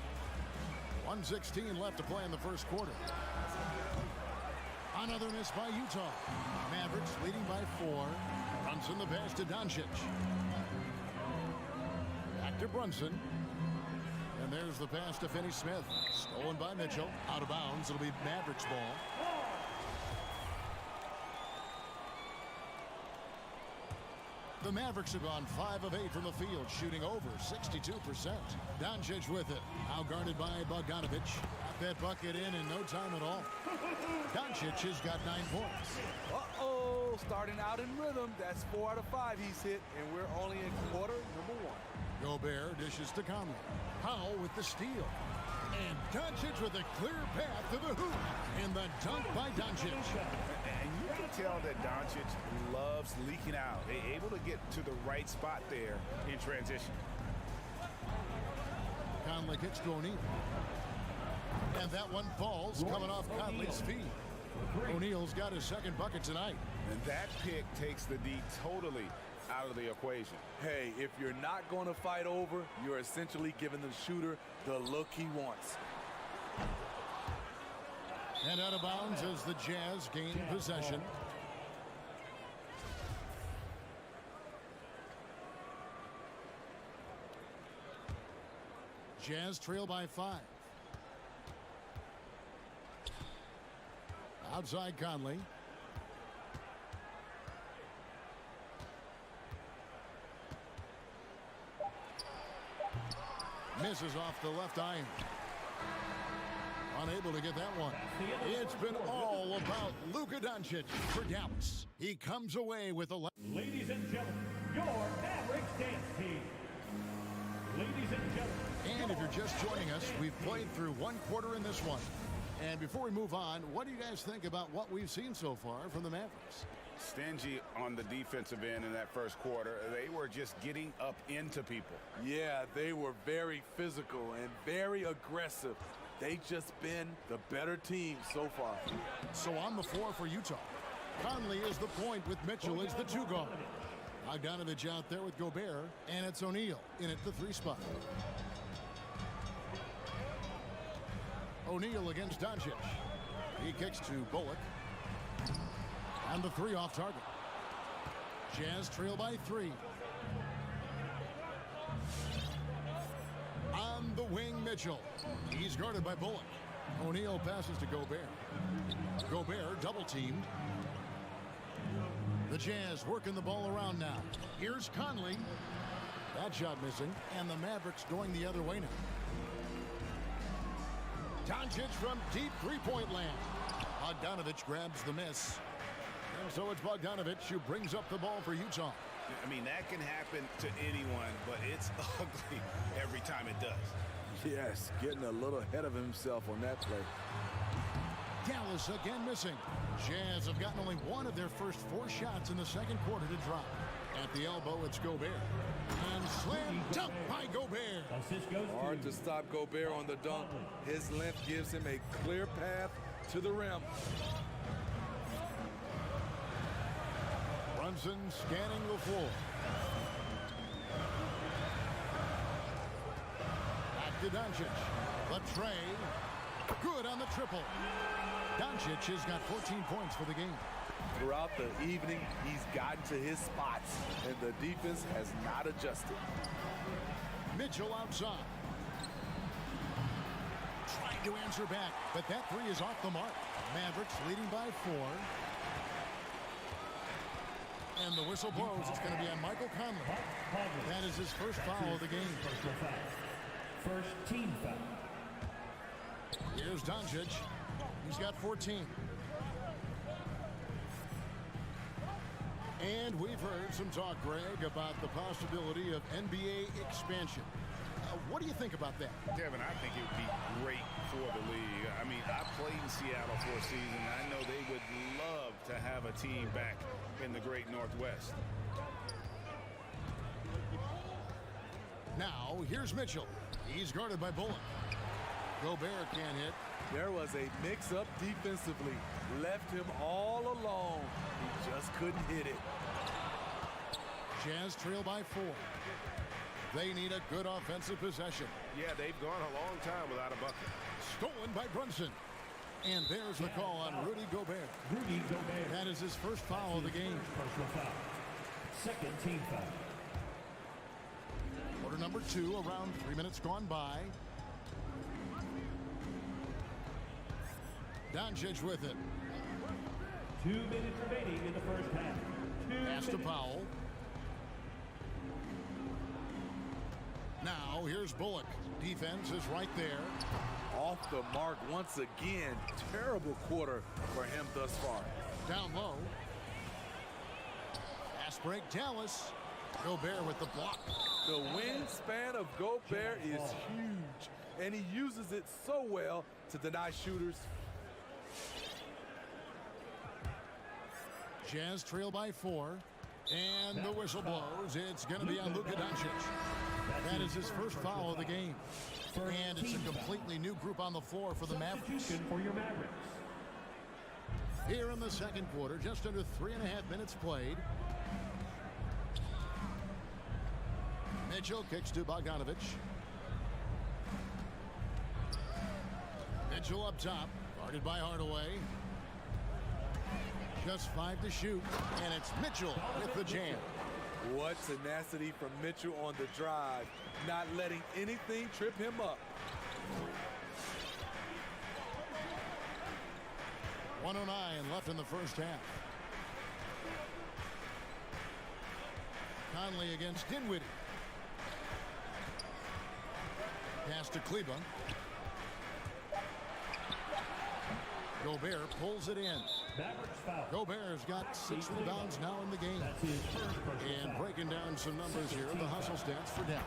Speaker 6: 1:16 left to play in the first quarter. Another miss by Utah. Mavericks leading by 4. Brunson the pass to Doncic. Back to Brunson. And there's the pass to Finney-Smith. Stolen by Mitchell. Out of bounds. It'll be Mavericks ball. The Mavericks have gone 5 of 8 from the field, shooting over 62%. Doncic with it. Now guarded by Bogdanovich. Got that bucket in no time at all. Doncic has got 9 points.
Speaker 11: Uh-oh, starting out in rhythm. That's 4 out of 5 he's hit, and we're only in quarter number 1.
Speaker 6: Gobert dishes to Conley. Powell with the steal. And Doncic with a clear path to the hoop. And the dunk by Doncic.
Speaker 8: And you can tell that Doncic loves leaking out. Able to get to the right spot there in transition.
Speaker 6: Conley kicks to O'Neal. And that one falls coming off Conley's feet. O'Neal's got his second bucket tonight.
Speaker 8: And that pick takes the D totally out of the equation.
Speaker 11: Hey, if you're not going to fight over, you're essentially giving the shooter the look he wants.
Speaker 6: And out of bounds as the Jazz gain possession. Jazz trail by 5. Outside Conley. Misses off the left iron. Unable to get that one. It's been all about Luka Doncic for Dallas. He comes away with a...
Speaker 9: Ladies and gentlemen, your Mavericks dance team. Ladies and gentlemen.
Speaker 6: And if you're just joining us, we've played through one quarter in this one. And before we move on, what do you guys think about what we've seen so far from the Mavericks?
Speaker 8: Stingy on the defensive end in that first quarter. They were just getting up into people.
Speaker 11: Yeah, they were very physical and very aggressive. They've just been the better team so far.
Speaker 6: So on the floor for Utah, Conley is the point with Mitchell as the 2 guard. Bogdanovich out there with Gobert, and it's O'Neal in at the 3 spot. O'Neal against Doncic. He kicks to Bullock. And the 3 off target. Jazz trail by 3. On the wing, Mitchell. He's guarded by Bullock. O'Neal passes to Gobert. Gobert double teamed. The Jazz working the ball around now. Here's Conley. That shot missing. And the Mavericks going the other way now. Doncic from deep three-point land. Bogdanovich grabs the miss. And so it's Bogdanovich who brings up the ball for Utah.
Speaker 8: I mean, that can happen to anyone, but it's ugly every time it does.
Speaker 11: Yes, getting a little ahead of himself on that play.
Speaker 6: Dallas again missing. Jazz have gotten only one of their first 4 shots in the second quarter to drop. At the elbow, it's Gobert. And slam dunk by Gobert.
Speaker 11: Hard to stop Gobert on the dunk. His length gives him a clear path to the rim.
Speaker 6: Brunson scanning the floor. Back to Doncic. The tray. Good on the triple. Doncic has got 14 points for the game.
Speaker 11: Throughout the evening, he's gotten to his spots, and the defense has not adjusted.
Speaker 6: Mitchell outside. Trying to answer back, but that 3 is off the mark. Mavericks leading by 4. And the whistle blows. It's going to be on Michael Conley. That is his first foul of the game.
Speaker 9: First team foul.
Speaker 6: Here's Doncic. He's got 14. And we've heard some talk, Greg, about the possibility of NBA expansion. What do you think about that?
Speaker 8: Kevin, I think it would be great for the league. I mean, I played in Seattle for a season, and I know they would love to have a team back in the great Northwest.
Speaker 6: Now, here's Mitchell. He's guarded by Bullock. Gobert can't hit.
Speaker 11: There was a mix-up defensively. Left him all alone. He just couldn't hit it.
Speaker 6: Jazz trail by 4. They need a good offensive possession.
Speaker 8: Yeah, they've gone a long time without a bucket.
Speaker 6: Stolen by Brunson. And there's the call on Rudy Gobert.
Speaker 9: Rudy Gobert.
Speaker 6: That is his first foul of the game.
Speaker 9: Personal foul. Second team foul.
Speaker 6: Quarter number 2, around 3 minutes gone by. Doncic with it.
Speaker 9: 2 minutes remaining in the first half.
Speaker 6: Pass to Powell. Now, here's Bullock. Defense is right there.
Speaker 11: Off the mark once again. Terrible quarter for him thus far.
Speaker 6: Down low. Fast break, Dallas. Gobert with the block.
Speaker 11: The wingspan of Gobert is huge, and he uses it so well to deny shooters.
Speaker 6: Jazz trail by 4, and the whistle blows. It's going to be on Luka Doncic. That is his first foul of the game. And it's a completely new group on the floor for the Mavericks. Here in the second quarter, just under 3.5 minutes played. Mitchell kicks to Bogdanovic. Mitchell up top, guarded by Hardaway. Just 5 to shoot, and it's Mitchell with the jam.
Speaker 11: What tenacity from Mitchell on the drive, not letting anything trip him up.
Speaker 6: 1:09 left in the first half. Conley against Dinwiddie. Pass to Kleba. Gobert pulls it in. Gobert's got 6 rebounds now in the game. And breaking down some numbers here, the hustle stats for Dallas.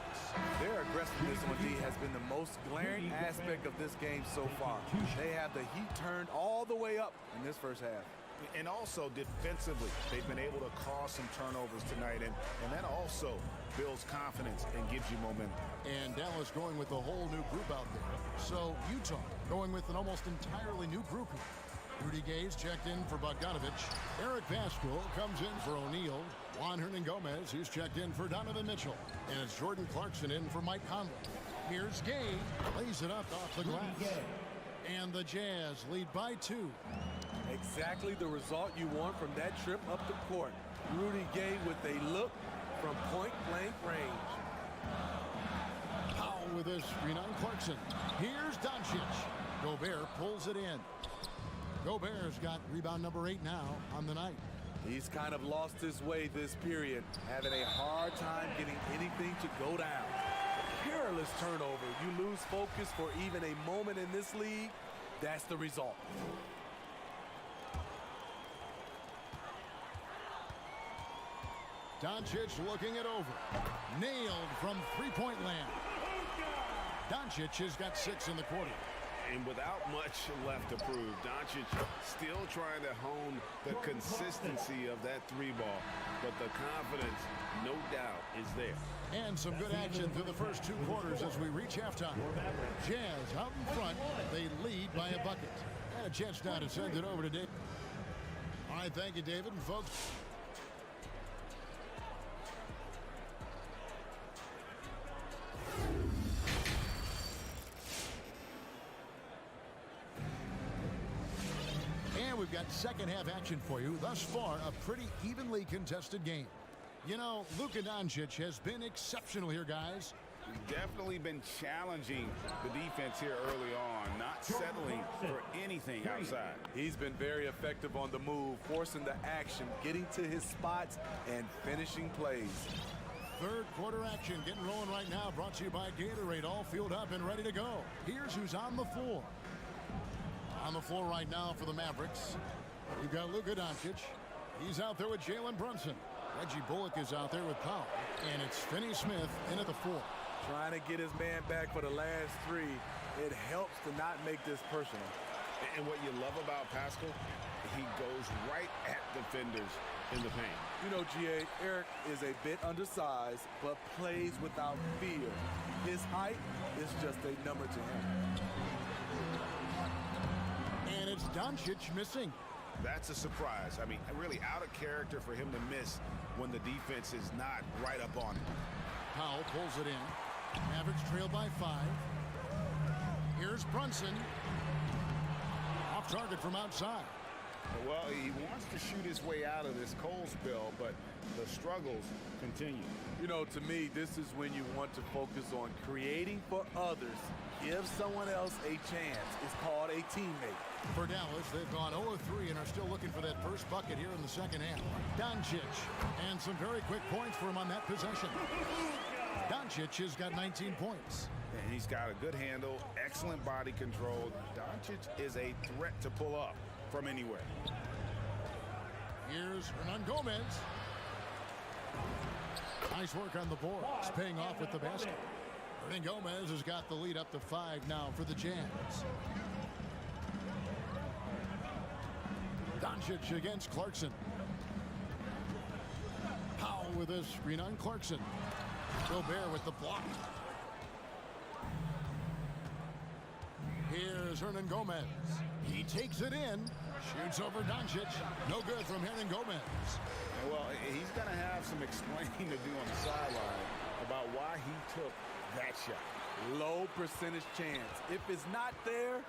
Speaker 11: Their aggressiveness on D has been the most glaring aspect of this game so far. They have the heat turned all the way up in this first half.
Speaker 8: And also defensively, they've been able to cause some turnovers tonight, and that also builds confidence and gives you momentum.
Speaker 6: And Dallas going with a whole new group out there. So Utah going with an almost entirely new group here. Rudy Gay's checked in for Bogdanovic. Eric Pascal comes in for O'Neal. Juan Hernan-Gomez, he's checked in for Donovan Mitchell. And it's Jordan Clarkson in for Mike Conley. Here's Gay, lays it up off the glass. And the Jazz lead by 2.
Speaker 11: Exactly the result you want from that trip up the court. Rudy Gay with a look from point-blank range.
Speaker 6: Powell with a screen on Clarkson. Here's Doncic. Gobert pulls it in. Gobert's got rebound number 8 now on the night.
Speaker 11: He's kind of lost his way this period, having a hard time getting anything to go down. Careless turnover. You lose focus for even a moment in this league. That's the result.
Speaker 6: Doncic looking it over. Nailed from three-point land. Doncic has got 6 in the quarter.
Speaker 8: And without much left to prove, Doncic still trying to hone the consistency of that 3-ball. But the confidence, no doubt, is there.
Speaker 6: And some good action through the first 2 quarters as we reach halftime. Jazz out in front. They lead by a bucket. And a chance now to send it over to David. All right, thank you, David. And folks, we've got second half action for you. Thus far, a pretty evenly contested game. You know, Luka Doncic has been exceptional here, guys.
Speaker 8: He's definitely been challenging the defense here early on, not settling for anything outside.
Speaker 11: He's been very effective on the move, forcing the action, getting to his spots, and finishing plays.
Speaker 6: Third quarter action getting rolling right now, brought to you by Gatorade, all fueled up and ready to go. Here's who's on the floor. On the floor right now for the Mavericks, we've got Luka Doncic. He's out there with Jalen Brunson. Reggie Bullock is out there with Powell. And it's Finney-Smith in at the 4.
Speaker 11: Trying to get his man back for the last 3. It helps to not make this personal.
Speaker 8: And what you love about Pascal, he goes right at defenders in the paint.
Speaker 11: You know, G.A., Eric is a bit undersized, but plays without fear. His height is just a number to him.
Speaker 6: And it's Doncic missing.
Speaker 8: That's a surprise. I mean, really out of character for him to miss when the defense is not right up on him.
Speaker 6: Powell pulls it in. Mavericks trail by 5. Here's Brunson. Off target from outside.
Speaker 8: Well, he wants to shoot his way out of this cold spell, but the struggles continue.
Speaker 11: You know, to me, this is when you want to focus on creating for others. Give someone else a chance. It's called a teammate.
Speaker 6: For Dallas, they've gone 0-3 and are still looking for that first bucket here in the second half. Doncic, and some very quick points for him on that possession. Doncic has got 19 points.
Speaker 8: And he's got a good handle, excellent body control. Doncic is a threat to pull up from anywhere.
Speaker 6: Here's Hernan-Gomez. Nice work on the board. It's paying off with the basket. Hernan Gomez has got the lead up to 5 now for the Jazz. Doncic against Clarkson. Powell with a screen on Clarkson. Gobert with the block. Here's Hernan Gomez. He takes it in. Shoots over Doncic. No good from Hernan Gomez.
Speaker 8: Well, he's going to have some explaining to do on the sideline about why he took that shot.
Speaker 11: Low percentage chance. If it's not there,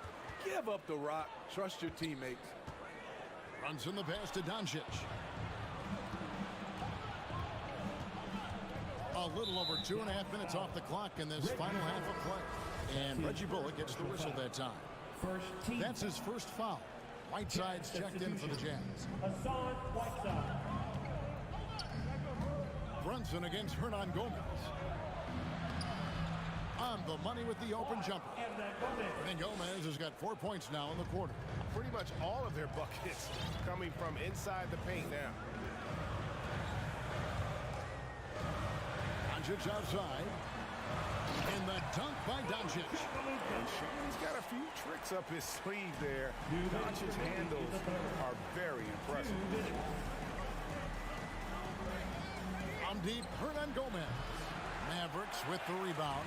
Speaker 11: give up the rock. Trust your teammates.
Speaker 6: Runs in the pass to Doncic. A little over 2.5 minutes off the clock in this final half of play. And Reggie Bullock gets the whistle that time. That's his first foul. Whiteside's checked in for the Jazz.
Speaker 9: Hassan Whiteside.
Speaker 6: Brunson against Hernan Gomez. On the money with the open jumper. Hernan Gomez has got 4 points now in the quarter.
Speaker 1: Pretty much all of their buckets coming from inside the paint now.
Speaker 6: Doncic outside. And the dunk by Doncic.
Speaker 8: And Sean's got a few tricks up his sleeve there. Doncic's handles are very impressive.
Speaker 6: On deep, Hernan Gomez. Mavericks with the rebound.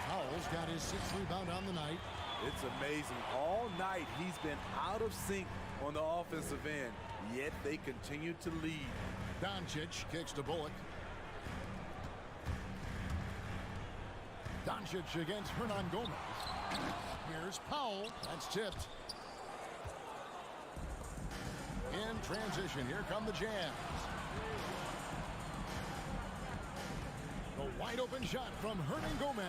Speaker 6: Powell's got his 6th rebound on the night.
Speaker 11: It's amazing. All night he's been out of sync on the offensive end, yet they continue to lead.
Speaker 6: Doncic kicks to Bullock. Doncic against Hernan Gomez. Here's Powell. That's tipped. In transition, here come the Jazz. The wide open shot from Hernan Gomez.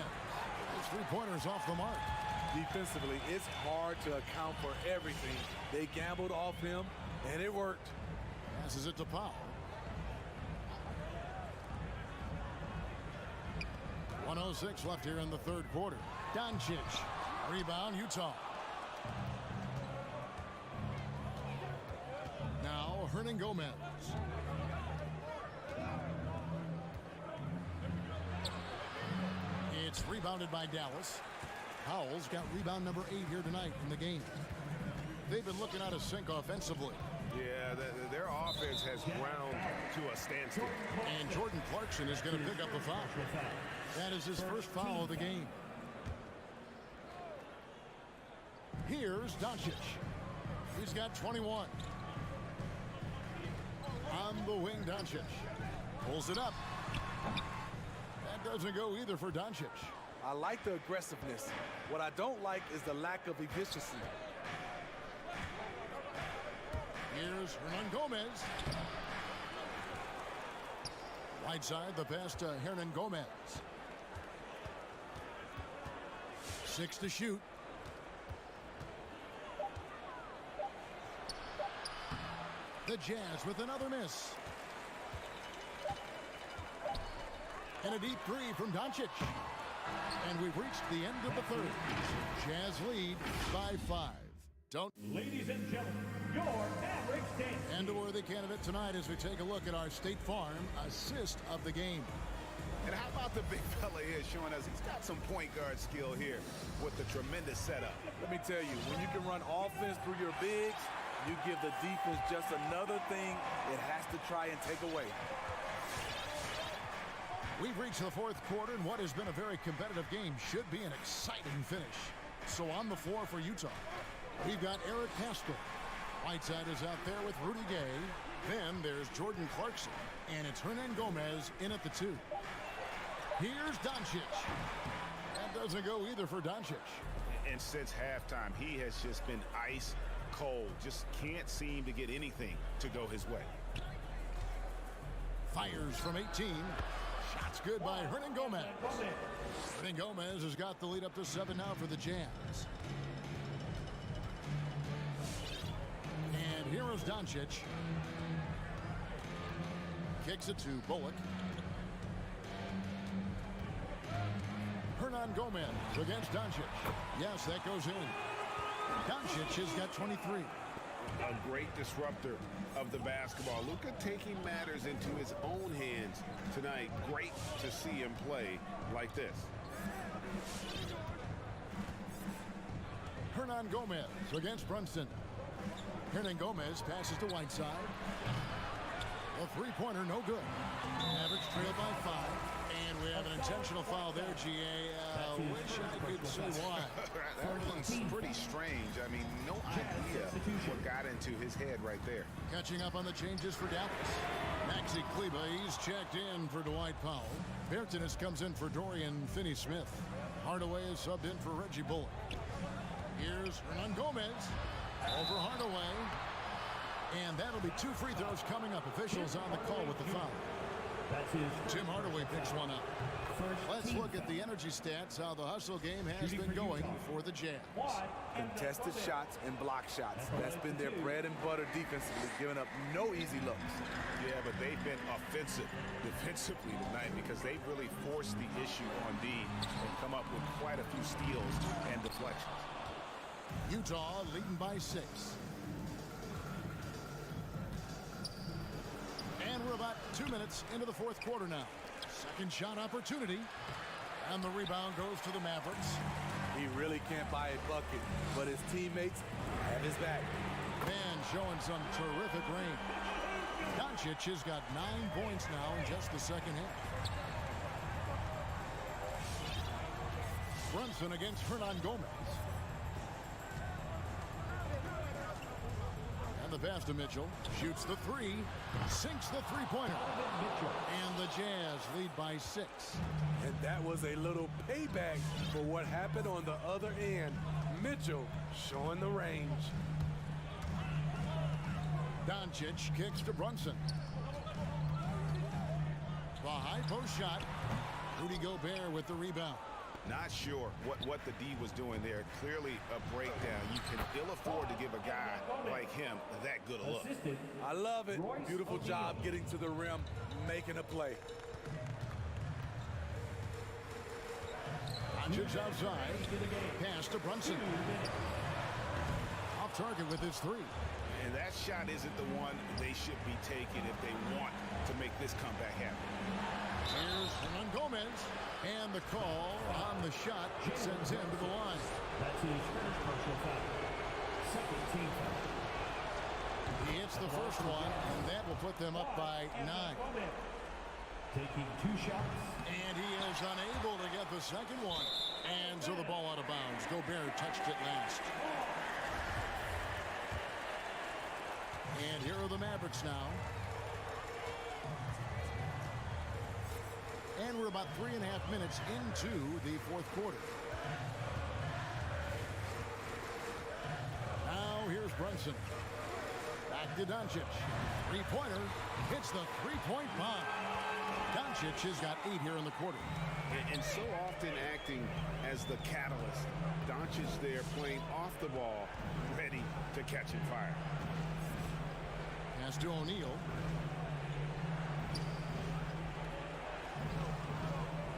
Speaker 6: His 3-pointers off the mark.
Speaker 11: Defensively, it's hard to account for everything. They gambled off him, and it worked.
Speaker 6: Passes it to Powell. 1:06 left here in the third quarter. Doncic. Rebound, Utah. Now, Hernan Gomez. It's rebounded by Dallas. Powell's got rebound number 8 here tonight in the game. They've been looking out of sync offensively.
Speaker 1: Yeah, their offense has ground to a standstill.
Speaker 6: And Jordan Clarkson is going to pick up the foul. That is his first foul of the game. Here's Doncic. He's got 21. On the wing, Doncic. Pulls it up. That doesn't go either for Doncic.
Speaker 11: I like the aggressiveness. What I don't like is the lack of efficiency.
Speaker 6: Here's Hernan Gomez. Whiteside, the pass to Hernan Gomez. 6 to shoot. The Jazz with another miss. And a deep 3 from Doncic. And we've reached the end of the third. Jazz lead by 5.
Speaker 9: Ladies and gentlemen, your average dance.
Speaker 6: And a worthy candidate tonight as we take a look at our State Farm assist of the game.
Speaker 8: And how about the big fella here showing us he's got some point guard skill here with the tremendous setup.
Speaker 11: Let me tell you, when you can run offense through your bigs, you give the defense just another thing it has to try and take away.
Speaker 6: We've reached the fourth quarter, and what has been a very competitive game should be an exciting finish. So on the floor for Utah, we've got Eric Castro. Whiteside is out there with Rudy Gay. Then there's Jordan Clarkson, and it's Hernan Gomez in at the 2. Here's Doncic. That doesn't go either for Doncic.
Speaker 8: And since halftime, he has just been ice cold. Just can't seem to get anything to go his way.
Speaker 6: Fires from 18. Shots good by Hernan Gomez. Hernan Gomez has got the lead up to 7 now for the Jazz. And here is Doncic. Kicks it to Bullock. Hernan Gomez against Doncic. Yes, that goes in. Doncic has got 23.
Speaker 8: a great disruptor of the basketball. Luka taking matters into his own hands tonight. Great to see him play like this.
Speaker 6: Hernan Gomez against Brunson. Hernan Gomez passes to Whiteside. A three-pointer, no good. Mavericks trail by 5. And we have an intentional foul there, GA. Wish I could see why.
Speaker 8: That one's pretty strange. I mean, no idea what got into his head right there.
Speaker 6: Catching up on the changes for Dallas. Maxi Kleba, he's checked in for Dwight Powell. Bertanis comes in for Dorian Finney-Smith. Hardaway is subbed in for Reggie Bullock. Here's Hernan Gomez over Hardaway. And that'll be 2 free throws coming up. Officials on the call with the foul. Tim Hardaway picks one up. Let's look at the energy stats, how the hustle game has been going for the Jazz.
Speaker 11: Contested shots and block shots. That's been their bread and butter defensively, giving up no easy looks.
Speaker 8: Yeah, but they've been offensive defensively tonight because they've really forced the issue on D and come up with quite a few steals and deflections.
Speaker 6: Utah leading by 6. And we're about 2 minutes into the fourth quarter now. Second shot opportunity. And the rebound goes to the Mavericks.
Speaker 11: He really can't buy a bucket, but his teammates have his back.
Speaker 6: Man showing some terrific range. Doncic has got 9 points now in just the second half. Brunson against Hernan Gomez. And the pass to Mitchell. Shoots the 3. Sinks the three-pointer. And the Jazz lead by 6.
Speaker 11: And that was a little payback for what happened on the other end. Mitchell showing the range.
Speaker 6: Doncic kicks to Brunson. The high post shot. Rudy Gobert with the rebound.
Speaker 8: Not sure what the D was doing there. Clearly a breakdown. You can ill afford to give a guy like him that good a look.
Speaker 11: I love it. Beautiful job getting to the rim, making a play.
Speaker 6: Doncic outside. Pass to Brunson. Off target with his 3.
Speaker 8: And that shot isn't the one they should be taking if they want to make this comeback happen.
Speaker 6: Here's Hernan Gomez. And the call on the shot sends him to the line.
Speaker 9: That's his first personal foul. Second team foul.
Speaker 6: He hits the first one, and that will put them up by 9.
Speaker 9: Taking 2 shots.
Speaker 6: And he is unable to get the second one. And so the ball out of bounds. Gobert touched it last. And here are the Mavericks now. And we're about 3.5 minutes into the fourth quarter. Now here's Brunson. Back to Doncic. Three-pointer. Hits the three-point bomb. Doncic has got 8 here in the quarter.
Speaker 8: And so often acting as the catalyst. Doncic there playing off the ball, ready to catch it fire.
Speaker 6: Pass to O'Neal.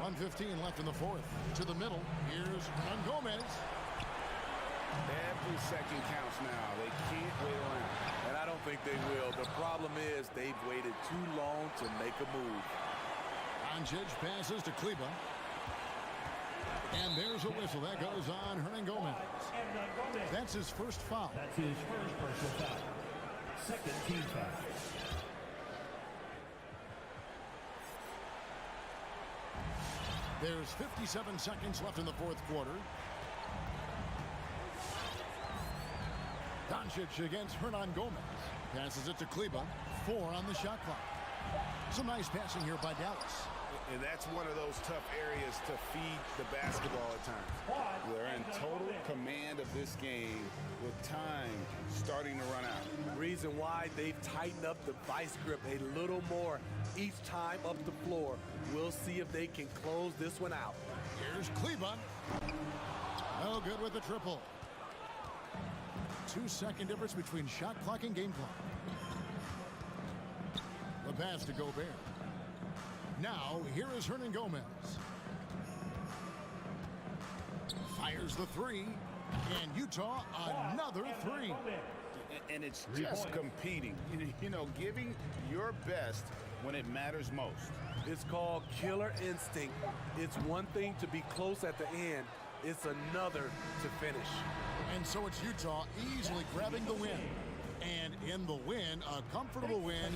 Speaker 6: 1:15 left in the fourth. To the middle. Here's Hernan Gomez.
Speaker 8: Every second counts now. They can't wait around.
Speaker 11: And I don't think they will. The problem is they've waited too long to make a move.
Speaker 6: Doncic passes to Kleba. And there's a whistle. That goes on Hernan Gomez. That's his first foul.
Speaker 9: That's his first personal foul. Second team foul.
Speaker 6: There's 57 seconds left in the fourth quarter. Doncic against Hernan Gomez. Passes it to Kleba. 4 on the shot clock. Some nice passing here by Dallas.
Speaker 8: And that's one of those tough areas to feed the basketball at times. They're in total command of this game with time starting to run out.
Speaker 11: Reason why they've tightened up the vice grip a little more each time up the floor. We'll see if they can close this one out.
Speaker 6: Here's Kleba. No good with the triple. 2-second difference between shot clock and game clock. The pass to Gobert. Now, here is Hernan Gomez. Fires the 3. And Utah, another 3.
Speaker 8: And it's just competing, you know, giving your best when it matters most.
Speaker 11: It's called killer instinct. It's one thing to be close at the end. It's another to finish.
Speaker 6: And so it's Utah easily grabbing the win. And in the win, a comfortable win.